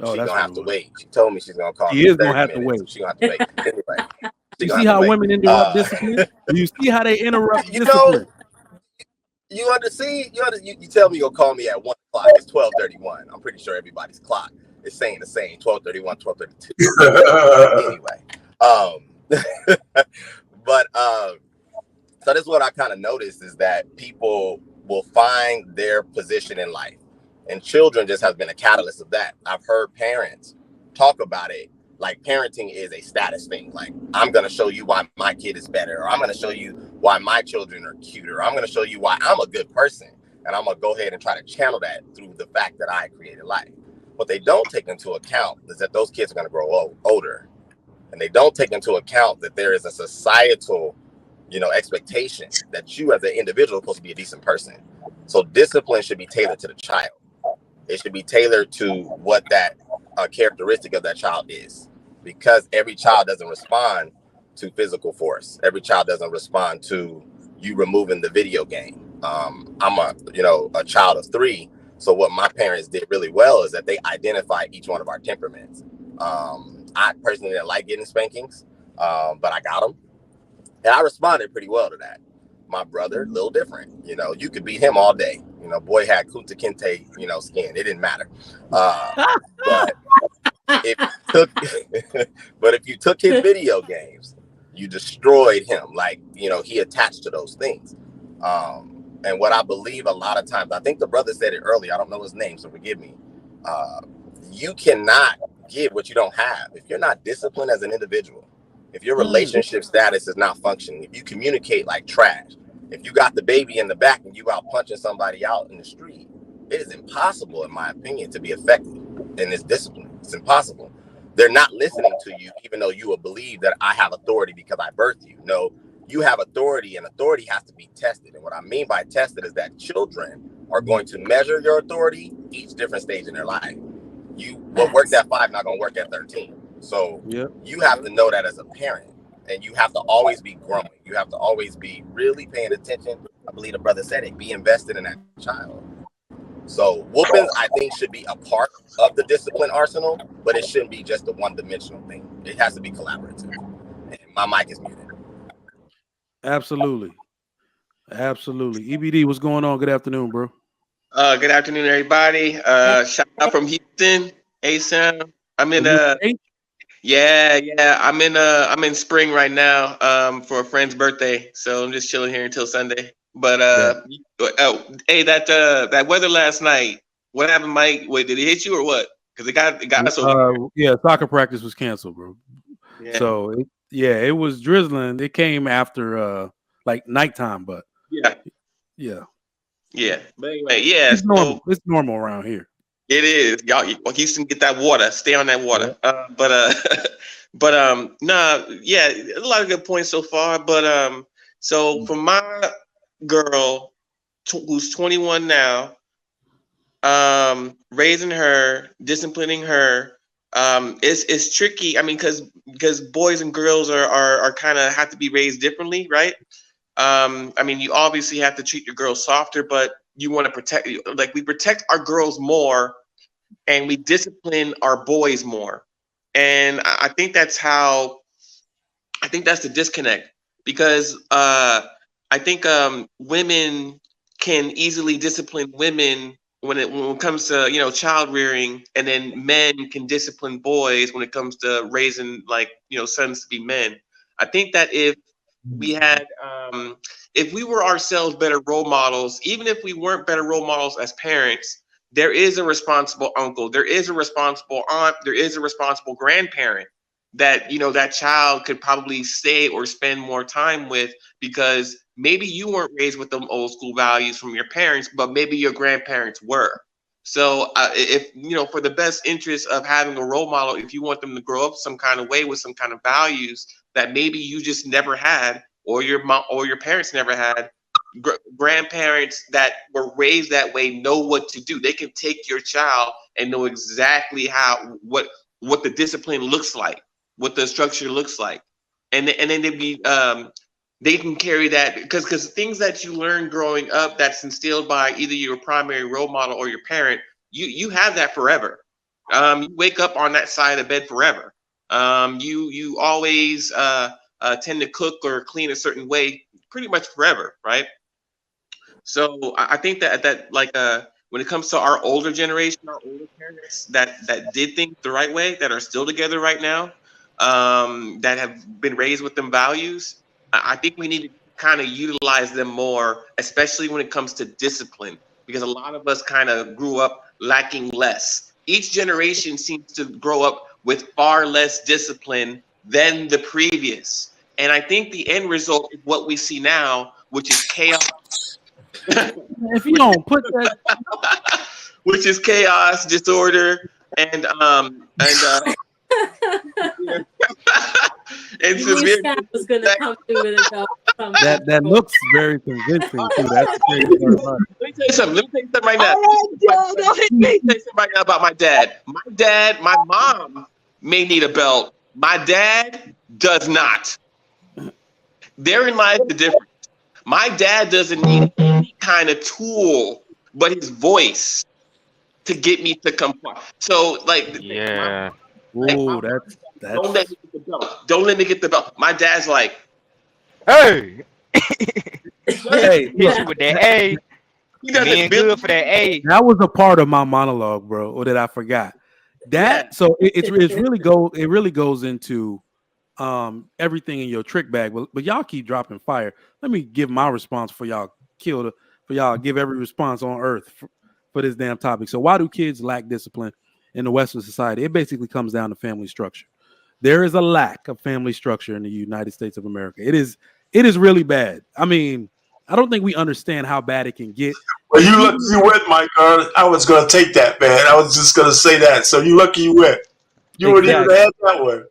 Oh, She's that's gonna what have it to was. wait. She told me she's gonna call me She in is gonna 30 have to minutes, wait. so she's gonna have to wait. Anyway, You she's gonna see have to how wait. women interrupt discipline? You see how they interrupt You know, discipline? you tell me you'll call me at 1 o'clock. It's 12:31. I'm pretty sure everybody's clock is saying the same 12:31, 12:32. Anyway, but so this is what I kind of noticed is that people will find their position in life, and children just have been a catalyst of that. I've heard parents talk about it like parenting is a status thing. Like, I'm going to show you why my kid is better, or I'm going to show you why my children are cuter, or I'm going to show you why I'm a good person. And I'm going to go ahead and try to channel that through the fact that I created life. What they don't take into account is that those kids are going to grow older. And they don't take into account that there is a societal, expectation that you as an individual are supposed to be a decent person. So discipline should be tailored to the child. It should be tailored to what that characteristic of that child is, because every child doesn't respond to physical force. Every child doesn't respond to you removing the video game. I'm a child of 3. So what my parents did really well is that they identified each one of our temperaments. I personally didn't like getting spankings, but I got them. And I responded pretty well to that. My brother, a little different. You could beat him all day. Boy had Kunta Kinte, skin. It didn't matter. But if you took, but if you took his video games, you destroyed him. Like, he attached to those things. And what I believe a lot of times, I think the brother said it earlier. I don't know his name, so forgive me. You cannot give what you don't have. If you're not disciplined as an individual, if your relationship status is not functioning, if you communicate like trash, if you got the baby in the back and you out punching somebody out in the street, it is impossible, in my opinion, to be effective in this discipline. It's impossible. They're not listening to you, even though you will believe that I have authority because I birthed you. No, you have authority, and authority has to be tested. And what I mean by tested is that children are going to measure your authority each different stage in their life. What worked at 5 not going to work at 13. So you have to know that as a parent, and you have to always be growing. You have to always be really paying attention. I believe the brother said it, be invested in that child. So whoopings, I think, should be a part of the discipline arsenal, but it shouldn't be just a one-dimensional thing. It has to be collaborative. And my mic is muted. Absolutely. EBD, what's going on? Good afternoon, bro. Good afternoon, everybody. Shout out from Houston, ASAM. I'm in I'm in spring right now for a friend's birthday, so I'm just chilling here until Sunday. But hey, that weather last night, what happened, Mike? Wait, did it hit you or what? Because it got us over here. Soccer practice was canceled, bro. Yeah. So it was drizzling. It came after like nighttime, but yeah. But anyway, it's normal. It's normal around here. It is. Y'all, Houston, get that water. Stay on that water. A lot of good points so far. But so for my girl, who's 21 now, raising her, disciplining her, it's tricky. I mean, because boys and girls are kind of have to be raised differently, right? I mean, you obviously have to treat your girls softer, but you want to protect, like we protect our girls more and we discipline our boys more. And I think that's the disconnect, because I think women can easily discipline women when it comes to child rearing, and then men can discipline boys when it comes to raising sons to be men. I think that if we had if we were ourselves better role models, even if we weren't better role models as parents, there is a responsible uncle, there is a responsible aunt, there is a responsible grandparent that that child could probably stay or spend more time with, because maybe you weren't raised with them old school values from your parents, but maybe your grandparents were. So if for the best interest of having a role model, if you want them to grow up some kind of way with some kind of values that maybe you just never had, or your mom or your parents never had, grandparents that were raised that way know what to do. They can take your child and know exactly what the discipline looks like, what the structure looks like, and then they can carry that because things that you learn growing up that's instilled by either your primary role model or your parent, you have that forever. You wake up on that side of the bed forever. You always tend to cook or clean a certain way pretty much forever, right? So I think that like when it comes to our older generation, our older parents that did things the right way, that are still together right now, that have been raised with them values, I think we need to kind of utilize them more, especially when it comes to discipline, because a lot of us kind of grew up lacking less. Each generation seems to grow up with far less discipline than the previous. And I think the end result is what we see now, which is chaos. If you don't put that, which is chaos, disorder, and You knew Scott was going to come through with a that looks very convincing too. That's the crazy part about it. Let me tell you something. Let me tell you something right now. Let me tell you something right now about my dad. My mom may need a belt. My dad does not. Therein lies the difference. My dad doesn't need any kind of tool but his voice to get me to comply. So, like, Yeah. Ooh, that's don't let me get the belt. Don't let me get the belt. My dad's like, hey, hey, hit you with that A. he doesn't Being build good for that A. that was a part of my monologue, bro, or that I forgot. That so it really goes into everything in your trick bag. But y'all keep dropping fire. Let me give my response for y'all give every response on earth for this damn topic. So why do kids lack discipline in the Western society? It basically comes down to family structure. There is a lack of family structure in the United States of America. It is really bad. I mean, I don't think we understand how bad it can get. Well, you lucky you went, Mike. I was going to take that, man. I was just going to say that. So you lucky you went. You wouldn't even have that one.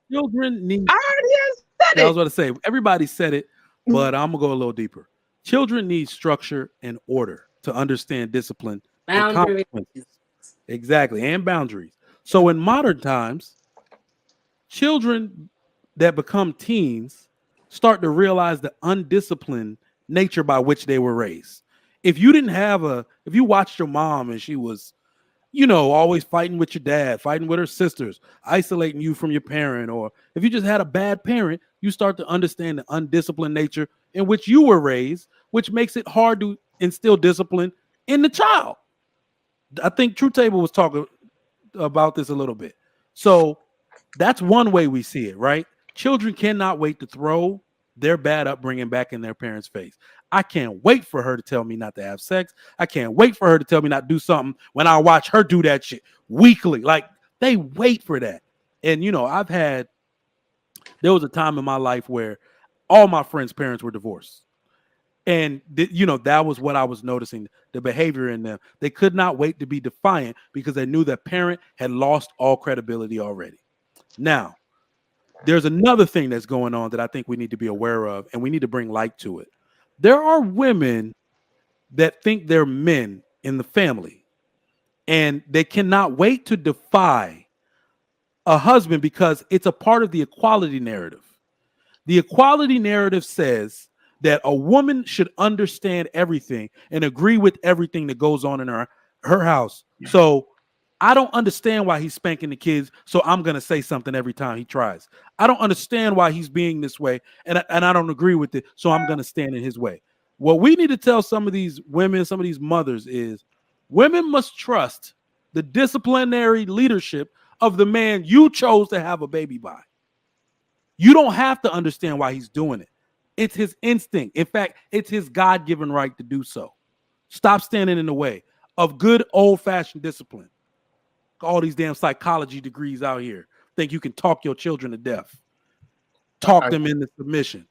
Children need. I already said I was it. about to say, everybody said it, but I'm going to go a little deeper. Children need structure and order to understand discipline and boundaries. consequences. Exactly, and boundaries. So in modern times, children that become teens start to realize the undisciplined nature by which they were raised. If you watched your mom and she was, always fighting with your dad, fighting with her sisters, isolating you from your parent, or if you just had a bad parent, you start to understand the undisciplined nature in which you were raised, which makes it hard to instill discipline in the child. I think True Table was talking about this a little bit. So that's one way we see it, right? Children cannot wait to throw their bad upbringing back in their parents' face. I can't wait for her to tell me not to have sex. I can't wait for her to tell me not to do something when I watch her do that shit weekly. Like, they wait for that. And, there was a time in my life where all my friends' parents were divorced. And, that was what I was noticing, the behavior in them. They could not wait to be defiant because they knew that parent had lost all credibility already. Now, there's another thing that's going on that I think we need to be aware of, and we need to bring light to it. There are women that think they're men in the family, and they cannot wait to defy a husband because it's a part of the equality narrative. The equality narrative says that a woman should understand everything and agree with everything that goes on in her house. So I don't understand why he's spanking the kids, so I'm going to say something every time he tries. I don't understand why he's being this way, and I don't agree with it, so I'm going to stand in his way. What we need to tell some of these women, some of these mothers is women must trust the disciplinary leadership of the man you chose to have a baby by. You don't have to understand why he's doing it. It's his instinct. In fact, it's his God-given right to do so. Stop standing in the way of good old-fashioned discipline. All these damn psychology degrees out here think you can talk your children to death, talk them into submission.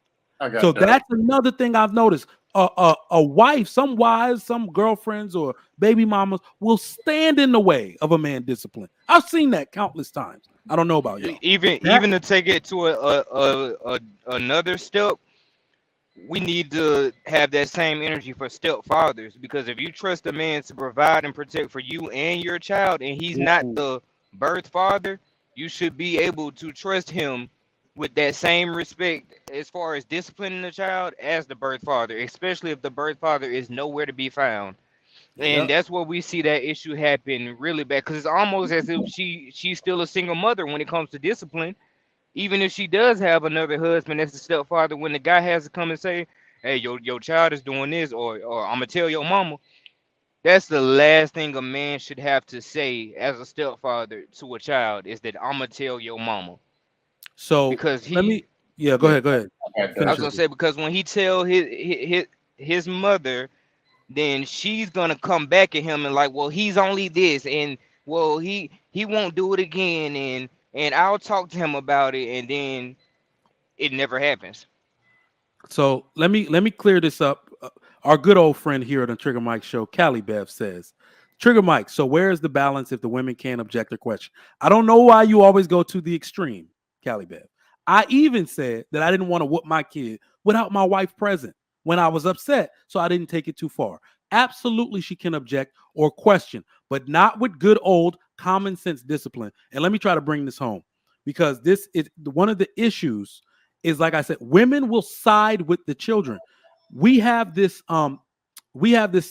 So that's another thing I've noticed. A wife, some wives, some girlfriends or baby mamas will stand in the way of a man discipline. I've seen that countless times. I don't know about you. Even to take it to another step, we need to have that same energy for stepfathers, because if you trust a man to provide and protect for you and your child, and he's not the birth father, you should be able to trust him with that same respect as far as disciplining the child as the birth father, especially if the birth father is nowhere to be found. And Yep. that's where we see that issue happen really bad, because it's almost as if she's still a single mother when it comes to discipline. Even if she does have another husband that's the stepfather, when the guy has to come and say, "Hey, your child is doing this," or "I'm gonna tell your mama," that's the last thing a man should have to say as a stepfather to a child, is that "I'm gonna tell your mama," So because let he. me. Yeah, go Yeah, ahead. Go ahead. I Finish was it. gonna say, because when he tell his mother, then she's gonna come back at him and like, well, he's only this, and well, he won't do it again, and I'll talk to him about it, and then it never happens. So let me clear this up. Our good old friend here at the Trigger Mike show, Callie Bev, says, Trigger Mike, so where is the balance if the women can't object their question? I don't know why you always go to the extreme, Callie Bev. I even said that I didn't want to whoop my kid without my wife present when I was upset, so I didn't take it too far. Absolutely, she can object or question, but not with good old common sense discipline. And let me try to bring this home, because this is one of the issues. Is, like I said, women will side with the children. We have this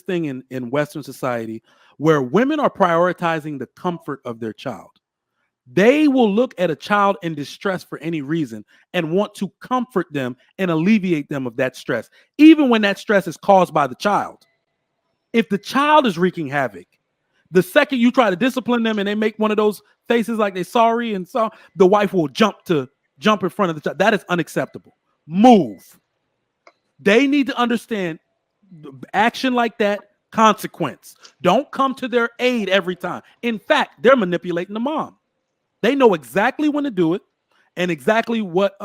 thing in Western society where women are prioritizing the comfort of their child. They will look at a child in distress for any reason and want to comfort them and alleviate them of that stress, even when that stress is caused by the child. If the child is wreaking havoc, the second you try to discipline them and they make one of those faces like they're sorry, and so the wife will jump in front of the child. That is unacceptable. Move. They need to understand action like that, consequence. Don't come to their aid every time. In fact, they're manipulating the mom. They know exactly when to do it and exactly what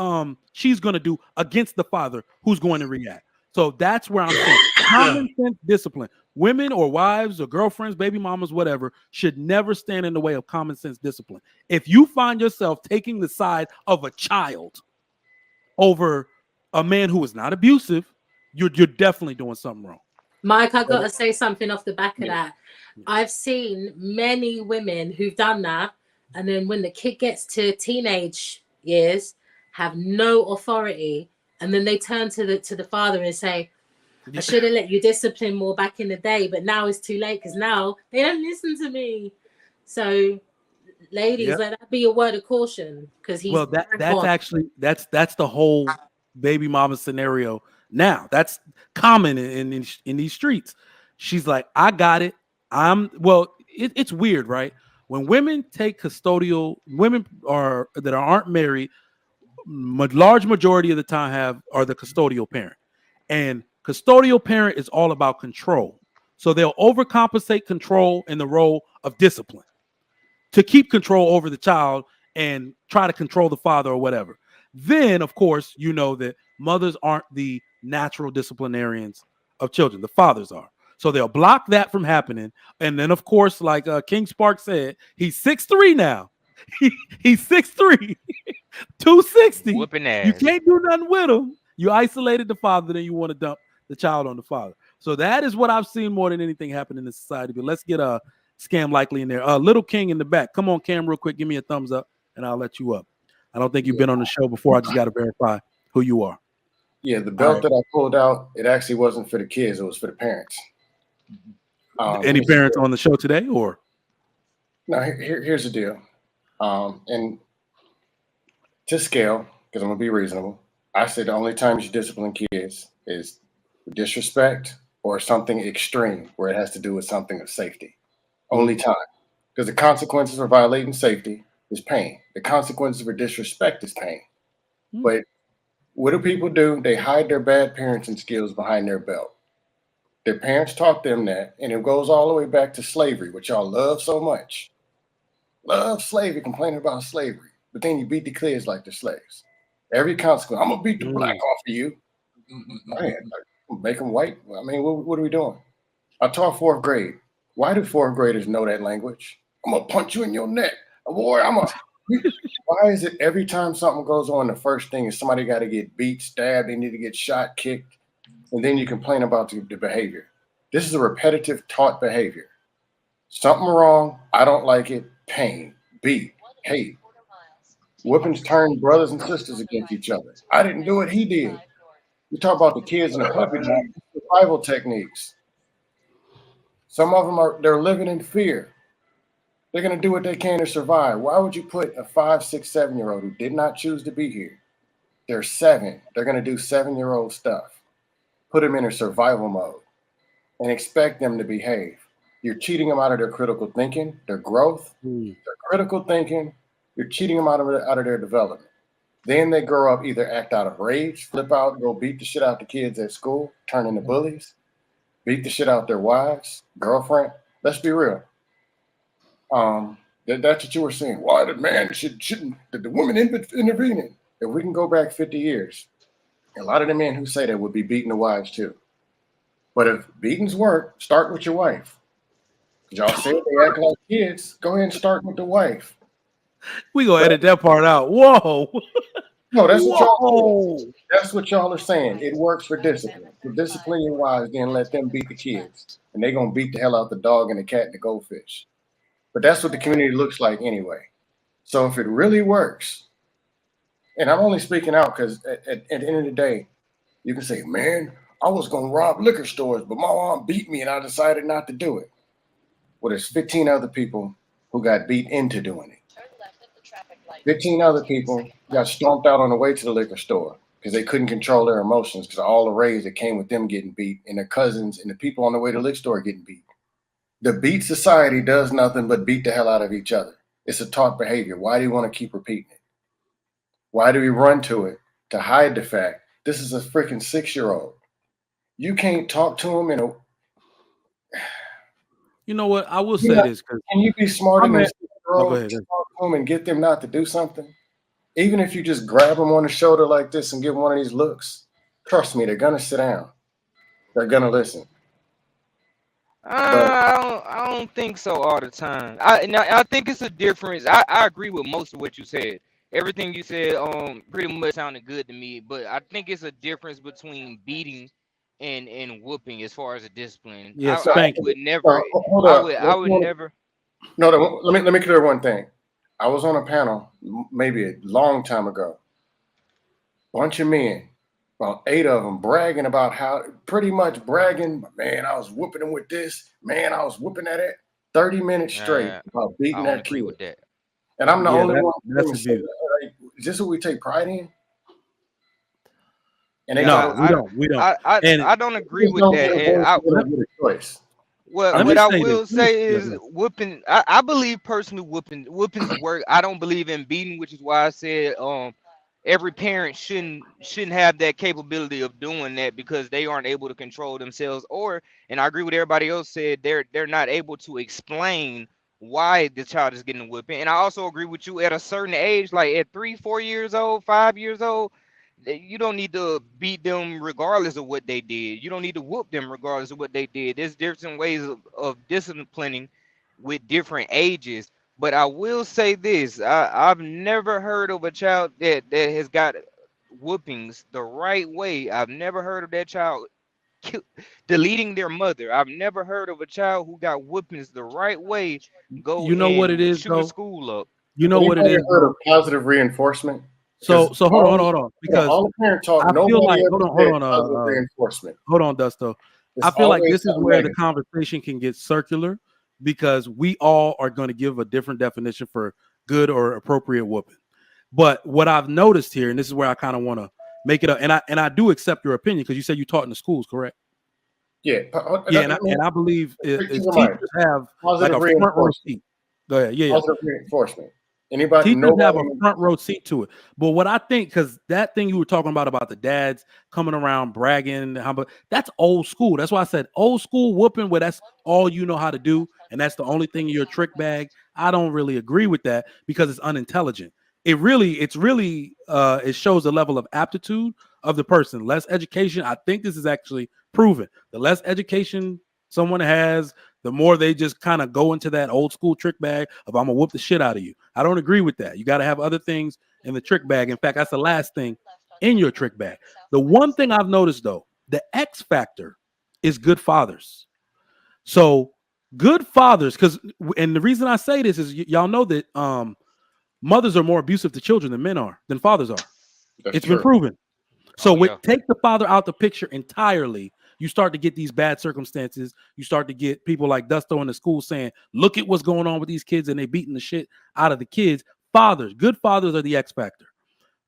she's going to do against the father who's going to react. So that's where I'm saying common sense discipline. Women or wives or girlfriends, baby mamas, whatever, should never stand in the way of common sense discipline. If you find yourself taking the side of a child over a man who is not abusive, you're definitely doing something wrong. Mike, I gotta say something off the back of that. I've seen many women who've done that, and then when the kid gets to teenage years, have no authority, and then they turn to the father and say, "I should have let you discipline more back in the day, but now it's too late because now they don't listen to me." So, ladies, let that be a word of caution, because he's that's the whole baby mama scenario. Now that's common in these streets. She's like, I got it. It's weird, right? When women take custodial, women aren't married, large majority of the time are the custodial parent, and custodial parent is all about control. So they'll overcompensate control in the role of discipline to keep control over the child and try to control the father or whatever. Then, of course, you know that mothers aren't the natural disciplinarians of children. The fathers are. So they'll block that from happening. And then, of course, like King Spark said, he's 6'3" now. He's 6'3", 260. Whooping ass. You can't do nothing with him. You isolated the father, then you want to dump the child on the father. So that is what I've seen more than anything happen in this society. But let's get a Scam Likely in there. Little King in the back. Come on, Cam, real quick. Give me a thumbs up, and I'll let you up. I don't think you've been on the show before. I just got to verify who you are. Yeah, the belt that I pulled out, it actually wasn't for the kids. It was for the parents. Any parents on the show today, or? No, here's the deal. And to scale, because I'm going to be reasonable, I said the only time you discipline kids is disrespect or something extreme where it has to do with something of safety. Only time. Because the consequences for violating safety is pain. The consequences for disrespect is pain. But what do people do? They hide their bad parenting skills behind their belt. Their parents taught them that, and it goes all the way back to slavery, which y'all love so much. Love slavery, complaining about slavery, but then you beat the kids like they're slaves. Every consequence, I'm gonna beat the black off of you. Man, make them white. I mean, what are we doing? I taught 4th grade. Why do 4th graders know that language? I'm gonna punch you in your neck. Boy, Why is it every time something goes on, the first thing is somebody got to get beat, stabbed, they need to get shot, kicked, and then you complain about the behavior? This is a repetitive taught behavior. Something wrong, I don't like it, pain, beat, hate. Whippings turn brothers and sisters against each other. I didn't do it, he did. You talk about the kids in the puppy lab, survival techniques. Some of them they're living in fear. They're going to do what they can to survive. Why would you put a 5, 6, 7-year-old who did not choose to be here? They're 7. They're going to do 7-year-old stuff. Put them in a survival mode and expect them to behave. You're cheating them out of their critical thinking, their growth, their critical thinking. You're cheating them out of their development. Then they grow up, either act out of rage, flip out, go beat the shit out the kids at school, turn into bullies, beat the shit out their wives, girlfriend. Let's be real. That's what you were saying. Why the man shouldn't the woman intervening? If we can go back 50 years, a lot of the men who say that would be beating the wives too. But if beatings work, start with your wife. Y'all say they act like kids. Go ahead and start with the wife. We gonna edit that part out. Whoa. No, that's what y'all saying. That's what y'all are saying. It works for discipline. To discipline your wives, then let them beat the kids. And they're gonna beat the hell out the dog and the cat and the goldfish. But that's what the community looks like anyway. So if it really works, and I'm only speaking out because at the end of the day, you can say, man, I was going to rob liquor stores, but my mom beat me and I decided not to do it. Well, there's 15 other people who got beat into doing it. 15 other people got stomped out on the way to the liquor store because they couldn't control their emotions because of all the rage that came with them getting beat and their cousins and the people on the way to the liquor store getting beat. The beat society does nothing but beat the hell out of each other. It's a taught behavior. Why do you want to keep repeating it? Why do we run to it? To hide the fact this is a freaking 6-year-old. You can't talk to him in a... You know what? I will say this. Can you be smarter than a 6-year-old? Go ahead. Talk to him and get them not to do something? Even if you just grab them on the shoulder like this and give one of these looks, trust me, they're going to sit down. They're going to listen. I don't think so all the time. I think it's a difference. I agree with most of what you said. Everything you said pretty much sounded good to me, but I think it's a difference between beating and whooping as far as a discipline. Yeah, I would never. I would never. No, let me clear one thing. I was on a panel maybe a long time ago. Bunch of men, about 8 of them, bragging about how, pretty much bragging, man, I was whooping them with this, man, I was whooping at it 30 minutes straight about beating that kid. With that. And I'm the only one. That's abuse. Is this what we take pride in? And they we don't. I don't agree with that. What I will say is whooping. I believe personally whoopings work. I don't believe in beating, which is why I said every parent shouldn't have that capability of doing that because they aren't able to control themselves, and I agree with everybody else said they're not able to explain why the child is getting a whipping. And I also agree with you at a certain age, like at 3, 4 years old, 5 years old, you don't need to beat them regardless of what they did. You don't need to whoop them regardless of what they did. There's different ways of disciplining with different ages. But I will say this, I've never heard of a child that has got whoopings the right way. I've never heard of that child deleting their mother. I've never heard of a child who got whoopings the right way. What it is, shoot though? a school up. You know what it is? Heard of positive reinforcement? So hold on, because all the parent talk. I feel like hold on, reinforcement. Hold on, Dusto. I feel like this is where the conversation can get circular because we all are going to give a different definition for good or appropriate whooping. But what I've noticed here, and this is where I kind of want to make it up, and I do accept your opinion because you said you taught in the schools, correct? Yeah, and I believe teachers have like a front row seat. Go ahead, positive reinforcement. Anybody teachers have a front row seat to it. But what I think, because that thing you were talking about the dads coming around bragging, that's old school. That's why I said old school whooping, where that's all you know how to do, and that's the only thing in your trick bag. I don't really agree with that because it's unintelligent. It shows the level of aptitude of the person. Less education. I think this is actually proven. The less education someone has, the more they just kind of go into that old school trick bag of I'm gonna whoop the shit out of you. I don't agree with that. You got to have other things in the trick bag. In fact, that's the last thing in your trick bag. The one thing I've noticed though, the X factor is good fathers. So good fathers, because and the reason I say this is y'all know that mothers are more abusive to children than fathers are. It's been proven. So take the father out the picture entirely. You start to get these bad circumstances. You start to get people like Dusto in the school saying, look at what's going on with these kids, and they beating the shit out of the kids. Fathers, good fathers are the X factor.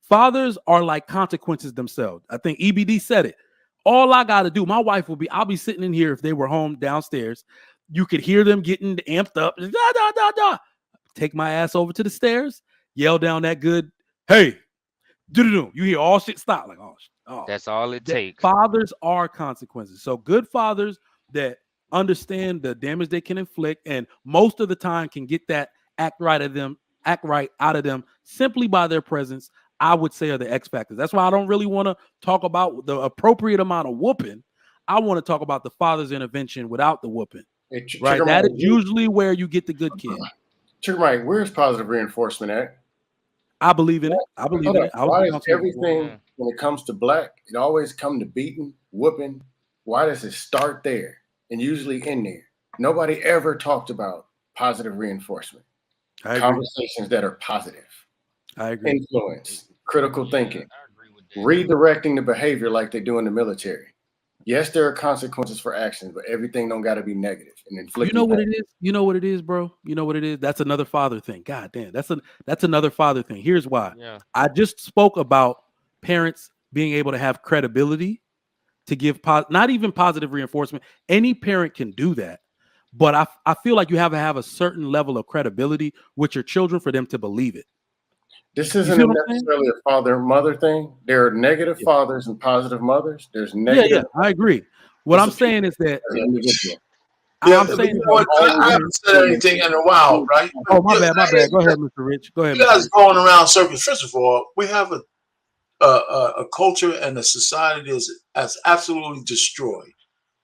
Fathers are like consequences themselves. I think EBD said it. All I got to do, my wife will be, I'll be sitting in here if they were home downstairs. You could hear them getting amped up. Da, da, da, da. Take my ass over to the stairs, yell down that good, hey, do. You hear all shit stop. Like, oh. That's all it takes. Fathers are consequences. So good fathers that understand the damage they can inflict and most of the time can get that act right out of them simply by their presence, I would say are the X factors. That's why I don't really want to talk about the appropriate amount of whooping. I want to talk about the father's intervention without the whooping. Right? That is usually where you get the good kid. Trigger Mike, where's positive reinforcement at? I believe in it. I believe in it. Why is everything, when it comes to black, it always come to beating, whooping? Why does it start there and usually end there? Nobody ever talked about positive reinforcement. Conversations that are positive. I agree. Influence, critical thinking, redirecting the behavior like they do in the military. Yes, there are consequences for actions, but everything don't got to be negative and inflicting. You know what it is? You know what it is, bro? You know what it is? That's another father thing. God damn, that's another father thing. Here's why. Yeah. I just spoke about parents being able to have credibility to give not even positive reinforcement. Any parent can do that. But I feel like you have to have a certain level of credibility with your children for them to believe it. This isn't necessarily a father-mother thing. There are negative fathers and positive mothers. There's negative. Yeah, I agree. What I'm saying is that I'm saying I haven't said anything in a while, right? Oh, my bad. Go ahead, Mr. Rich. Go ahead. You guys going around circles. First of all, we have a culture and a society that's absolutely destroyed.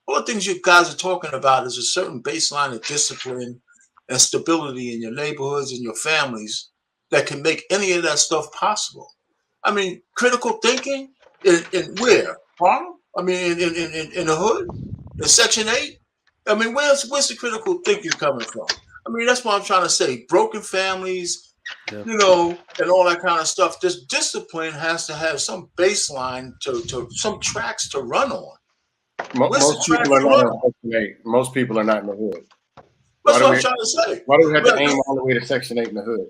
All the things you guys are talking about is a certain baseline of discipline and stability in your neighborhoods and your families that can make any of that stuff possible. I mean, critical thinking in where? Harlem? I mean, in the hood? In Section 8? I mean, where's the critical thinking coming from? I mean, that's what I'm trying to say. Broken families, you know, and all that kind of stuff. This discipline has to have some baseline to some tracks to run on. Most people are not in Section 8. Most people are not in the hood. That's what I'm trying to say. Why do we have to aim all the way to Section 8 in the hood?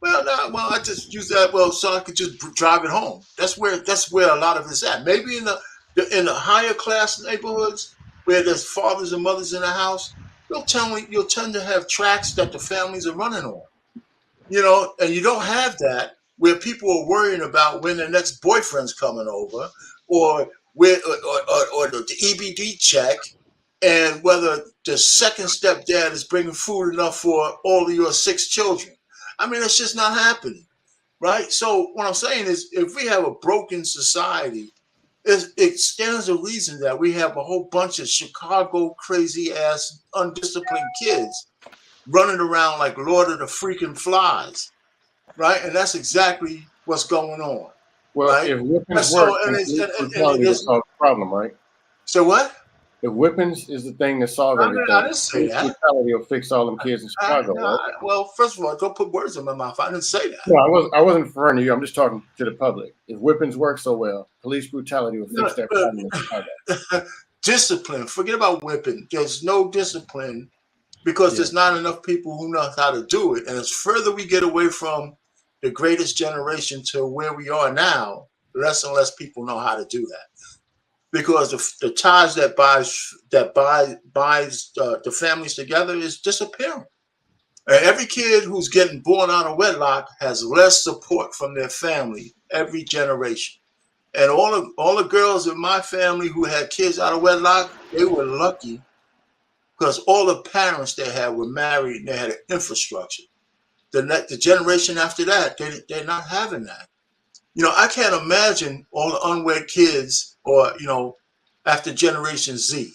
Well, I just use that so I could just drive it home. That's where a lot of it's at. Maybe in the higher class neighborhoods where there's fathers and mothers in the house, you'll tend to have tracks that the families are running on. You know, and you don't have that where people are worrying about when their next boyfriend's coming over, or the EBD check, and whether the second stepdad is bringing food enough for all of your 6 children. I mean, it's just not happening, right? So what I'm saying is, if we have a broken society, it stands to reason that we have a whole bunch of Chicago crazy-ass, undisciplined kids running around like Lord of the freaking Flies, right? And that's exactly what's going on. Well, right? If weapons work, it's solve the problem, right? So what? If weapons is the thing that solves everything, I didn't say that. Brutality will fix all them kids in Chicago, right? Well, first of all, don't put words in my mouth. I didn't say that. No, I wasn't referring to you. I'm just talking to the public. If weapons work so well, police brutality will fix that problem in Chicago. Discipline. Forget about whipping. There's no discipline because there's not enough people who know how to do it. And as further we get away from the greatest generation to where we are now, less and less people know how to do that. Because the ties that binds the families together is disappearing. And every kid who's getting born out of wedlock has less support from their family every generation. And all the girls in my family who had kids out of wedlock, they were lucky because all the parents they had were married and they had an infrastructure. The generation after that, they're not having that. You know, I can't imagine all the unwed kids or, you know, after Generation Z.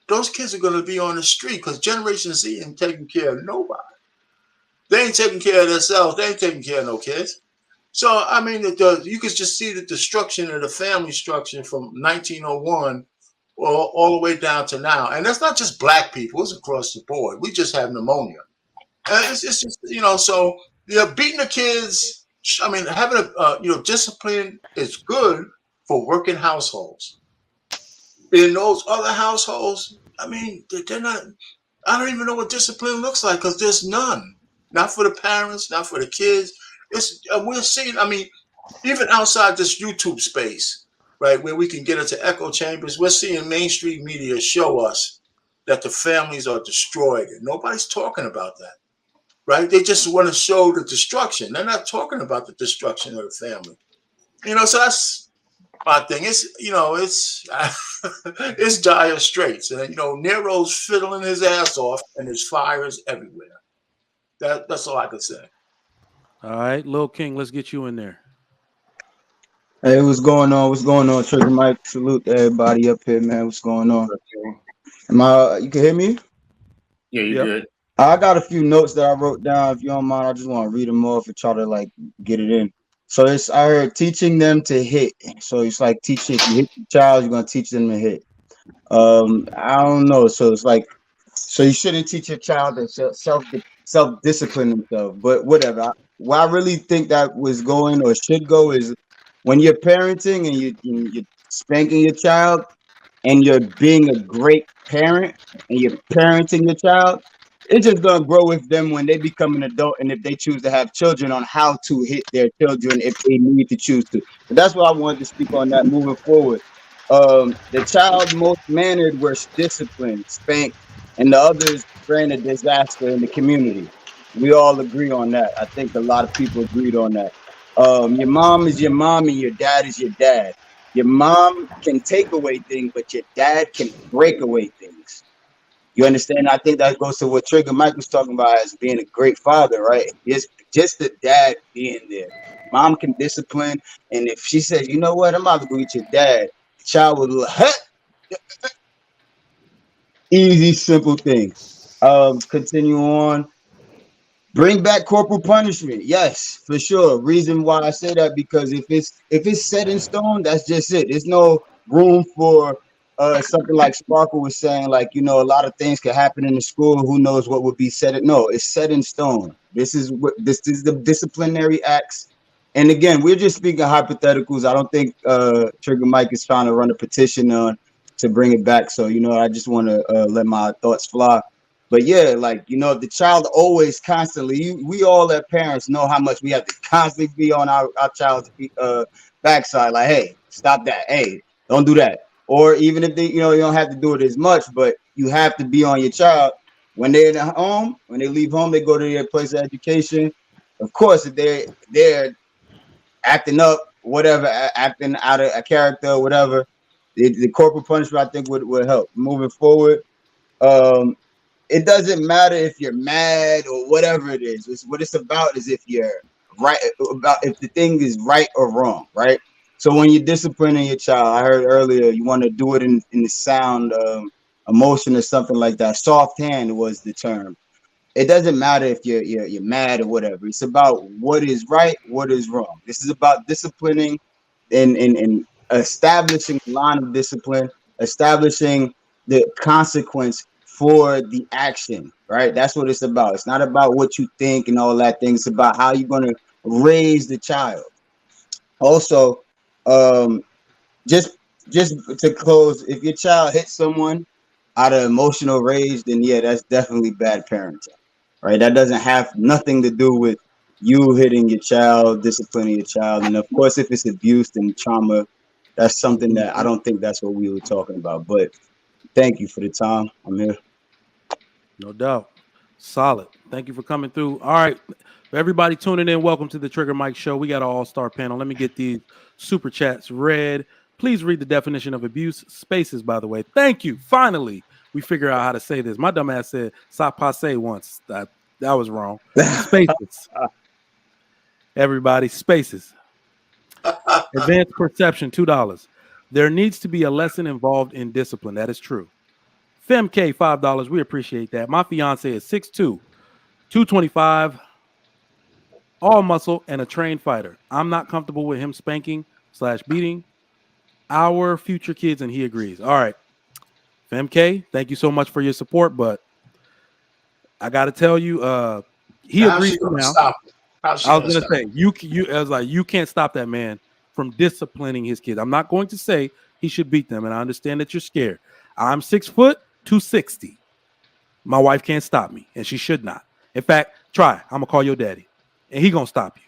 those kids are going to be on the street because Generation Z ain't taking care of nobody. They ain't taking care of themselves. They ain't taking care of no kids. So, I mean, you could just see the destruction of the family structure from 1901 all the way down to now. And that's not just black people. It's across the board. We just have pneumonia. It's just, so, beating the kids, I mean, having discipline is good for working households. In those other households, I mean, they're not, I don't even know what discipline looks like because there's none. Not for the parents, not for the kids. We're seeing, I mean, even outside this YouTube space, right, where we can get into echo chambers, we're seeing mainstream media show us that the families are destroyed. And nobody's talking about that, right? They just want to show the destruction. They're not talking about the destruction of the family. So that's my thing. It's it's dire straits. And Nero's fiddling his ass off, and there's fires everywhere. That's all I could say. All right, Lil King, let's get you in there. Hey, what's going on? What's going on? Trigger Mike, salute to everybody up here, man. What's going on? You can hear me? Yeah, you're good. I got a few notes that I wrote down. If you don't mind, I just want to read them off and try to get it in. So I heard teaching them to hit. So it's like teaching, if you hit the child, you're gonna teach them to hit. I don't know. So it's like, so you shouldn't teach your child to self discipline themselves. But whatever. Where I really think that was going or should go is when you're parenting and you're spanking your child and you're being a great parent and you're parenting your child, it's just gonna grow with them when they become an adult and if they choose to have children on how to hit their children if they need to choose to. But that's what I wanted to speak on that moving forward. The child most mannered were disciplined, spanked, and the others ran a disaster in the community. We all agree on that. I think a lot of people agreed on that. Your mom is your mom and your dad is your dad. Your mom can take away things, but your dad can break away things. You understand? I think that goes to what Trigger Mike was talking about as being a great father, right? It's just the dad being there. Mom can discipline, and if she says, you know what, I'm about to go get your dad, the child will easy, simple thing. Continue on. Bring back corporal punishment. Yes, for sure. Reason why I say that, because if it's set in stone, that's just it. There's no room for something like Sparkle was saying, like, a lot of things could happen in the school. Who knows what would be said? No, it's set in stone. This is the disciplinary acts. And again, we're just speaking hypotheticals. I don't think Trigger Mike is trying to run a petition on to bring it back. So, I just want to let my thoughts fly. But yeah, the child always constantly, we all as parents know how much we have to constantly be on our child's backside. Like, hey, stop that. Hey, don't do that. Or even if they, you don't have to do it as much, but you have to be on your child when they're at home. When they leave home, they go to their place of education. Of course, if they're acting up, whatever, acting out of a character or whatever, the corporal punishment I think would help moving forward. It doesn't matter if you're mad or whatever it is. What it's about is if you're right, about if the thing is right or wrong, right? So when you're disciplining your child, I heard earlier you want to do it in the sound emotion or something like that. Soft hand was the term. It doesn't matter if you're mad or whatever. It's about what is right, what is wrong. This is about disciplining and establishing a line of discipline, establishing the consequence for the action, right? That's what it's about. It's not about what you think and all that thing. It's about how you're going to raise the child. Also, just to close, if your child hits someone out of emotional rage, then yeah, that's definitely bad parenting, right? That doesn't have nothing to do with you hitting your child, disciplining your child. And of course, if it's abuse and trauma, that's something that I don't think that's what we were talking about. But thank you for the time. I'm here. No doubt. Solid. Thank you for coming through. All right. For everybody tuning in, welcome to the Trigger Mike Show. We got an all-star panel. Let me get these super chats read. Please read the definition of abuse. Spaces, by the way. Thank you. Finally, we figure out how to say this. My dumb ass said "ça passe" once. That was wrong. Spaces. Everybody, spaces. Advanced perception, $2. There needs to be a lesson involved in discipline. That is true. FemK, $5. We appreciate that. My fiance is 6'2", 225, all muscle, and a trained fighter. I'm not comfortable with him spanking / beating our future kids, and he agrees. All right. FemK, thank you so much for your support, but I got to tell you, he How's agrees she gonna now. stop it? How's she I was gonna gonna stop say it? I was like, you can't stop that man from disciplining his kids. I'm not going to say he should beat them, and I understand that you're scared. I'm 6 foot 260. My wife can't stop me, and she should not. In fact, try. I'm gonna call your daddy, and he gonna stop you.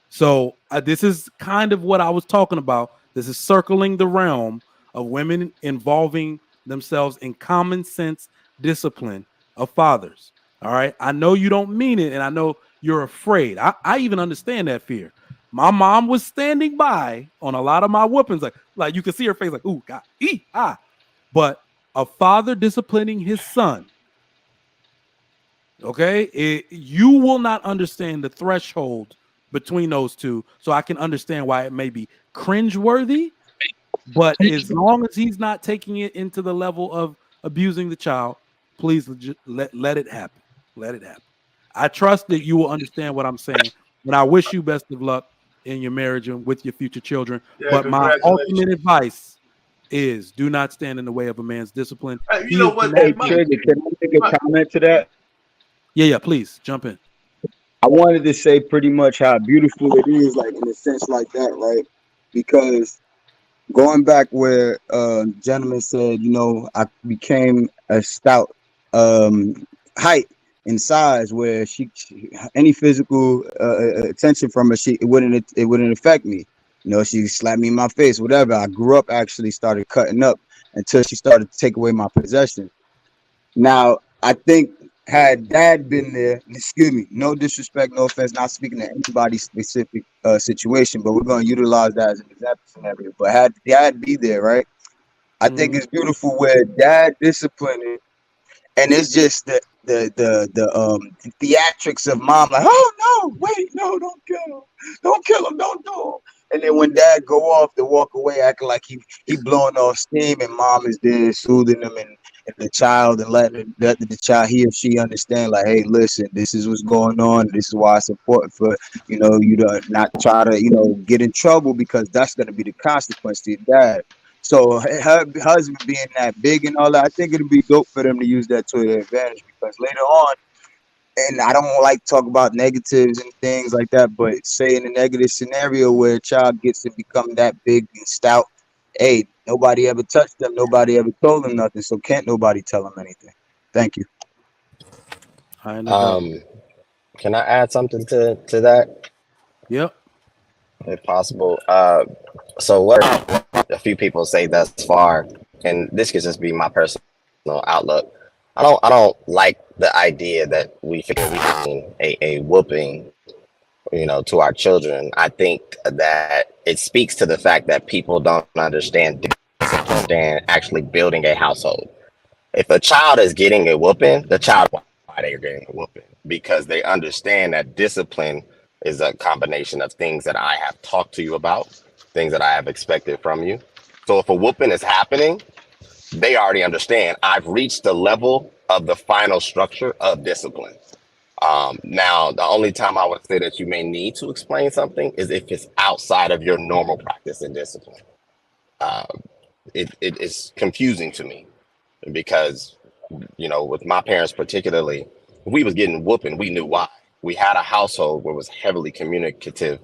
So this is kind of what I was talking about. This is circling the realm of women involving themselves in common sense discipline of fathers. All right. I know you don't mean it, and I know you're afraid. I even understand that fear. My mom was standing by on a lot of my whoopings, like you can see her face, like, ooh, God, ah. But a father disciplining his son, okay, you will not understand the threshold between those two. So I can understand why it may be cringeworthy, but as long as he's not taking it into the level of abusing the child, please let it happen. Let it happen. I trust that you will understand what I'm saying, and I wish you best of luck in your marriage and with your future children. Yeah, But my ultimate congratulations. advice is do not stand in the way of a man's discipline. You He know is the what? Hey, master. Trigger, can I make a comment to that? Yeah, please jump in. I wanted to say pretty much how beautiful it is, like in a sense like that, right? Because going back where gentleman said, I became a stout height and size where any physical attention from her, it wouldn't affect me. She slapped me in my face, whatever. I grew up actually started cutting up until she started to take away my possessions. Now, I think had dad been there, excuse me, no disrespect, no offense, not speaking to anybody's specific situation, but we're going to utilize that as an example scenario. But had dad be there, right? I think it's beautiful where dad disciplining, and it's just the theatrics of mom, like, oh no, wait, no, don't kill him, don't do him. And then when dad go off, they walk away acting like he blowing off steam, and mom is there soothing him and the child, and letting the child, he or she, understand, like, hey, listen, this is what's going on. This is why it's important for you to not try to get in trouble, because that's going to be the consequence to your dad. So her husband being that big and all that, I think it'd be dope for them to use that to their advantage, because later on, and I don't like to talk about negatives and things like that, but say in a negative scenario where a child gets to become that big and stout, hey, nobody ever touched them, nobody ever told them nothing, so can't nobody tell them anything. Thank you. Can I add something to that? Yep. If possible. So what a few people say thus far, and this could just be my personal outlook. I don't like the idea that we figure we need a whooping, to our children. I think that it speaks to the fact that people don't understand actually building a household. If a child is getting a whooping, the child why they're getting a whooping, because they understand that discipline is a combination of things that I have talked to you about, things that I have expected from you. So if a whooping is happening, they already understand I've reached the level of the final structure of discipline. Now, the only time I would say that you may need to explain something is if it's outside of your normal practice and discipline. It is confusing to me, because, with my parents particularly, if we was getting whooping, we knew why. We had a household where it was heavily communicative.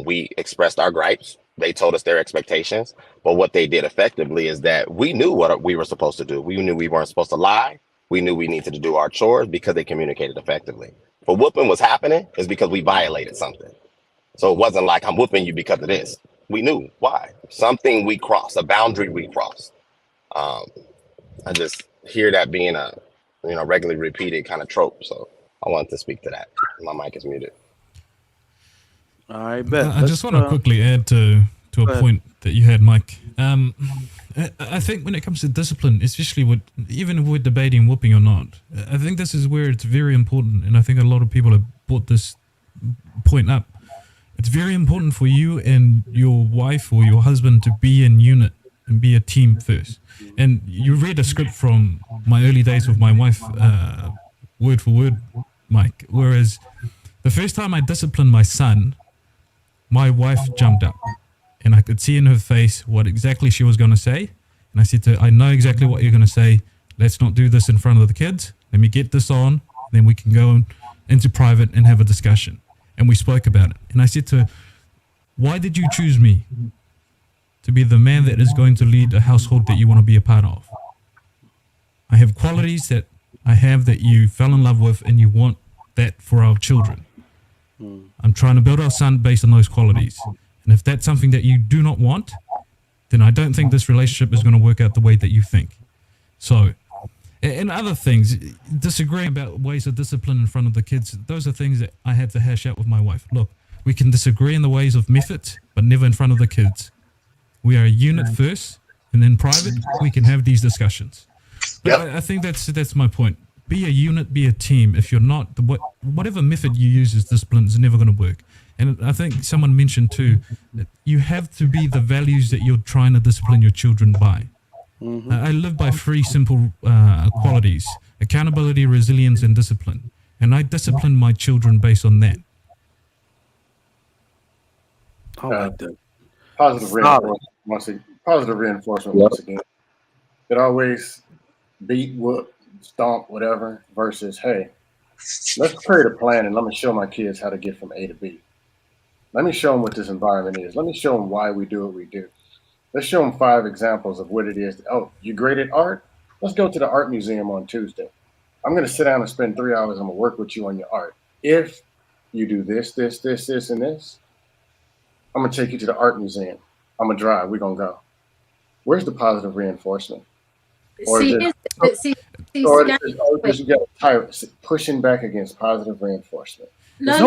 We expressed our gripes. They told us their expectations. But what they did effectively is that we knew what we were supposed to do. We knew we weren't supposed to lie. We knew we needed to do our chores, because they communicated effectively. But whooping was happening is because we violated something. So it wasn't like I'm whooping you because of this. We knew why. Something we crossed, a boundary we crossed. I just hear that being a regularly repeated kind of trope. So I wanted to speak to that. My mic is muted. I bet. I just want to quickly add to a point that you had, Mike. I think when it comes to discipline, especially even if we're debating whooping or not, I think this is where it's very important, and I think a lot of people have brought this point up. It's very important for you and your wife or your husband to be in unit and be a team first. And you read a script from my early days with my wife, word for word, Mike. Whereas the first time I disciplined my son, my wife jumped up, and I could see in her face what exactly she was going to say. And I said to her, I know exactly what you're going to say. Let's not do this in front of the kids. Let me get this on. Then we can go into private and have a discussion. And we spoke about it. And I said to her, why did you choose me to be the man that is going to lead a household that you want to be a part of? I have qualities that I have that you fell in love with, and you want that for our children. I'm trying to build our son based on those qualities. And if that's something that you do not want, then I don't think this relationship is going to work out the way that you think. So, and other things, disagreeing about ways of discipline in front of the kids, those are things that I had to hash out with my wife. Look, we can disagree in the ways of methods, but never in front of the kids. We are a unit first, and then private, we can have these discussions. But I think that's my point. Be a unit, be a team. If you're not, whatever method you use as discipline is never going to work. And I think someone mentioned too, that you have to be the values that you're trying to discipline your children by. I live by 3 simple qualities: accountability, resilience, and discipline. And I discipline my children based on that. I like that. Positive reinforcement. Positive reinforcement once again. It always beat, whoop, stomp, whatever, versus, hey, let's create a plan and let me show my kids how to get from A to B. Let me show them what this environment is. Let me show them why we do what we do. Let's show them 5 examples of what it is. Oh, you great at art? Let's go to the art museum on Tuesday. I'm going to sit down and spend 3 hours. I'm going to work with you on your art. If you do this, this, this, this, and this, I'm going to take you to the art museum. I'm going to drive. We're going to go. Where's the positive reinforcement? Or you got a tyrant pushing back against positive reinforcement. I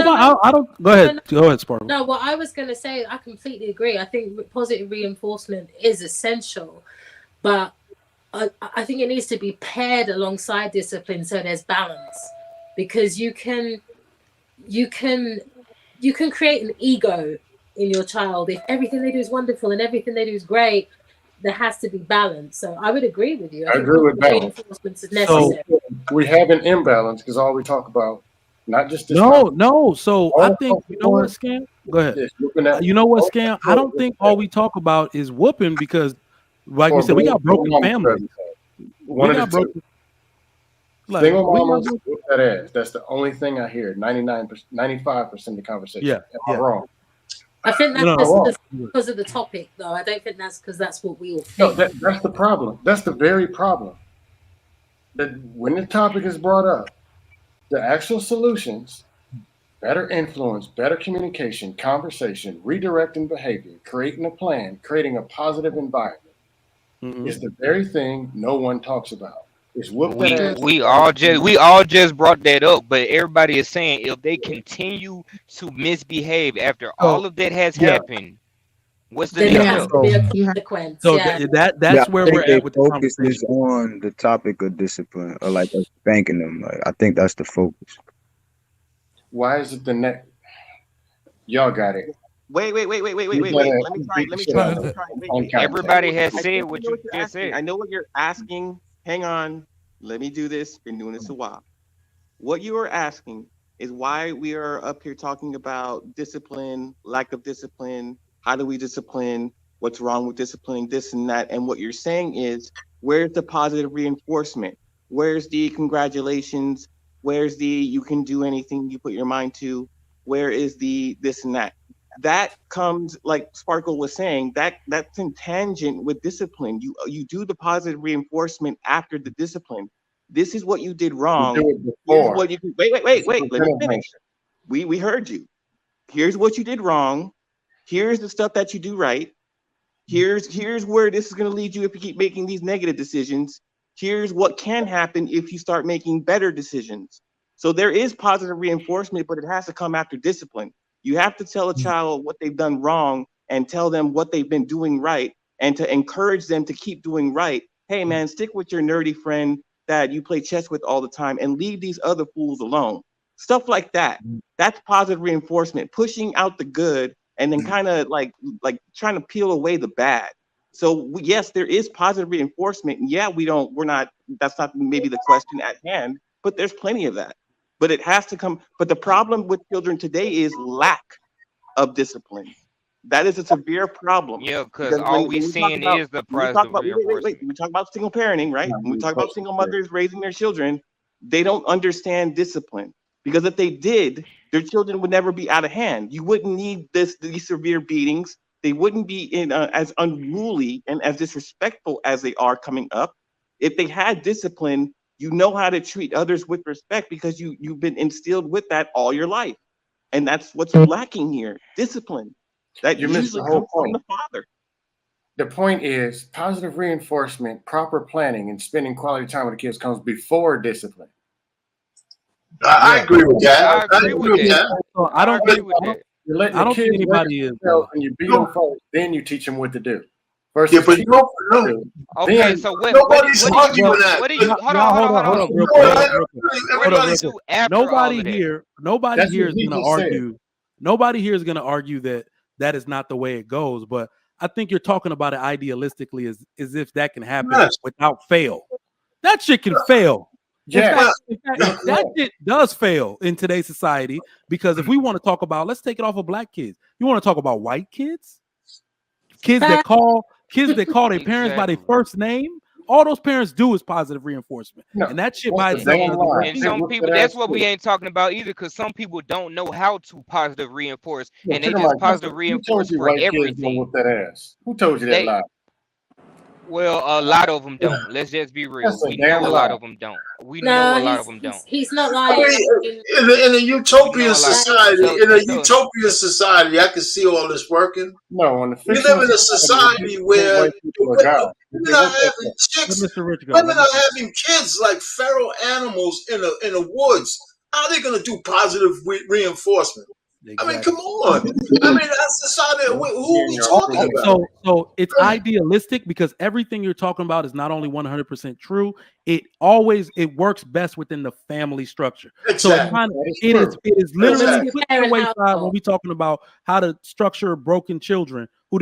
don't. Go ahead. Go ahead, Sparkle. No, what I was going to say, I completely agree. I think positive reinforcement is essential, but I think it needs to be paired alongside discipline so there's balance, because you can create an ego in your child if everything they do is wonderful and everything they do is great. There has to be balance. So I would agree with you. I agree with balance. Reinforcement is necessary. So we have an imbalance because all we talk about, not just this. No. So I think, you know what, Scam? Go ahead. You know what, Scam? I don't think all we talk about is whooping, because, like we said, we got broken families. Single mamas whoop that ass. That's the only thing I hear. 95% of the conversation. Yeah. Am I wrong? I think that's because of the topic, though. I don't think that's because that's what we all think. No, that's the problem. That's the very problem. That when the topic is brought up, the actual solutions, better influence, better communication, conversation, redirecting behavior, creating a plan, creating a positive environment, is the very thing no one talks about. It's we all just brought that up, but everybody is saying if they continue to misbehave after all of that has happened, what's the next consequence? So that's where we're at with the focus is on the topic of discipline, or like spanking them. Like, I think that's the focus. Why is it the next? Y'all got it. Wait. Let me try. Everybody has said what you just said. I know what you're asking. Hang on. Let me do this. Been doing this a while. What you are asking is why we are up here talking about discipline, lack of discipline. How do we discipline? What's wrong with disciplining this and that? And what you're saying is, where's the positive reinforcement? Where's the congratulations? Where's the you can do anything you put your mind to? Where is the this and that? That comes, like Sparkle was saying, that's in tangent with discipline. You do the positive reinforcement after the discipline. This is what you did wrong. Here's what you wait. Let me finish. We heard you. Here's what you did wrong. Here's the stuff that you do right. Here's where this is going to lead you if you keep making these negative decisions. Here's what can happen if you start making better decisions. So there is positive reinforcement, but it has to come after discipline. You have to tell a child what they've done wrong and tell them what they've been doing right, and to encourage them to keep doing right. Hey man, stick with your nerdy friend that you play chess with all the time and leave these other fools alone. Stuff like that. That's positive reinforcement, pushing out the good and then kind of like trying to peel away the bad. So yes, there is positive reinforcement. And yeah, we're that's not maybe the question at hand, but there's plenty of that. But it has to come. But the problem with children today is lack of discipline. That is a severe problem. Yeah, because Because all we when we talk seeing about is the when we talk positive about reinforcement. we talk about single parenting, right? When we talk about single mothers raising their children, they don't understand discipline. Because if they did, their children would never be out of hand. You wouldn't need these severe beatings. They wouldn't be as unruly and as disrespectful as they are coming up. If they had discipline, you know how to treat others with respect because you've been instilled with that all your life. And that's what's lacking here, discipline. That You missed the usually whole comes from point. the father. The point is positive reinforcement, proper planning, and spending quality time with the kids comes before discipline. I agree with that. I agree with that. So I don't agree think with that. You're letting I the don't think kids anybody is. and you beat them first, then you teach them what to do. Versus Yeah, but teach no, them what to do, Okay, then so what nobody's do you arguing do? that. What do you Y'all, hold y'all, on, hold on, real You quick, know hold what? on, real quick, What do hold on, you real do quick. after all Nobody of that? here that's is what he gonna just said. argue. Nobody here is gonna argue that that is not the way it goes. But I think you're talking about it idealistically as if that can happen Yes. without fail. That shit can fail. In Yes. fact, You're that correct. shit does fail in today's society because if we want to talk about, let's take it off of black kids. You want to talk about white kids? Kids that call their parents by their Exactly. first name. All those parents do is positive reinforcement, No, and that shit that's by the itself damn doesn't work. lie. And They some whoop people, that that's ass what we quick. ain't talking about either, because some people don't know how to positive reinforce, Yeah, and they check 'em just out. positive Who told reinforce you for white kids don't everything. whoop that ass? Who told you that They lie? Well, a lot of them don't. Let's just be real. That's a We damn know a lot lie. of them don't. We know No, a lot of them don't. he's not I lying. I mean, mean, in a We utopian know a lot. that is society, So, in a so utopian society, I can see all this working. No, in the We fictional live in a society, society people think where white people are God. women Okay, are what's that? having Let chicks, Mr. Rich go. women Let are Mr. having kids like feral animals in the woods. How are they gonna do positive reinforcement? I mean, come Exactly. on. I mean, that's society. Who are we You're talking Okay, overthinking about? it. so it's idealistic because everything you're talking about is not only 100% true, it works best within the family structure. So Exactly. That is it true. is literally Exactly. put to the two-parent wayside when household. we talking about how to structure broken children who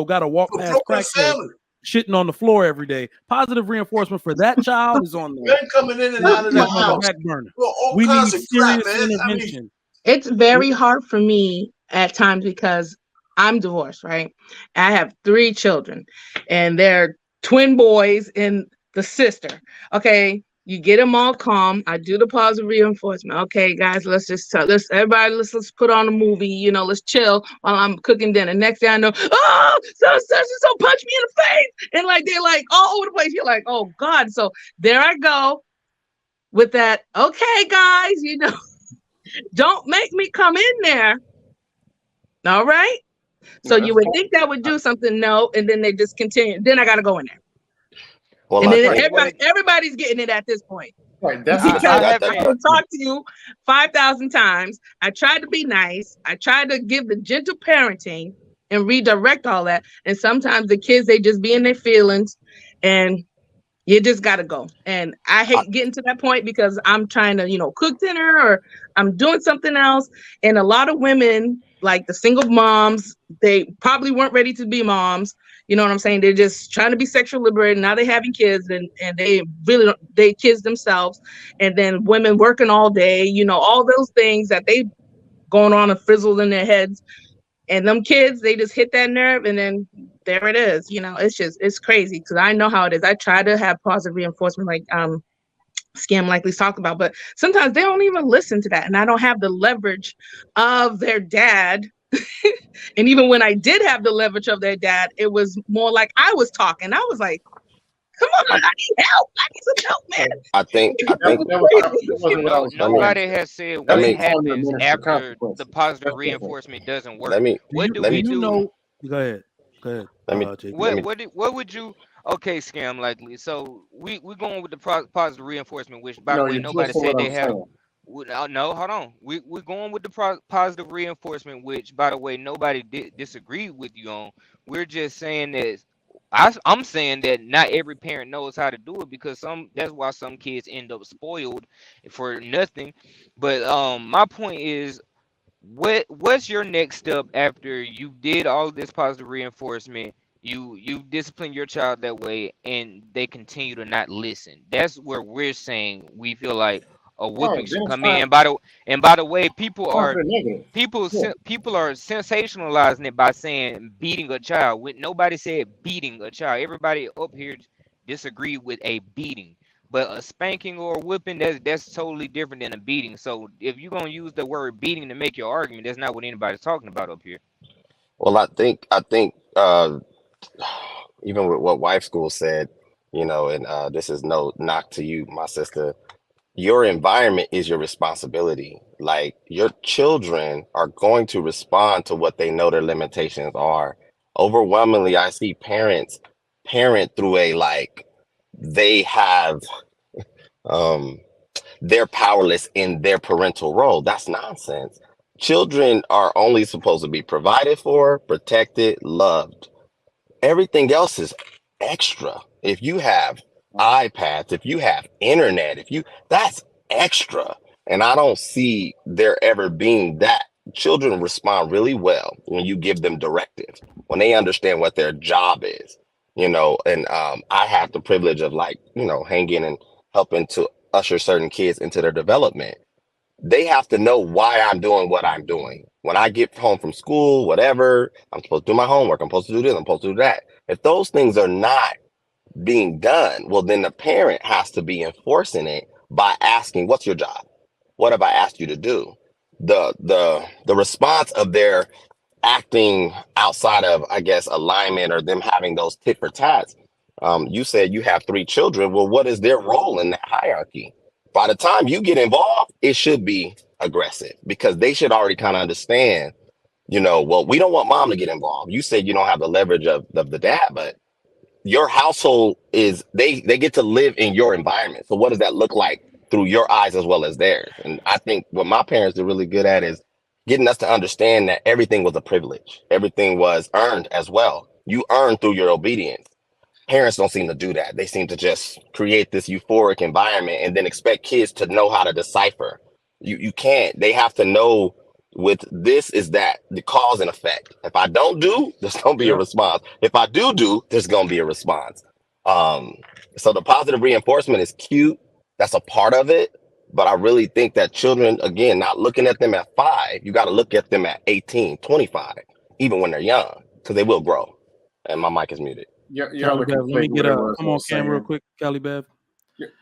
got to walk For past broken crackheads family. shitting on the floor every day. Positive reinforcement for that child is on Men coming in and out of the the house. back burner. Well, all We kinds need of crap, serious man. I mean, intervention. It's very hard for me at times because I'm divorced, right? I have 3 children and they're twin boys and the sister. Okay. You get them all calm. I do the positive reinforcement. Okay, guys, let's put on a movie, let's chill while I'm cooking dinner. Next thing I know, oh, so punch me in the face. And like they're like all over the place. You're like, oh God. So there I go with that. Okay, guys, don't make me come in there. All right. So No, you that's would think that would do something. No. And then they just continue. Then I got to go in there. Well, And I then think everybody's getting it at this point. right. That's I, the Because I, I that, I that's haven't. what talked to you 5,000 times. I tried to be nice. I tried to give the gentle parenting and redirect all that. And sometimes the kids, they just be in their feelings and you just got to go. And I I, hate getting to that point because I'm trying to, cook dinner or I'm doing something else. And a lot of women, like the single moms, they probably weren't ready to be moms. You know what I'm saying? They're just trying to be sexually liberated. Now they're having kids and they really they kids themselves. And then women working all day, all those things that they going on and frizzled in their heads. And them kids, they just hit that nerve and then there it is. It's crazy because I know how it is. I try to have positive reinforcement like Scam likely talk about, but sometimes they don't even listen to that. And I don't have the leverage of their dad. And even when I did have the leverage of their dad, it was more like I was talking. I was like, come on, I need help. I need some help, man. I think that wasn't what I was let me saying. Nobody has said let what me Calling you a happens minister of after the consequences. positive That's different. reinforcement doesn't work. let me What do let Do we me you do? know? Go ahead. Go ahead, let me JP. let me What would you? Okay, Scam likely. So we going with the positive reinforcement, which by the No, way you're nobody twisting what said I'm they had. saying. No, hold on. We're going with the positive reinforcement, which by the way nobody disagreed with you on. We're just saying that I'm saying that not every parent knows how to do it because that's why some kids end up spoiled for nothing. But my point is what's your next step after you did all this positive reinforcement You discipline your child that way, and they continue to not listen. That's where we're saying we feel like a Oh, whooping then should it's come in. fine. And by the way, people Fine are for the negative. Yeah. people are sensationalizing it by saying beating a child. When nobody said beating a child. Everybody up here disagree with a beating. But a spanking or a whipping, that's totally different than a beating. So if you're gonna use the word beating to make your argument, that's not what anybody's talking about up here. Well, I think even with what wife school said, and this is no knock to you, my sister. Your environment is your responsibility. Like your children are going to respond to what they know their limitations are. Overwhelmingly, I see parents parent through a like they have um they're powerless in their parental role. That's nonsense. Children are only supposed to be provided for, protected, loved. Everything else is extra. If you have iPads, if you have internet, if you that's extra. And I don't see there ever being that. Children respond really well when you give them directives, when they understand what their job is, and I have the privilege of hanging and helping to usher certain kids into their development. They have to know why I'm doing what I'm doing. When I get home from school, whatever, I'm supposed to do my homework. I'm supposed to do this. I'm supposed to do that. If those things are not being done, well, then the parent has to be enforcing it by asking, "What's your job? What have I asked you to do?" The response of their acting outside of, I guess, alignment or them having those tit for tats. You said you have 3 children. Well, what is their role in that hierarchy? By the time you get involved, it should be aggressive because they should already kind of understand, well, we don't want mom to get involved. You said you don't have the leverage of the dad, but your household is they get to live in your environment. So what does that look like through your eyes as well as theirs? And I think what my parents are really good at is getting us to understand that everything was a privilege. Everything was earned as well. You earn through your obedience. Parents don't seem to do that. They seem to just create this euphoric environment and then expect kids to know how to decipher. You can't. They have to know with this is that the cause and effect. If I don't do, there's gonna be a Yeah. response. If I do, there's gonna be a response. Um, so the positive reinforcement is cute. That's a part of it. But I really think that children, again, not looking at them at 5, you got to look at them at 18, 25, even when they're young, because they will grow. And my mic is muted. Y'all Cali are Bev, let me conflating get what it was I come on was cam real saying. quick, Cali Bev.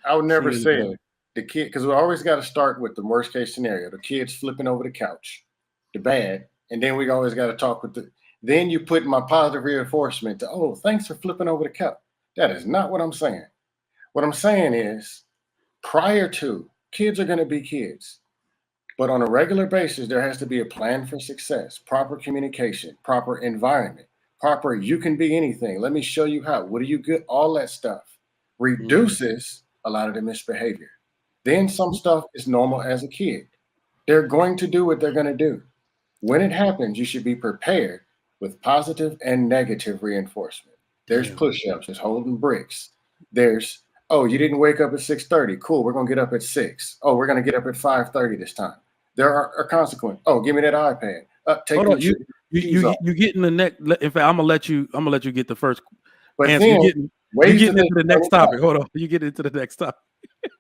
I would never See you, say brother. the kid, because we always got to start with the worst case scenario. The kid's flipping over the couch, the bad, and then we always got to talk with then you put my positive reinforcement to, oh, thanks for flipping over the couch. That is not what I'm saying. What I'm saying is prior to, kids are going to be kids. But on a regular basis, there has to be a plan for success, proper communication, proper environment, proper you can be anything. Let me show you how. What are you good? All that stuff reduces a lot of the misbehavior. Then some stuff is normal as a kid. They're going to do what they're going to do. When it happens, you should be prepared with positive and negative reinforcement. There's push-ups, there's holding bricks. There's, oh, you didn't wake up at 6:30. Cool, we're gonna get up at 6. Oh, we're gonna get up at 5:30 this time. There are consequences. Oh, give me that iPad. Take Hold your on, you getting the next. In fact, I'm gonna let you get the first But answer. then You ways getting that into the they next topic. Hold on, you get into the next topic.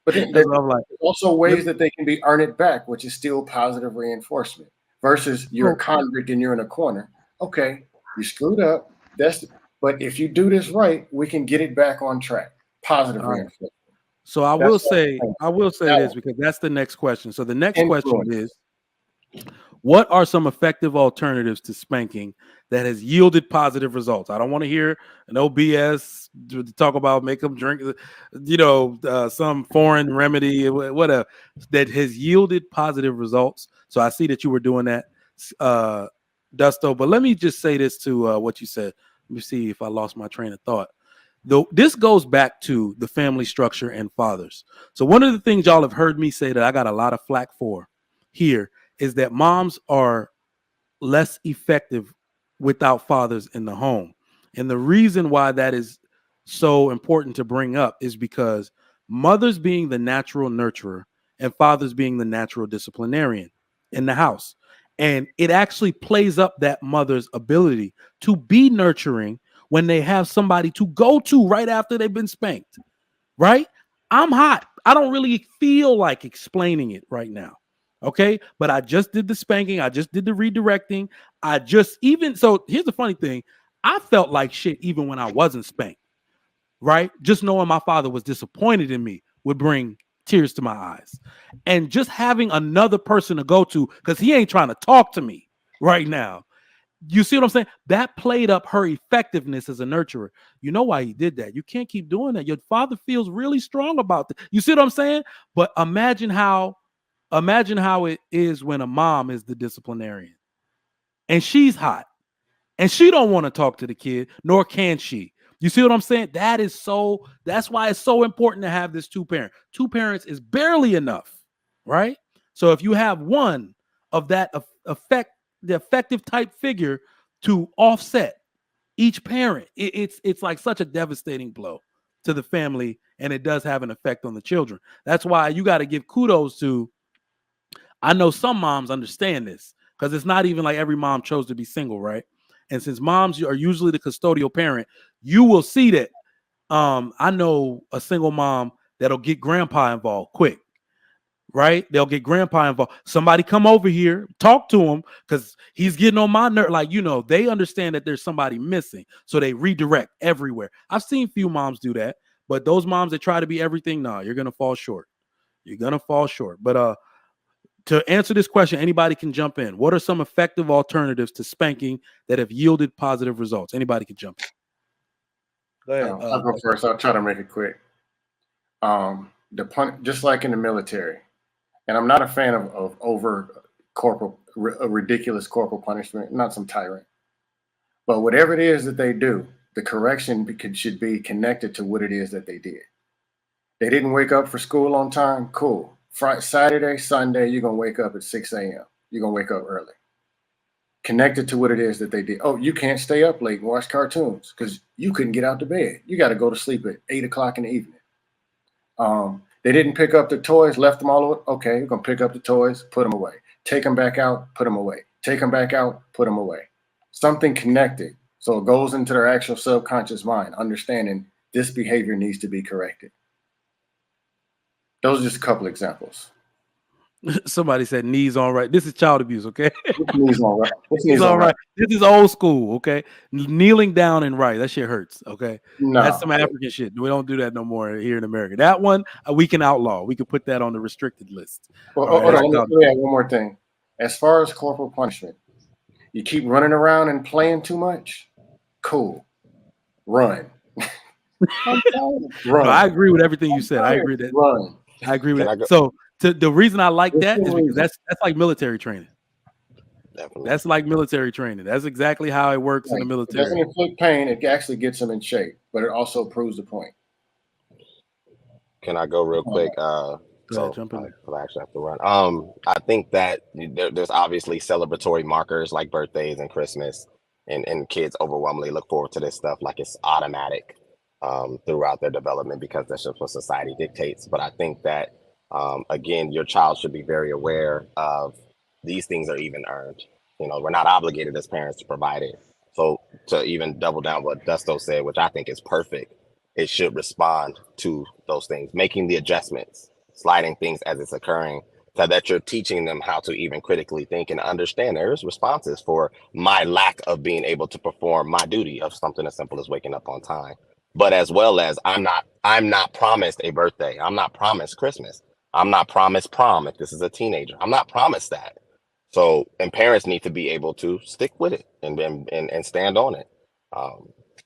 But then That's there's what I'm like. also ways that they can be earn it back, which is still positive reinforcement. Versus you're a convict and you're in a corner. Okay, you screwed up. But if you do this right, we can get it back on track. Positive All right. reinforcement. So I That's will what I'm say saying. this because that's the next question. So the next question Influence. is, what are some effective alternatives to spanking that has yielded positive results? I don't want to hear no BS to talk about make them drink, some foreign remedy, whatever that has yielded positive results. So I see that you were doing that, Dusto. But let me just say this to what you said. Let me see if I lost my train of thought. Though this goes back to the family structure and fathers. So one of the things y'all have heard me say that I got a lot of flack for here is that moms are less effective without fathers in the home. And the reason why that is so important to bring up is because mothers being the natural nurturer and fathers being the natural disciplinarian in the house. And it actually plays up that mother's ability to be nurturing when they have somebody to go to right after they've been spanked, right? I'm hot. I don't really feel like explaining it right now. Okay. But I just did the spanking. I just did the redirecting. So here's the funny thing. I felt like shit even when I wasn't spanked, right? Just knowing my father was disappointed in me would bring tears to my eyes. And just having another person to go to, because he ain't trying to talk to me right now. You see what I'm saying? That played up her effectiveness as a nurturer. You know why he did that. You can't keep doing that. Your father feels really strong about that. You see what I'm saying? But imagine how it is when a mom is the disciplinarian and she's hot and she don't want to talk to the kid, nor can she. You see what I'm saying? That's why it's so important to have this two parents is barely enough, right? So if you have one of that the effective type figure to offset each parent, it's like such a devastating blow to the family, and it does have an effect on the children. That's why you got to give kudos to, I know some moms understand this, because it's not even like every mom chose to be single, right? And since moms are usually the custodial parent, you will see that. I know a single mom that'll get grandpa involved quick, right? They'll get grandpa involved. Somebody come over here, talk to him, because he's getting on my nerve. Like, they understand that there's somebody missing, so they redirect everywhere. I've seen few moms do that, but those moms that try to be everything, nah, you're gonna fall short. You're gonna fall short. But to answer this question, anybody can jump in. What are some effective alternatives to spanking that have yielded positive results? Anybody can jump in. Go ahead. I'll go first. I'll try to make it quick. Just like in the military, and I'm not a fan of over ridiculous corporal punishment, not some tyrant. But whatever it is that they do, the correction should be connected to what it is that they did. They didn't wake up for school on time. Cool. Friday, Saturday, Sunday, you're going to wake up at 6 a.m. You're going to wake up early. Connected to what it is that they did. Oh, you can't stay up late and watch cartoons because you couldn't get out to bed. You got to go to sleep at 8 o'clock in the evening. They didn't pick up the toys, left them all over. Okay, you're going to pick up the toys, put them away. Take them back out, put them away. Take them back out, put them away. Something connected. So it goes into their actual subconscious mind, understanding this behavior needs to be corrected. Those are just a couple examples. Somebody said knees on right. This is child abuse, okay? Knees on right. Knees on right. This is old school, okay? Kneeling down and right. That shit hurts, okay? No. That's some African shit. We don't do that no more here in America. That one, we can outlaw. We can put that on the restricted list. Well, hold on. Let me add one more thing. As far as corporal punishment, you keep running around and playing too much, cool. Run. Run. No, I agree with everything you said. I agree that. Run. I agree with that. So the reason I like that is because that's like military training. Definitely. That's like military training. That's exactly how it works in the military. It doesn't inflict pain. It actually gets them in shape, but it also proves the point. Can I go real quick? Jump in. I actually have to run. I think that there's obviously celebratory markers like birthdays and Christmas, and kids overwhelmingly look forward to this stuff like it's automatic throughout their development because that's just what society dictates. But I think that again, your child should be very aware of these things are even earned. We're not obligated as parents to provide it. So to even double down what Dusto said, which I think is perfect, it should respond to those things, making the adjustments, sliding things as it's occurring, so that you're teaching them how to even critically think and understand there's responses for my lack of being able to perform my duty of something as simple as waking up on time. But as well as I'm not promised a birthday. I'm not promised Christmas. I'm not promised prom if this is a teenager. I'm not promised that. So, and parents need to be able to stick with it and stand on it.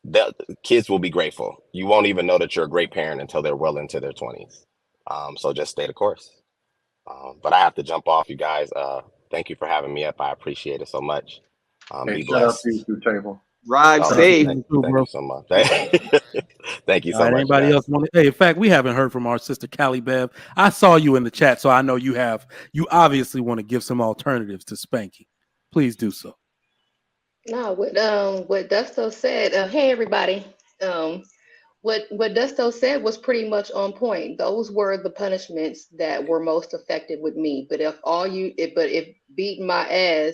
The kids will be grateful. You won't even know that you're a great parent until they're well into their 20s. So just stay the course. But I have to jump off, you guys. Thank you for having me up. I appreciate it so much. Be blessed. Shout out to you, table. Ride safe. Thank you so much. Thank you so much. Anybody guys. else want to? Hey, in fact, we haven't heard from our sister Callie Bev. I saw you in the chat, so I know you have. You obviously want to give some alternatives to spanking. Please do so. No, what Dusto said. Hey, everybody. What Dusto said was pretty much on point. Those were the punishments that were most effective with me. But if beating my ass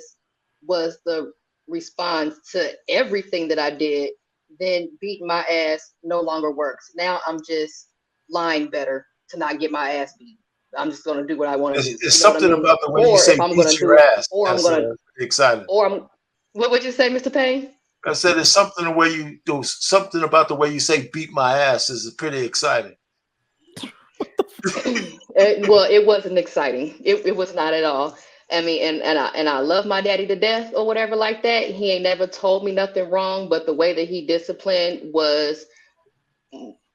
was the response to everything that I did, then beating my ass no longer works. Now I'm just lying better to not get my ass beat. I'm just gonna do what I want to do. It's You know what I something mean? about the way you Or say if I'm beat gonna your do, ass. or I'm That's gonna, exciting. or I'm. What would you say, Mr. Payne? I said it's something the way you do something about the way you say beat my ass is pretty exciting. Well, it wasn't exciting. It was not at all. I mean, and I love my daddy to death or whatever like that. He ain't never told me nothing wrong, but the way that he disciplined was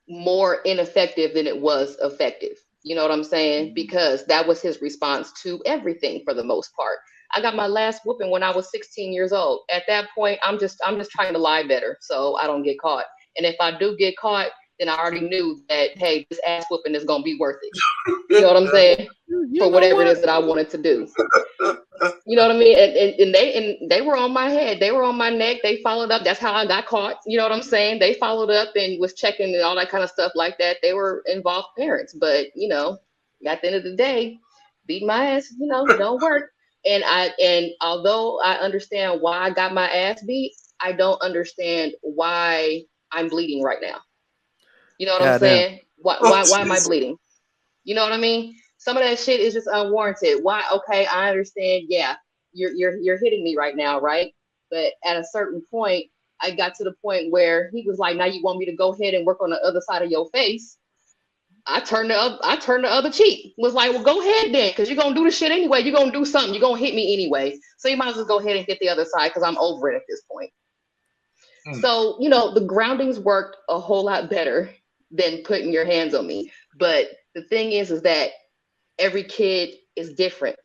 more ineffective than it was effective. You know what I'm saying? Because that was his response to everything for the most part. I got my last whooping when I was 16 years old. At that point, I'm just trying to lie better so I don't get caught. And if I do get caught, then I already knew that, hey, this ass whooping is gonna be worth it. You know what I'm saying? You For know whatever it what? is that I wanted to do. You know what I mean? And they were on my head. They were on my neck. They followed up. That's how I got caught. You know what I'm saying? They followed up and was checking and all that kind of stuff like that. They were involved parents. But, at the end of the day, beating my ass, don't work. And although I understand why I got my ass beat, I don't understand why I'm bleeding right now. You know what I'm Goddamn. saying? Why Oh, why am I jeez. bleeding? You know what I mean? Some of that shit is just unwarranted. Why? Okay, I understand. Yeah, you're hitting me right now, right? But at a certain point, I got to the point where he was like, "Now you want me to go ahead and work on the other side of your face?" I turned the other cheek. Was like, "Well, go ahead then, because you're gonna do the shit anyway. You're gonna do something. You're gonna hit me anyway. So you might as well go ahead and hit the other side because I'm over it at this point." So, the groundings worked a whole lot better than putting your hands on me. But the thing is that every kid is different.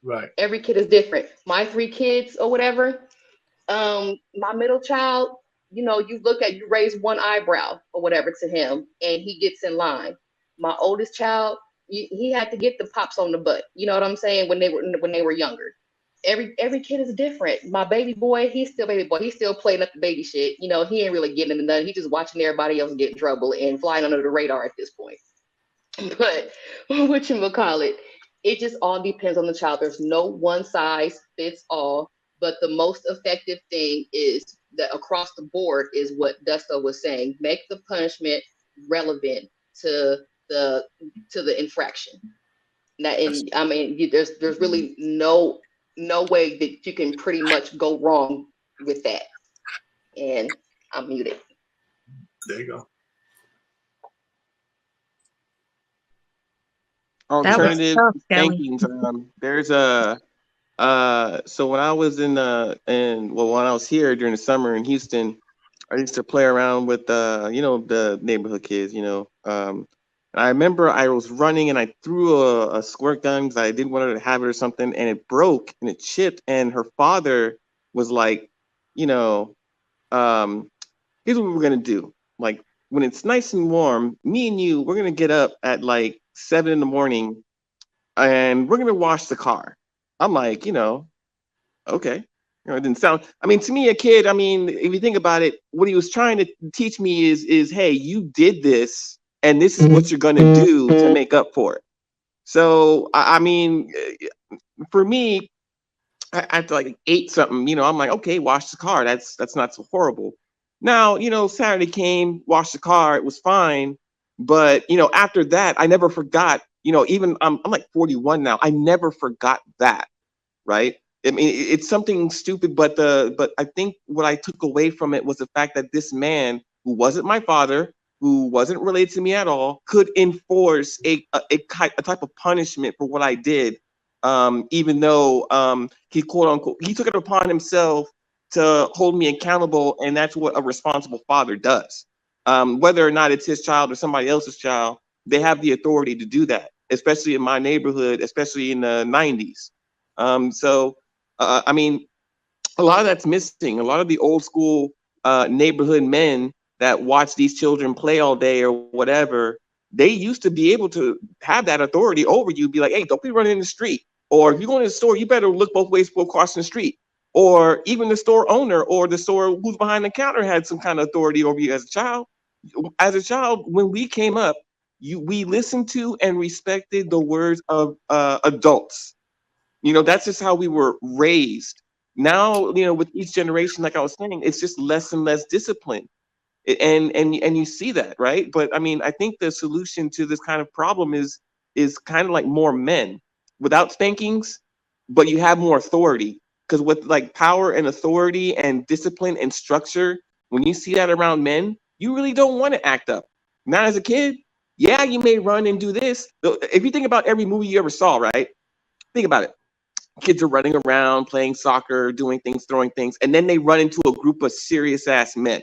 Right. Every kid is different. My 3 kids or whatever, my middle child, you raise one eyebrow or whatever to him and he gets in line. My oldest child, he had to get the pops on the butt. You know what I'm saying? When they were younger. Every kid is different. My baby boy, he's still baby boy. He's still playing up the baby shit. He ain't really getting into nothing. He's just watching everybody else get in trouble and flying under the radar at this point. But whatchamacallit, it just all depends on the child. There's no one size fits all. But the most effective thing is that across the board is what Dusto was saying. Make the punishment relevant to the infraction. There's really no way that you can pretty much go wrong with that. And I'm muted. There you go. That was Alternative tough, Kelly. spankings. There's a so when I was when I was here during the summer in Houston, I used to play around with the neighborhood kids. I remember I was running and I threw a squirt gun because I didn't want her to have it or something, and it broke and it chipped. And her father was like, here's what we're gonna do. Like when it's nice and warm, me and you, we're gonna get up at like 7 in the morning and we're gonna wash the car. I'm like, okay. It didn't sound. I mean, to me, a kid. I mean, if you think about it, what he was trying to teach me is, hey, you did this, and this is what you're gonna do to make up for it. So, I mean, for me, after like 8 something, I'm like, okay, wash the car. That's not so horrible. Now, Saturday came, washed the car, it was fine. But after that, I never forgot. Even I'm like 41 now. I never forgot that. Right. I mean, it's something stupid, but I think what I took away from it was the fact that this man, who wasn't my father, who wasn't related to me at all, could enforce a type of punishment for what I did, even though he quote unquote he took it upon himself to hold me accountable, and that's what a responsible father does. Whether or not it's his child or somebody else's child, they have the authority to do that, especially in my neighborhood, especially in the 90s. I mean, a lot of that's missing. A lot of the old school neighborhood men that watch these children play all day or whatever, they used to be able to have that authority over you, be like, hey, don't be running in the street. Or if you go in the store, you better look both ways before crossing the street. Or even the store owner or the store who's behind the counter had some kind of authority over you as a child. As a child, when we came up, we listened to and respected the words of adults. That's just how we were raised. Now, with each generation, like I was saying, it's just less and less discipline. And you see that, right? But I mean, I think the solution to this kind of problem is kind of like more men without spankings, but you have more authority. Because with like power and authority and discipline and structure, when you see that around men, you really don't want to act up. Not as a kid. Yeah, you may run and do this. If you think about every movie you ever saw, right? Think about it. Kids are running around, playing soccer, doing things, throwing things, and then they run into a group of serious ass men.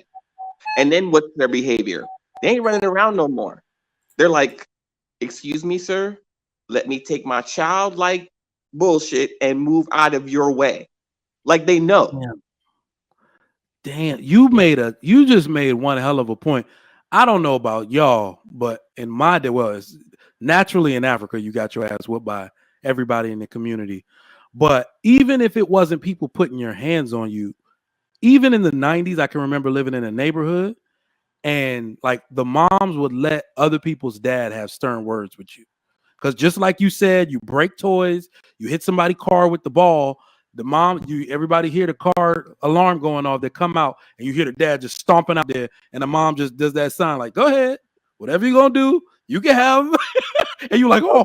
And then what's their behavior? They ain't running around no more. They're like, excuse me, sir, let me take my childlike bullshit and move out of your way. Like they know. Damn, you just made one hell of a point. I don't know about y'all, but in my day, well, it's naturally in Africa, you got your ass whooped by everybody in the community. But even if it wasn't people putting your hands on you, even in the 90s, I can remember living in a neighborhood and like the moms would let other people's dad have stern words with you. Because just like you said, you break toys, you hit somebody's car with the ball, the mom, everybody hear the car alarm going off, they come out and you hear the dad just stomping out there, and the mom just does that sign like, go ahead, whatever you're gonna do, you can have. And you're like, oh,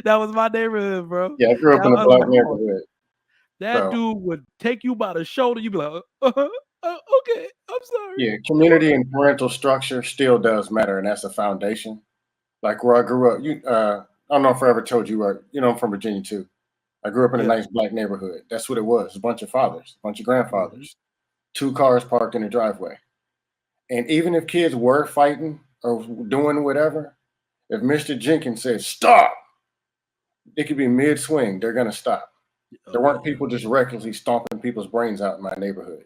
that was my neighborhood, bro. Yeah, I grew up in a black neighborhood. That dude would take you by the shoulder. You'd be like, okay, I'm sorry. Yeah, community and parental structure still does matter, and that's a foundation. Like where I grew up, I don't know if I ever told you, I'm from Virginia too. I grew up in a nice black neighborhood. That's what it was. A bunch of fathers, a bunch of grandfathers, 2 cars parked in the driveway. And even if kids were fighting or doing whatever, if Mr. Jenkins said, stop, it could be mid-swing. They're going to stop. There weren't people just recklessly stomping people's brains out in my neighborhood.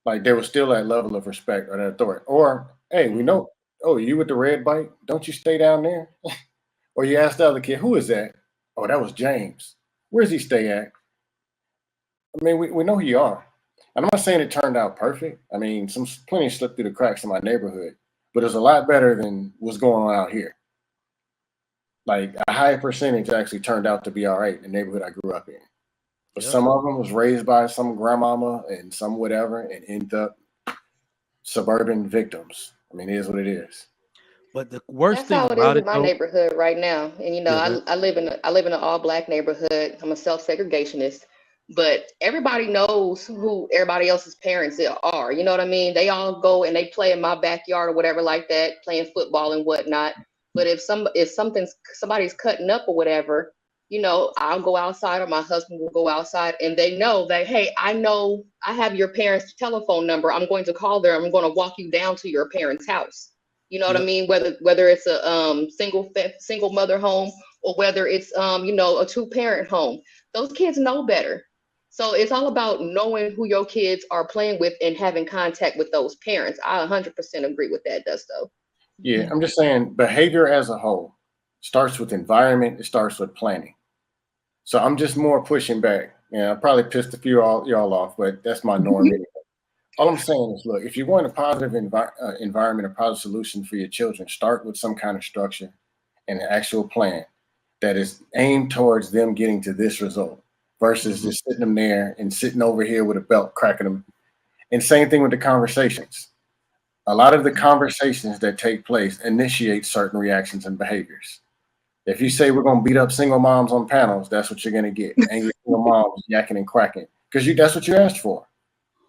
Like there was still that level of respect or that authority. Or, hey, we know, oh, you with the red bike? Don't you stay down there? Or you ask the other kid, who is that? Oh, that was James. Where's he stay at? I mean, we know who you are. I'm not saying it turned out perfect. I mean, plenty slipped through the cracks in my neighborhood, but it's a lot better than what's going on out here. Like a high percentage actually turned out to be all right in the neighborhood I grew up in. But some of them was raised by some grandmama and some whatever and ended up suburban victims. I mean, it is what it is. But the worst That's thing how it about is it, in my though, neighborhood right now. And I live in an all black neighborhood. I'm a self-segregationist, but everybody knows who everybody else's parents are. You know what I mean? They all go and they play in my backyard or whatever like that, playing football and whatnot. But if somebody's cutting up or whatever, I'll go outside or my husband will go outside and they know that, hey, I know I have your parents' telephone number. I'm going to call them. I'm going to walk you down to your parents' house. You know what I mean? Whether it's a single mother home or whether it's a 2-parent home, those kids know better. So it's all about knowing who your kids are playing with and having contact with those parents. I 100% agree with that, Dusto. Yeah, I'm just saying behavior as a whole starts with environment. It starts with planning. So I'm just more pushing back. I probably pissed a few y'all off, but that's my norm anyway. All I'm saying is, look, if you want a positive environment, a positive solution for your children, start with some kind of structure and an actual plan that is aimed towards them getting to this result versus just sitting them there and sitting over here with a belt cracking them. And same thing with the conversations. A lot of the conversations that take place initiate certain reactions and behaviors. If you say we're going to beat up single moms on panels, that's what you're going to get. Angry single moms yakking and quacking because that's what you asked for.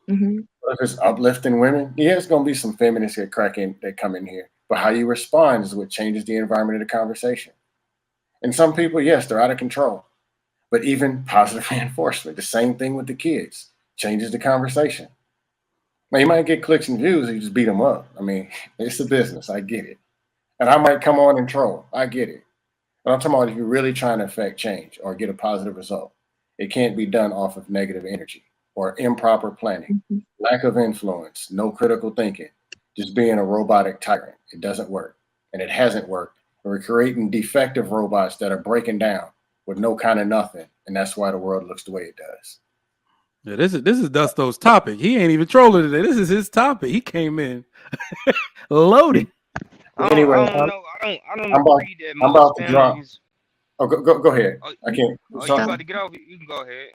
Mm-hmm. If it's uplifting women, it's going to be some feminists that come in here. But how you respond is what changes the environment of the conversation. And some people, yes, they're out of control. But even positive reinforcement, the same thing with the kids, changes the conversation. Now, you might get clicks and views if you just beat them up. I mean, it's a business. I get it. And I might come on and troll. I get it. But I'm talking about if you're really trying to affect change or get a positive result, it can't be done off of negative energy or improper planning, lack of influence, no critical thinking, just being a robotic tyrant. It doesn't work. And it hasn't worked. And we're creating defective robots that are breaking down with no kind of nothing. And that's why the world looks the way it does. Yeah, this is Dusto's topic. He ain't even trolling today. This is his topic. He came in loaded. Anyway, I don't agree that I'm about most to drop. families. Oh, go ahead. Oh, I can't. you about to get off? You can go ahead.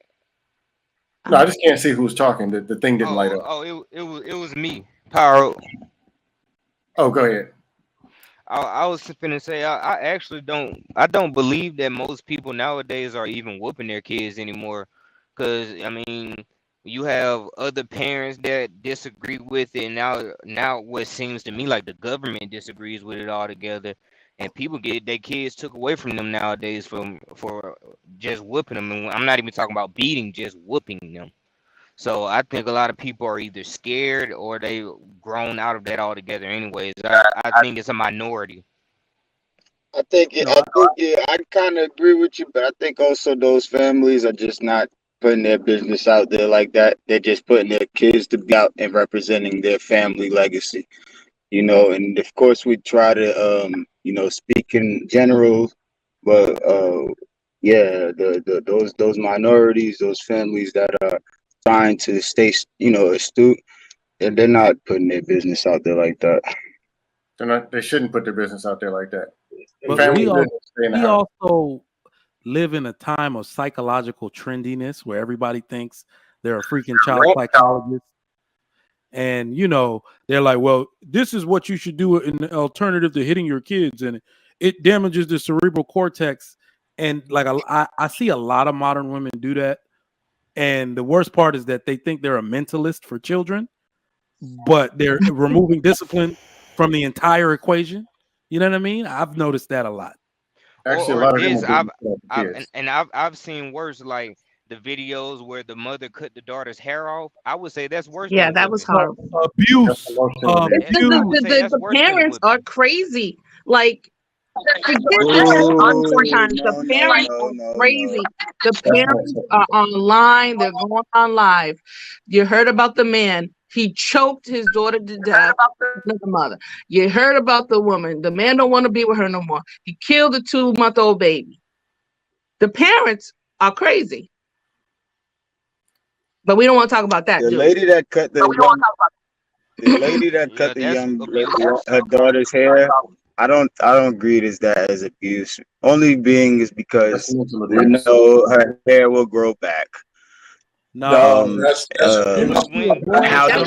No, I just can't see who's talking. The thing didn't light up. It was me. Power. Oh, go ahead. I was finna say I actually don't believe that most people nowadays are even whooping their kids anymore, because I mean you have other parents that disagree with it. Now what seems to me like the government disagrees with it altogether, and people get their kids took away from them nowadays for just whooping them. And I'm not even talking about beating, just whooping them. So I think a lot of people are either scared or they grown out of that altogether. Anyways, I think it's a minority. I think, yeah, I kind of agree with you, but I think also those families are just not putting their business out there like that. They're just putting their kids to be out and representing their family legacy, and of course we try to, speak in general, but, yeah, those minorities, those families that are trying to stay, astute, and they're not putting their business out there like that. They shouldn't put their business out there like that. But we also live in a time of psychological trendiness where everybody thinks they're a freaking child psychologist. And, they're like, well, this is what you should do in the alternative to hitting your kids. And it damages the cerebral cortex. And like I see a lot of modern women do that. And the worst part is that they think they're a mentalist for children, but they're removing discipline from the entire equation. You know what I mean? I've noticed that a lot. Actually, or this I've seen worse, like the videos where the mother cut the daughter's hair off. I would say that's worse. Yeah, than that was whooping. horrible. Abuse. The parents are crazy. Like, forget sometimes the parents are crazy. The parents are online. They're going on live. You heard about the man. He choked his daughter to death. The mother. You heard about the woman. The man don't want to be with her no more. He killed a 2-month-old baby. The parents are crazy. But we don't want to talk about that. The lady that cut the young her daughter's hair, I don't agree as that as abuse. Only being is because we know her hair will grow back. No, how the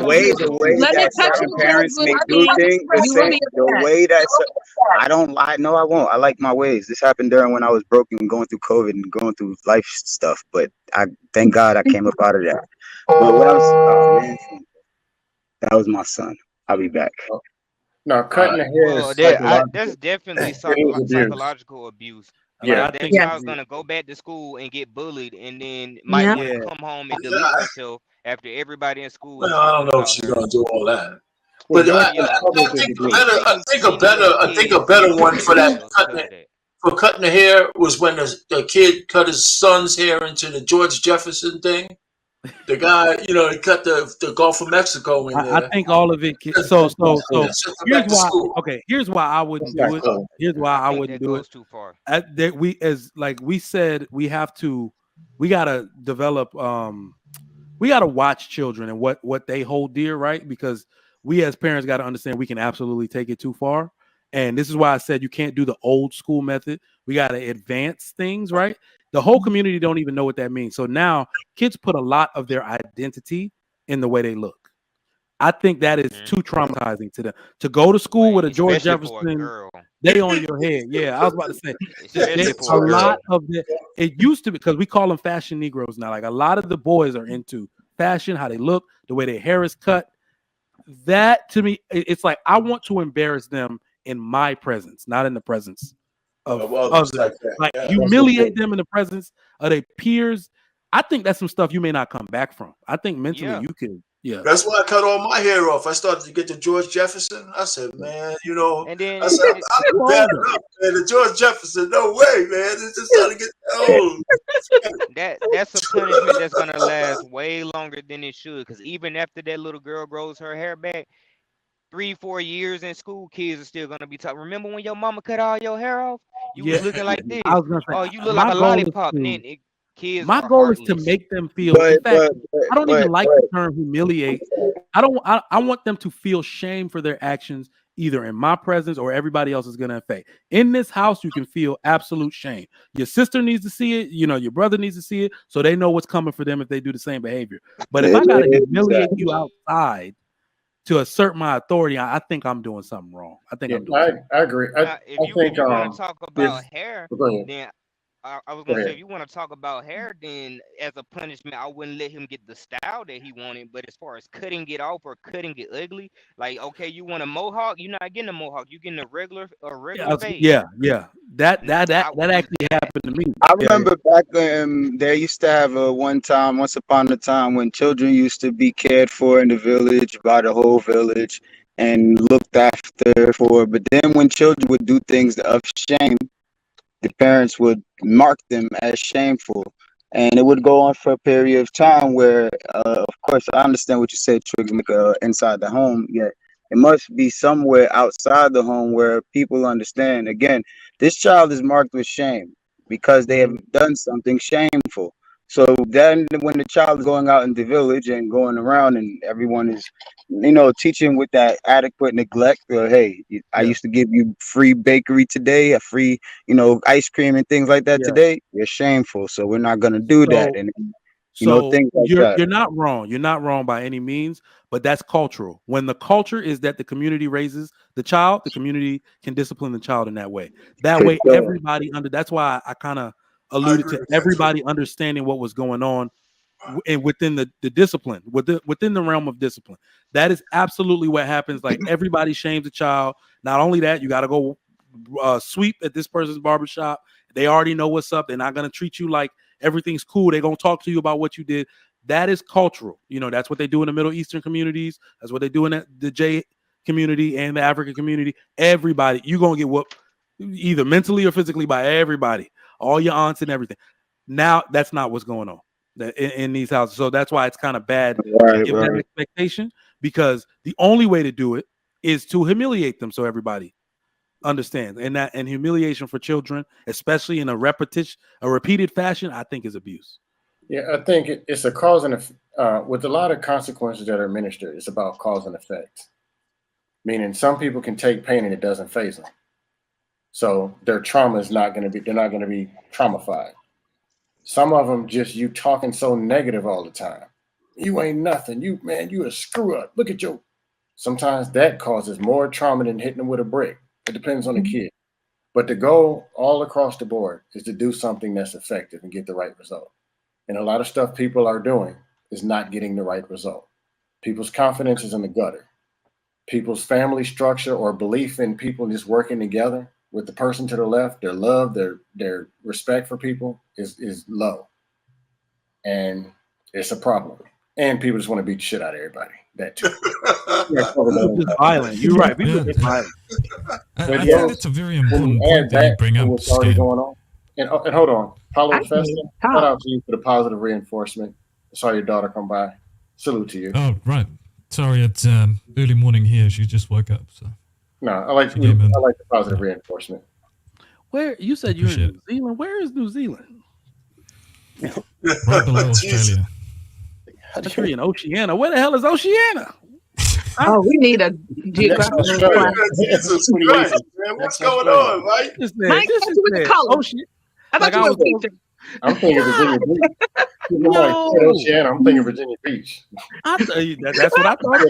way that certain parents may do things, the way that I don't lie. No, I won't. I like my ways. This happened during when I was broken, going through COVID and going through life stuff. But I thank God I came up out of that. But what else? That was my son. I'll be back. No, cutting the hair that's definitely psychological abuse. Yeah, like, that child's gonna go back to school and get bullied, and then might want to come home and delete herself after everybody in school. Well, I don't know if she's gonna do all that. But I think a better one for that cutting the hair was when the kid cut his son's hair into the George Jefferson thing. The guy, he cut the Gulf of Mexico in there. I think all of it. So here's why. Okay, here's why I wouldn't do it. Here's why I wouldn't do it. Too far. We said, we gotta develop. We gotta watch children and what they hold dear, right? Because we as parents got to understand we can absolutely take it too far. And this is why I said you can't do the old school method. We got to advance things, right? The whole community don't even know what that means. So now kids put a lot of their identity in the way they look. I think that is too traumatizing to them. To go to school with a George Jefferson, they on your head. Yeah, I was about to say. A lot of it used to be, because we call them fashion Negroes now. Like, a lot of the boys are into fashion, how they look, the way their hair is cut. That, to me, it's like I want to embarrass them in my presence, not in the presence of others. Like, humiliate them in the presence of their peers. I think that's some stuff you may not come back from. I think mentally you can. Yeah, that's why I cut all my hair off. I started to get to George Jefferson. I said, man, and then I said, I'm bad enough, man. The George Jefferson, no way, man. It's just starting to get old. That's a punishment that's gonna last way longer than it should. Because even after that little girl grows her hair back, 3-4 years in school, kids are still gonna be talking. Remember when your mama cut all your hair off? You was looking like this. I was gonna say, oh, you look like a lollipop. And then kids. My goal is to make them feel. In fact, I don't even like the term humiliate. I want them to feel shame for their actions either in my presence or everybody else is going to affect. In this house, you can feel absolute shame. Your sister needs to see it. You know, your brother needs to see it, so they know what's coming for them if they do the same behavior. But if I got to humiliate you outside to assert my authority, I think I'm doing something wrong. I think I'm doing something. I agree. Now, if you want to talk about hair, then I was gonna say, if you want to talk about hair, then as a punishment, I wouldn't let him get the style that he wanted. But as far as cutting it off or cutting it ugly, like, okay, you want a mohawk, you're not getting a mohawk, you getting a regular fade. Yeah. That actually happened to me. I remember back there used to have once upon a time when children used to be cared for in the village by the whole village and looked after for. But then when children would do things of shame, the parents would mark them as shameful. And it would go on for a period of time where, of course, I understand what you said, Trigger, inside the home, yet it must be somewhere outside the home where people understand, again, this child is marked with shame because they have done something shameful. So then when the child is going out in the village and going around and everyone is, teaching with that adequate neglect, hey, I used to give you free bakery today, a free, ice cream and things like that today, you're shameful. So we're not going to do that. And, things like that. You're not wrong. You're not wrong by any means, but that's cultural. When the culture is that the community raises the child, the community can discipline the child in that way. That way, everybody that's why I kind of alluded to everybody understanding what was going on and within the discipline, within the realm of discipline. That is absolutely what happens. Like, everybody shames a child. Not only that, you got to go sweep at this person's barbershop. They already know what's up. They're not going to treat you like everything's cool. They're going to talk to you about what you did. That is cultural. That's what they do in the Middle Eastern communities. That's what they do in the J community and the African community. Everybody, you're going to get whooped either mentally or physically by everybody, all your aunts and everything. Now, that's not what's going on in these houses. So that's why it's kind of bad to give that expectation, because the only way to do it is to humiliate them so everybody understands. And humiliation for children, especially in a repeated fashion, I think is abuse. Yeah, I think it's a cause and effect. With a lot of consequences that are administered, it's about cause and effect. Meaning some people can take pain and it doesn't faze them. So their trauma is they're not going to be traumatified. Some of them just, you talking so negative all the time. You ain't nothing. You a screw up. Look at you. Sometimes that causes more trauma than hitting them with a brick. It depends on the kid. But the goal all across the board is to do something that's effective and get the right result. And a lot of stuff people are doing is not getting the right result. People's confidence is in the gutter. People's family structure or belief in people just working together with the person to the left, their love, their respect for people is low. And it's a problem. And people just want to beat the shit out of everybody. That too. People just violent. You're right. People just violent. I think that's a very important point that you bring up. What's already going on. And hold on. Paulo Festa, shout out to you for the positive reinforcement. I saw your daughter come by. Salute to you. Oh, right. Sorry, it's early morning here. She just woke up. So. No, I like the positive reinforcement. Where you said you're in New Zealand? Where is New Zealand? Right below Australia. You're in Oceania. Where the hell is Oceania? Oh, we need a geographical class. Jesus Christ, man, what's going on, Mike? Mike, with the color. I thought you were a teacher. I'm thinking Virginia Beach. Oceania, I'm thinking Virginia Beach. I tell you that's what I thought.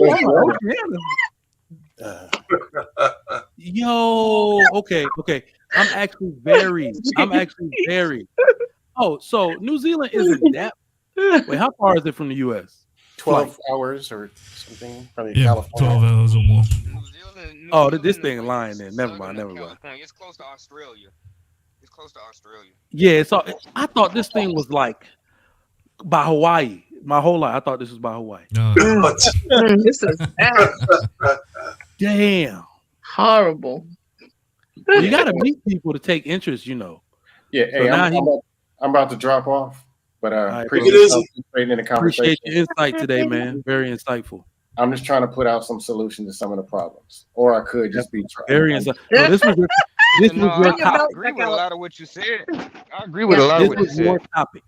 Yo, okay. I'm actually very. Oh, so New Zealand isn't that. Wait, how far is it from the U.S.? 12 hours or something. Probably California. 12 hours or more. Oh, this thing lying there. Never mind. It's close to Australia. Yeah, so I thought this thing was like by Hawaii. My whole life, I thought this was by Hawaii. This is bad. Damn. Horrible. You got to meet people to take interest, Yeah, so hey, I'm about to drop off, but appreciate the conversation. Appreciate your insight today, man. Very insightful. I'm just trying to put out some solutions to some of the problems, or I could just be trying. Very insightful. No, this was your topic. I agree with a lot of what you said. I agree with a lot of what you said. Your topic.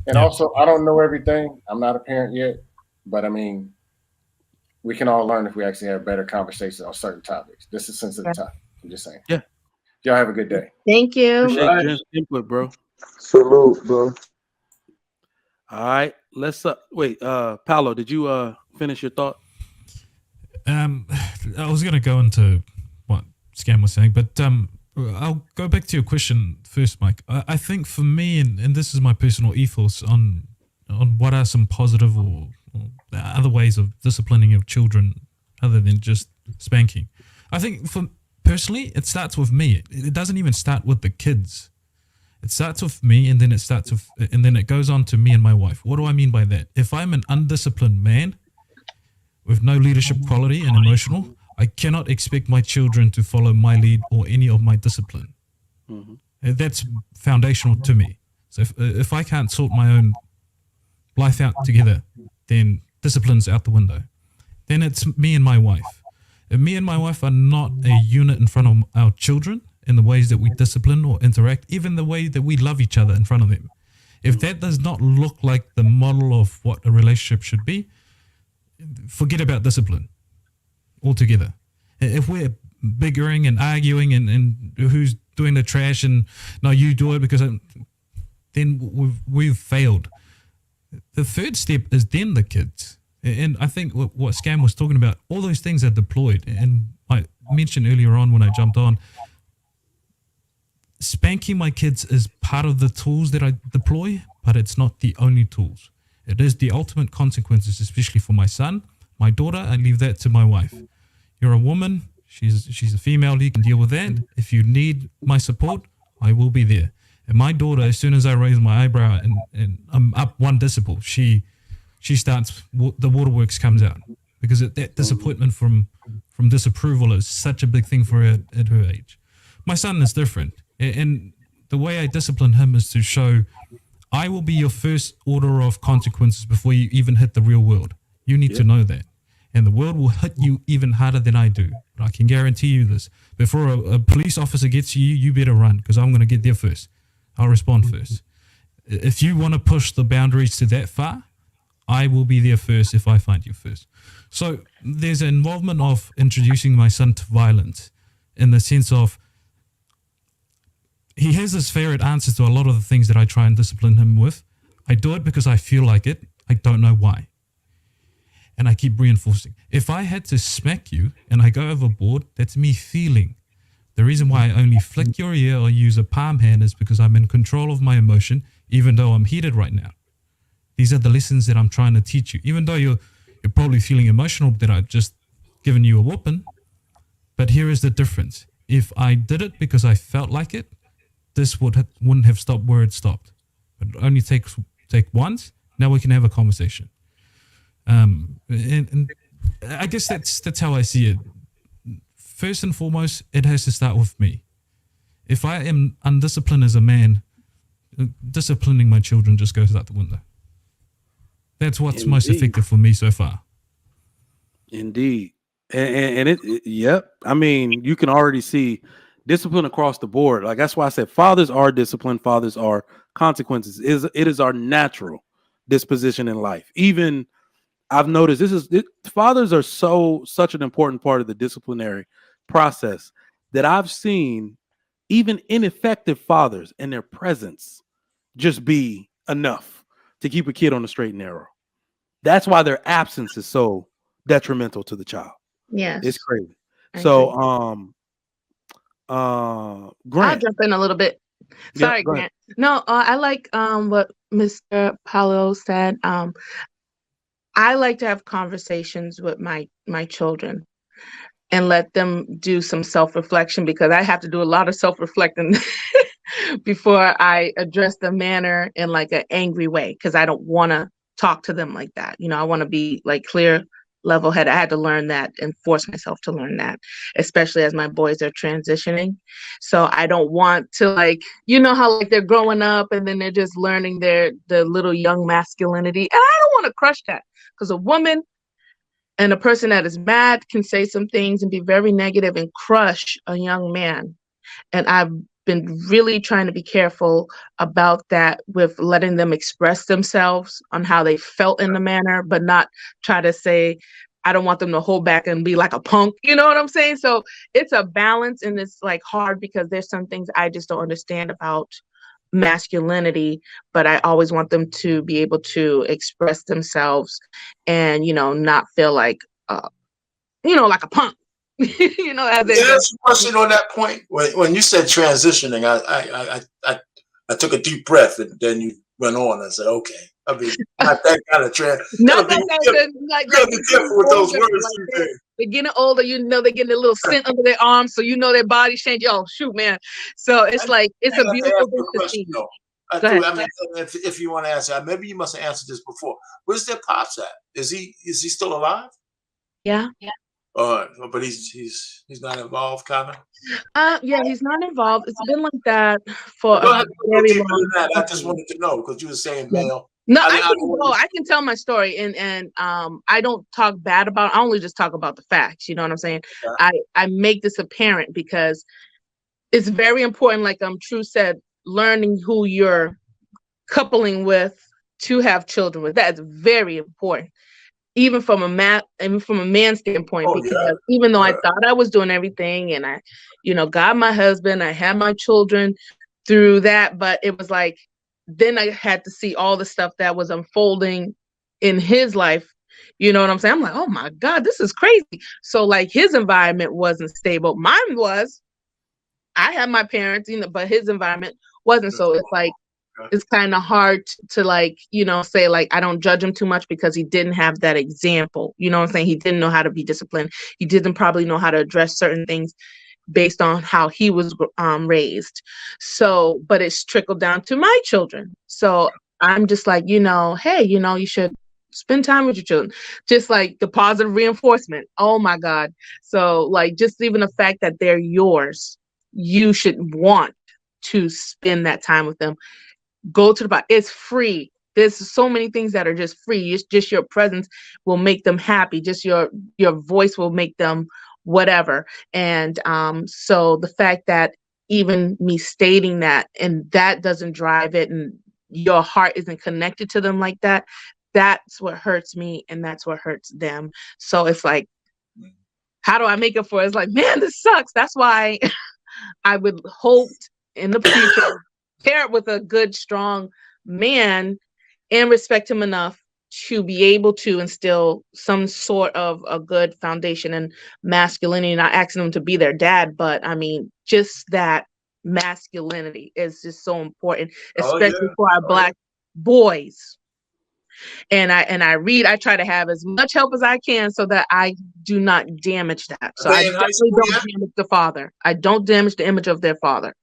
And also, I don't know everything. I'm not a parent yet, but I mean, we can all learn if we actually have better conversations on certain topics. This is a sensitive topic. I'm just saying. Yeah. Y'all have a good day. Thank you. Appreciate your input, bro. Salute, bro. All right, let's wait. Paolo, did you finish your thought? I was gonna go into what Scam was saying, but I'll go back to your question first, Mike. I think for me, and this is my personal ethos on what are some positive or other ways of disciplining your children other than just spanking. I think for personally, it starts with me. It doesn't even start with the kids. It starts with me, and then it goes on to me and my wife. What do I mean by that? If I'm an undisciplined man with no leadership quality and emotional, I cannot expect my children to follow my lead or any of my discipline. Mm-hmm. That's foundational to me. So if I can't sort my own life out together, then discipline's out the window. Then it's me and my wife. If me and my wife are not a unit in front of our children in the ways that we discipline or interact, even the way that we love each other in front of them, if that does not look like the model of what a relationship should be, forget about discipline altogether. If we're bickering and arguing and who's doing the trash and no, you do it because then we've failed. The third step is then the kids. And I think what Scam was talking about, all those things are deployed. And I mentioned earlier on when I jumped on, spanking my kids is part of the tools that I deploy, but it's not the only tools. It is the ultimate consequences, especially for my son. My daughter, I leave that to my wife. You're a woman, she's a female, you can deal with that. If you need my support, I will be there. And my daughter, as soon as I raise my eyebrow and I'm up 1 decibel, she starts, the waterworks comes out. Because that disappointment from disapproval is such a big thing for her at her age. My son is different. And the way I discipline him is to show, I will be your first order of consequences before you even hit the real world. You need to know that. And the world will hit you even harder than I do. But I can guarantee you this. Before a police officer gets you, you better run, because I'm going to get there first. I'll respond first. If you want to push the boundaries to that far, I will be there first if I find you first. So there's an involvement of introducing my son to violence in the sense of he has his favorite answers to a lot of the things that I try and discipline him with. I do it because I feel like it. I don't know why. And I keep reinforcing. If I had to smack you and I go overboard, that's me feeling. The reason why I only flick your ear or use a palm hand is because I'm in control of my emotion, even though I'm heated right now. These are the lessons that I'm trying to teach you. Even though you're probably feeling emotional that I've just given you a whooping. But here is the difference. If I did it because I felt like it, this wouldn't have stopped where it stopped. But it only take once. Now we can have a conversation. And I guess that's how I see it. First and foremost, it has to start with me. If I am undisciplined as a man, disciplining my children just goes out the window. That's what's most effective for me so far. Indeed. And yep. I mean, you can already see discipline across the board. Like, that's why I said fathers are disciplined, fathers are consequences. It is our natural disposition in life. Even I've noticed fathers are such an important part of the disciplinary process that I've seen even ineffective fathers and their presence just be enough to keep a kid on the straight and narrow. That's why their absence is so detrimental to the child. Yes. It's crazy. I So, Grant. I'll jump in a little bit. Sorry, Grant. No, I like what Mr. Paolo said. I like to have conversations with my children and let them do some self-reflection, because I have to do a lot of self-reflecting before I address the manner in like an angry way, because I don't want to talk to them like that. You know, I want to be like clear, level-headed. I had to learn that and force myself to learn that, especially as my boys are transitioning. So I don't want to, like, you know how like they're growing up and then they're just learning the little young masculinity. And I don't want to crush that, because a woman and a person that is mad can say some things and be very negative and crush a young man. And I've been really trying to be careful about that, with letting them express themselves on how they felt in the manner, but not try to say, I don't want them to hold back and be like a punk. You know what I'm saying? So it's a balance, and it's like hard because there's some things I just don't understand about masculinity, but I always want them to be able to express themselves and, not feel like, like a punk, as they Can I ask you a question on that point? When you said transitioning, I took a deep breath and then you went on. I said, okay. I mean, not that kind of not that kind of like be careful with those words. Like they're getting older, they're getting a little scent under their arms, so their body's changing. Oh shoot, man! So it's like it's a beautiful thing to see. Go ahead. I mean, if you want to answer, maybe you must have answered this before. Where's their pops at? Is he still alive? Yeah. But he's not involved, kind of. Yeah, he's not involved. It's been like that for a very long time. I just wanted to know because you were saying male. No, I can tell my story, and I don't talk bad about. I only just talk about the facts. You know what I'm saying? Yeah. I make this apparent because it's very important. Like True said, learning who you're coupling with to have children with. That's very important. Even from a man's standpoint, because even though I thought I was doing everything and I, got my husband, I had my children through that, but it was like, then I had to see all the stuff that was unfolding in his life. You know what I'm saying? I'm like, oh my God, this is crazy. So like his environment wasn't stable. Mine was. I had my parents, but his environment wasn't. So it's like, it's kind of hard to like, say like, I don't judge him too much because he didn't have that example. You know what I'm saying? He didn't know how to be disciplined. He didn't probably know how to address certain things based on how he was raised. So, but it's trickled down to my children. So I'm just like, hey, you should spend time with your children. Just like the positive reinforcement. Oh my God. So like, just even the fact that they're yours, you should want to spend that time with them. Go to the bar. It's free. There's so many things that are just free. It's just your presence will make them happy. Just your voice will make them whatever. And so the fact that even me stating that and that doesn't drive it and your heart isn't connected to them like that, that's what hurts me and that's what hurts them. So it's like, how do I make up for it? It's like, man, this sucks. That's why I would hope in the future pair it with a good, strong man and respect him enough to be able to instill some sort of a good foundation and masculinity, not asking them to be their dad, but I mean, just that masculinity is just so important, especially for our Black boys. And I try to have as much help as I can so that I do not damage that. So I definitely don't damage the father. I don't damage the image of their father.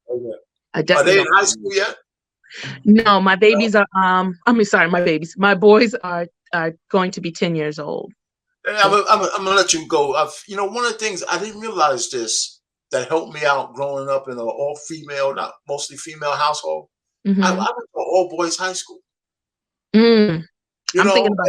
Are they in high school yet? No, my babies are my boys are going to be 10 years old. I'm gonna let you go. One of the things I didn't realize this that helped me out growing up in an all female, not mostly female household. I went to all boys high school. I'm thinking about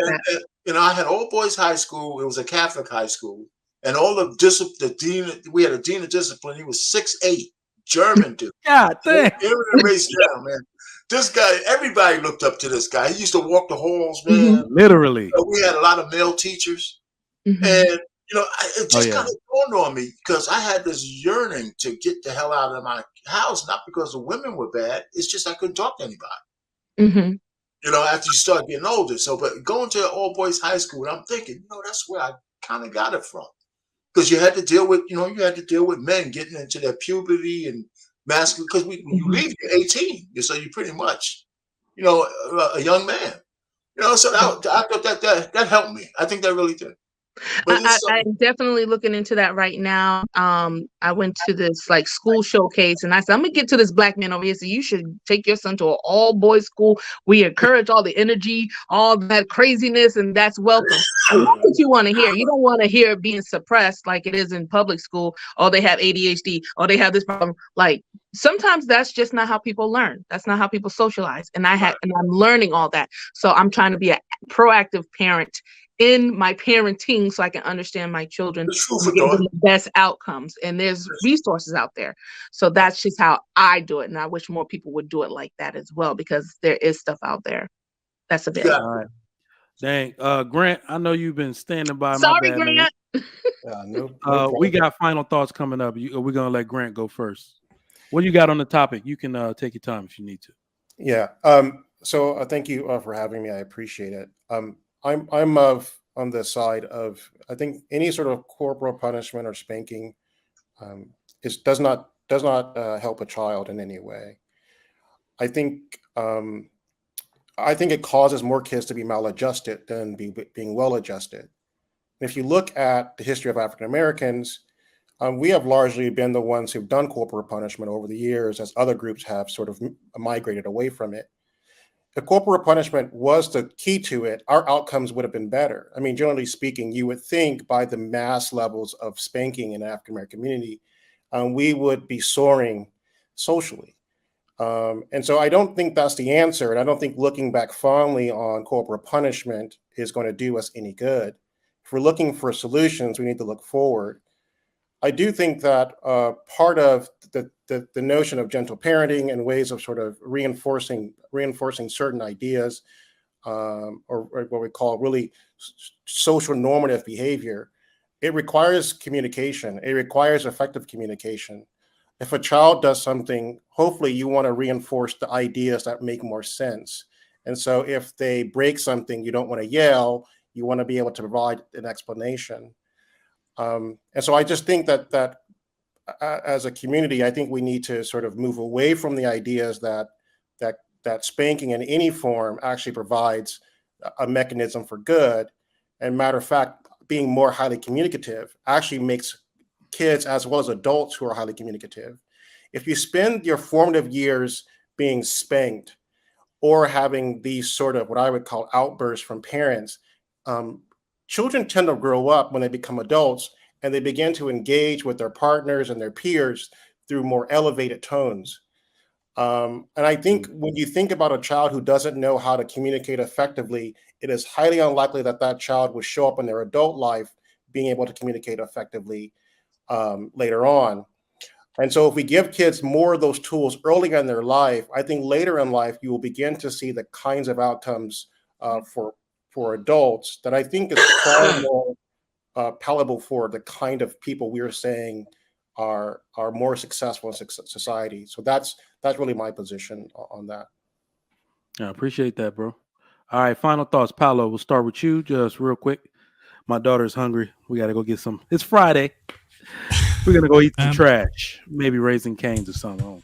that. I had all boys high school. It was a Catholic high school, and all of the dean. We had a dean of discipline. He was 6'8". German dude. God damn. Man. This guy, everybody looked up to this guy. He used to walk the halls, man. Literally. We had a lot of male teachers. And, it just kind of dawned on me because I had this yearning to get the hell out of my house, not because the women were bad. It's just I couldn't talk to anybody. After you start getting older. So, but going to all boys high school, I'm thinking, that's where I kind of got it from. Because you had to deal with, men getting into their puberty and masculine. Because when you leave, you're 18, so you're pretty much, a young man. So I thought that helped me. I think that really did. I'm definitely looking into that right now. I went to this like school showcase and I said, I'm gonna get to this Black man over here. So you should take your son to an all boys school. We encourage all the energy, all that craziness, and that's welcome. And that's what you want to hear. You don't want to hear it being suppressed like it is in public school. Oh, they have ADHD. Oh, they have this problem. Like sometimes that's just not how people learn. That's not how people socialize. And I'm learning all that. So I'm trying to be a proactive parent in my parenting so I can understand my children and give them the best outcomes. And there's resources out there. So that's just how I do it. And I wish more people would do it like that as well, because there is stuff out there that's available. All right. Dang. Grant, I know you've been standing by. My Sorry, bad, man. Grant. No problem. We got final thoughts coming up. We're gonna let Grant go first. What do you got on the topic? You can take your time if you need to. Yeah. So thank you for having me. I appreciate it. I'm on the side of, I think any sort of corporal punishment or spanking does not help a child in any way. I think it causes more kids to be maladjusted than being well adjusted. And if you look at the history of African Americans, we have largely been the ones who've done corporal punishment over the years, as other groups have sort of migrated away from it. If corporal punishment was the key to it, our outcomes would have been better. I mean, generally speaking, you would think by the mass levels of spanking in the African American community, we would be soaring socially. And so I don't think that's the answer. And I don't think looking back fondly on corporal punishment is going to do us any good. If we're looking for solutions, we need to look forward. I do think that part of the notion of gentle parenting and ways of sort of reinforcing certain ideas, or what we call really social normative behavior, it requires communication. It requires effective communication. If a child does something, hopefully you want to reinforce the ideas that make more sense. And so if they break something, you don't want to yell. You want to be able to provide an explanation. And so I just think that as a community, I think we need to sort of move away from the ideas that spanking in any form actually provides a mechanism for good. And matter of fact, being more highly communicative actually makes kids as well as adults who are highly communicative. If you spend your formative years being spanked or having these sort of what I would call outbursts from parents, children tend to grow up when they become adults and they begin to engage with their partners and their peers through more elevated tones. And I think when you think about a child who doesn't know how to communicate effectively, it is highly unlikely that that child will show up in their adult life being able to communicate effectively later on. And so if we give kids more of those tools early in their life, I think later in life, you will begin to see the kinds of outcomes for adults that I think is far more palatable for the kind of people we're saying are more successful in society. So that's really my position on that. I appreciate that, bro. All right, final thoughts. Paolo, we'll start with you just real quick. My daughter's hungry. We got to go get some. It's Friday. We're going to go eat some trash. Maybe Raising Cane's or something.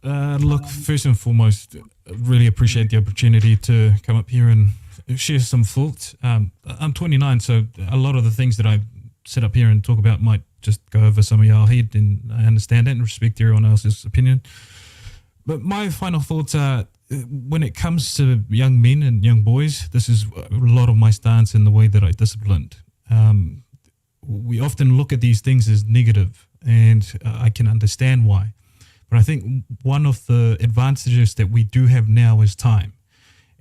Look, first and foremost, really appreciate the opportunity to come up here and share some thoughts. I'm 29, so a lot of the things that I sit up here and talk about might just go over some of y'all head, and I understand that and respect everyone else's opinion. But my final thoughts are, when it comes to young men and young boys, this is a lot of my stance in the way that I disciplined. We often look at these things as negative, and I can understand why. But I think one of the advantages that we do have now is time.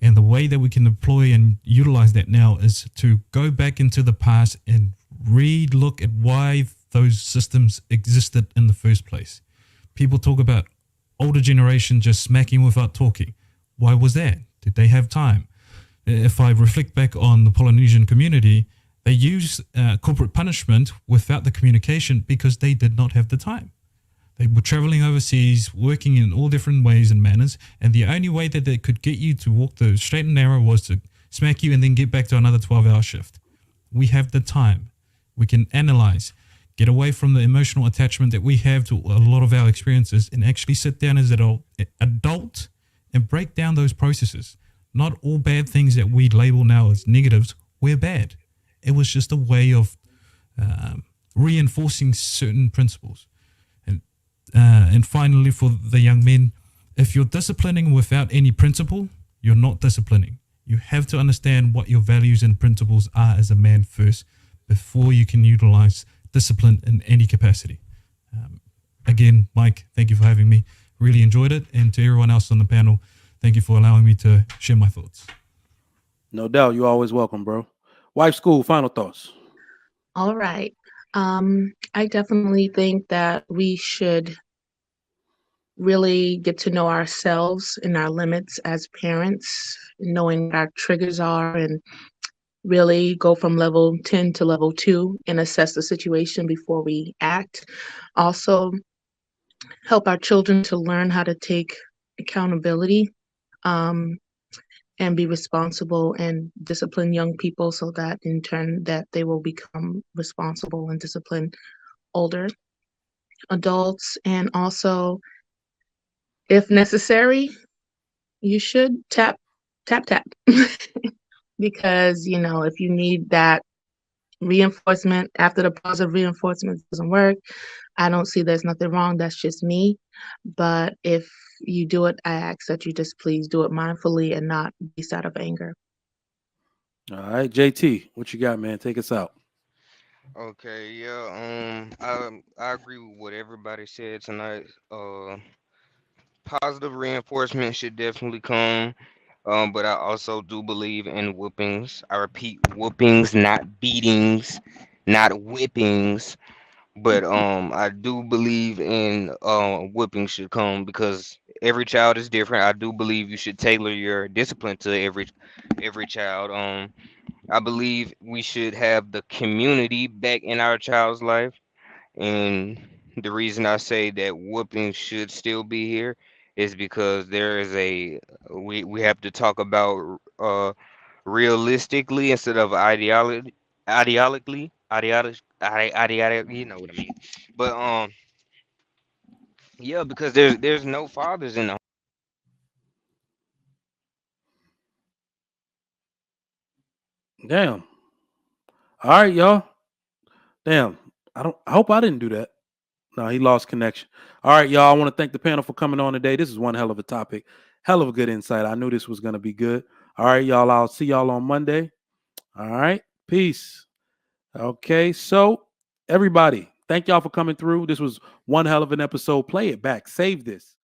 And the way that we can deploy and utilize that now is to go back into the past and look at why those systems existed in the first place. People talk about older generation just smacking without talking. Why was that? Did they have time? If I reflect back on the Polynesian community, they used corporate punishment without the communication because they did not have the time. They were traveling overseas, working in all different ways and manners, and the only way that they could get you to walk the straight and narrow was to smack you and then get back to another 12-hour shift. We have the time. We can analyze, get away from the emotional attachment that we have to a lot of our experiences, and actually sit down as an adult and break down those processes. Not all bad things that we label now as negatives were bad. It was just a way of reinforcing certain principles. And finally, for the young men, if you're disciplining without any principle, you're not disciplining. You have to understand what your values and principles are as a man first before you can utilize discipline in any capacity. Again, Mike, thank you for having me. Really enjoyed it. And to everyone else on the panel, thank you for allowing me to share my thoughts. No doubt. You're always welcome, bro. Wife School, final thoughts. All right. I definitely think that we should really get to know ourselves and our limits as parents, knowing what our triggers are, and really go from level 10 to level 2 and assess the situation before we act. Also, help our children to learn how to take accountability, um, and be responsible and discipline young people so that in turn that they will become responsible and disciplined older adults. And also, if necessary, you should tap tap because if you need that reinforcement after the positive reinforcement doesn't work, I don't see there's nothing wrong. That's just me. But if you do it, I ask that you just please do it mindfully and not based out of anger. All right, JT, what you got, man? Take us out. Okay, yeah. I agree with what everybody said tonight. Positive reinforcement should definitely come. But I also do believe in whoopings. I repeat, whoopings, not beatings, not whippings. But I do believe in whipping should come because every child is different. I do believe you should tailor your discipline to every child. I believe we should have the community back in our child's life, and the reason I say that whooping should still be here is because there is we have to talk about realistically instead of ideologically, you know what I mean. But yeah, because there's no fathers in the Damn. All right, y'all. Damn. I hope I didn't do that. No, he lost connection. All right, y'all. I want to thank the panel for coming on today. This is one hell of a topic. Hell of a good insight. I knew this was going to be good. All right, y'all. I'll see y'all on Monday. All right. Peace. Okay. So, everybody, thank y'all for coming through. This was one hell of an episode. Play it back. Save this.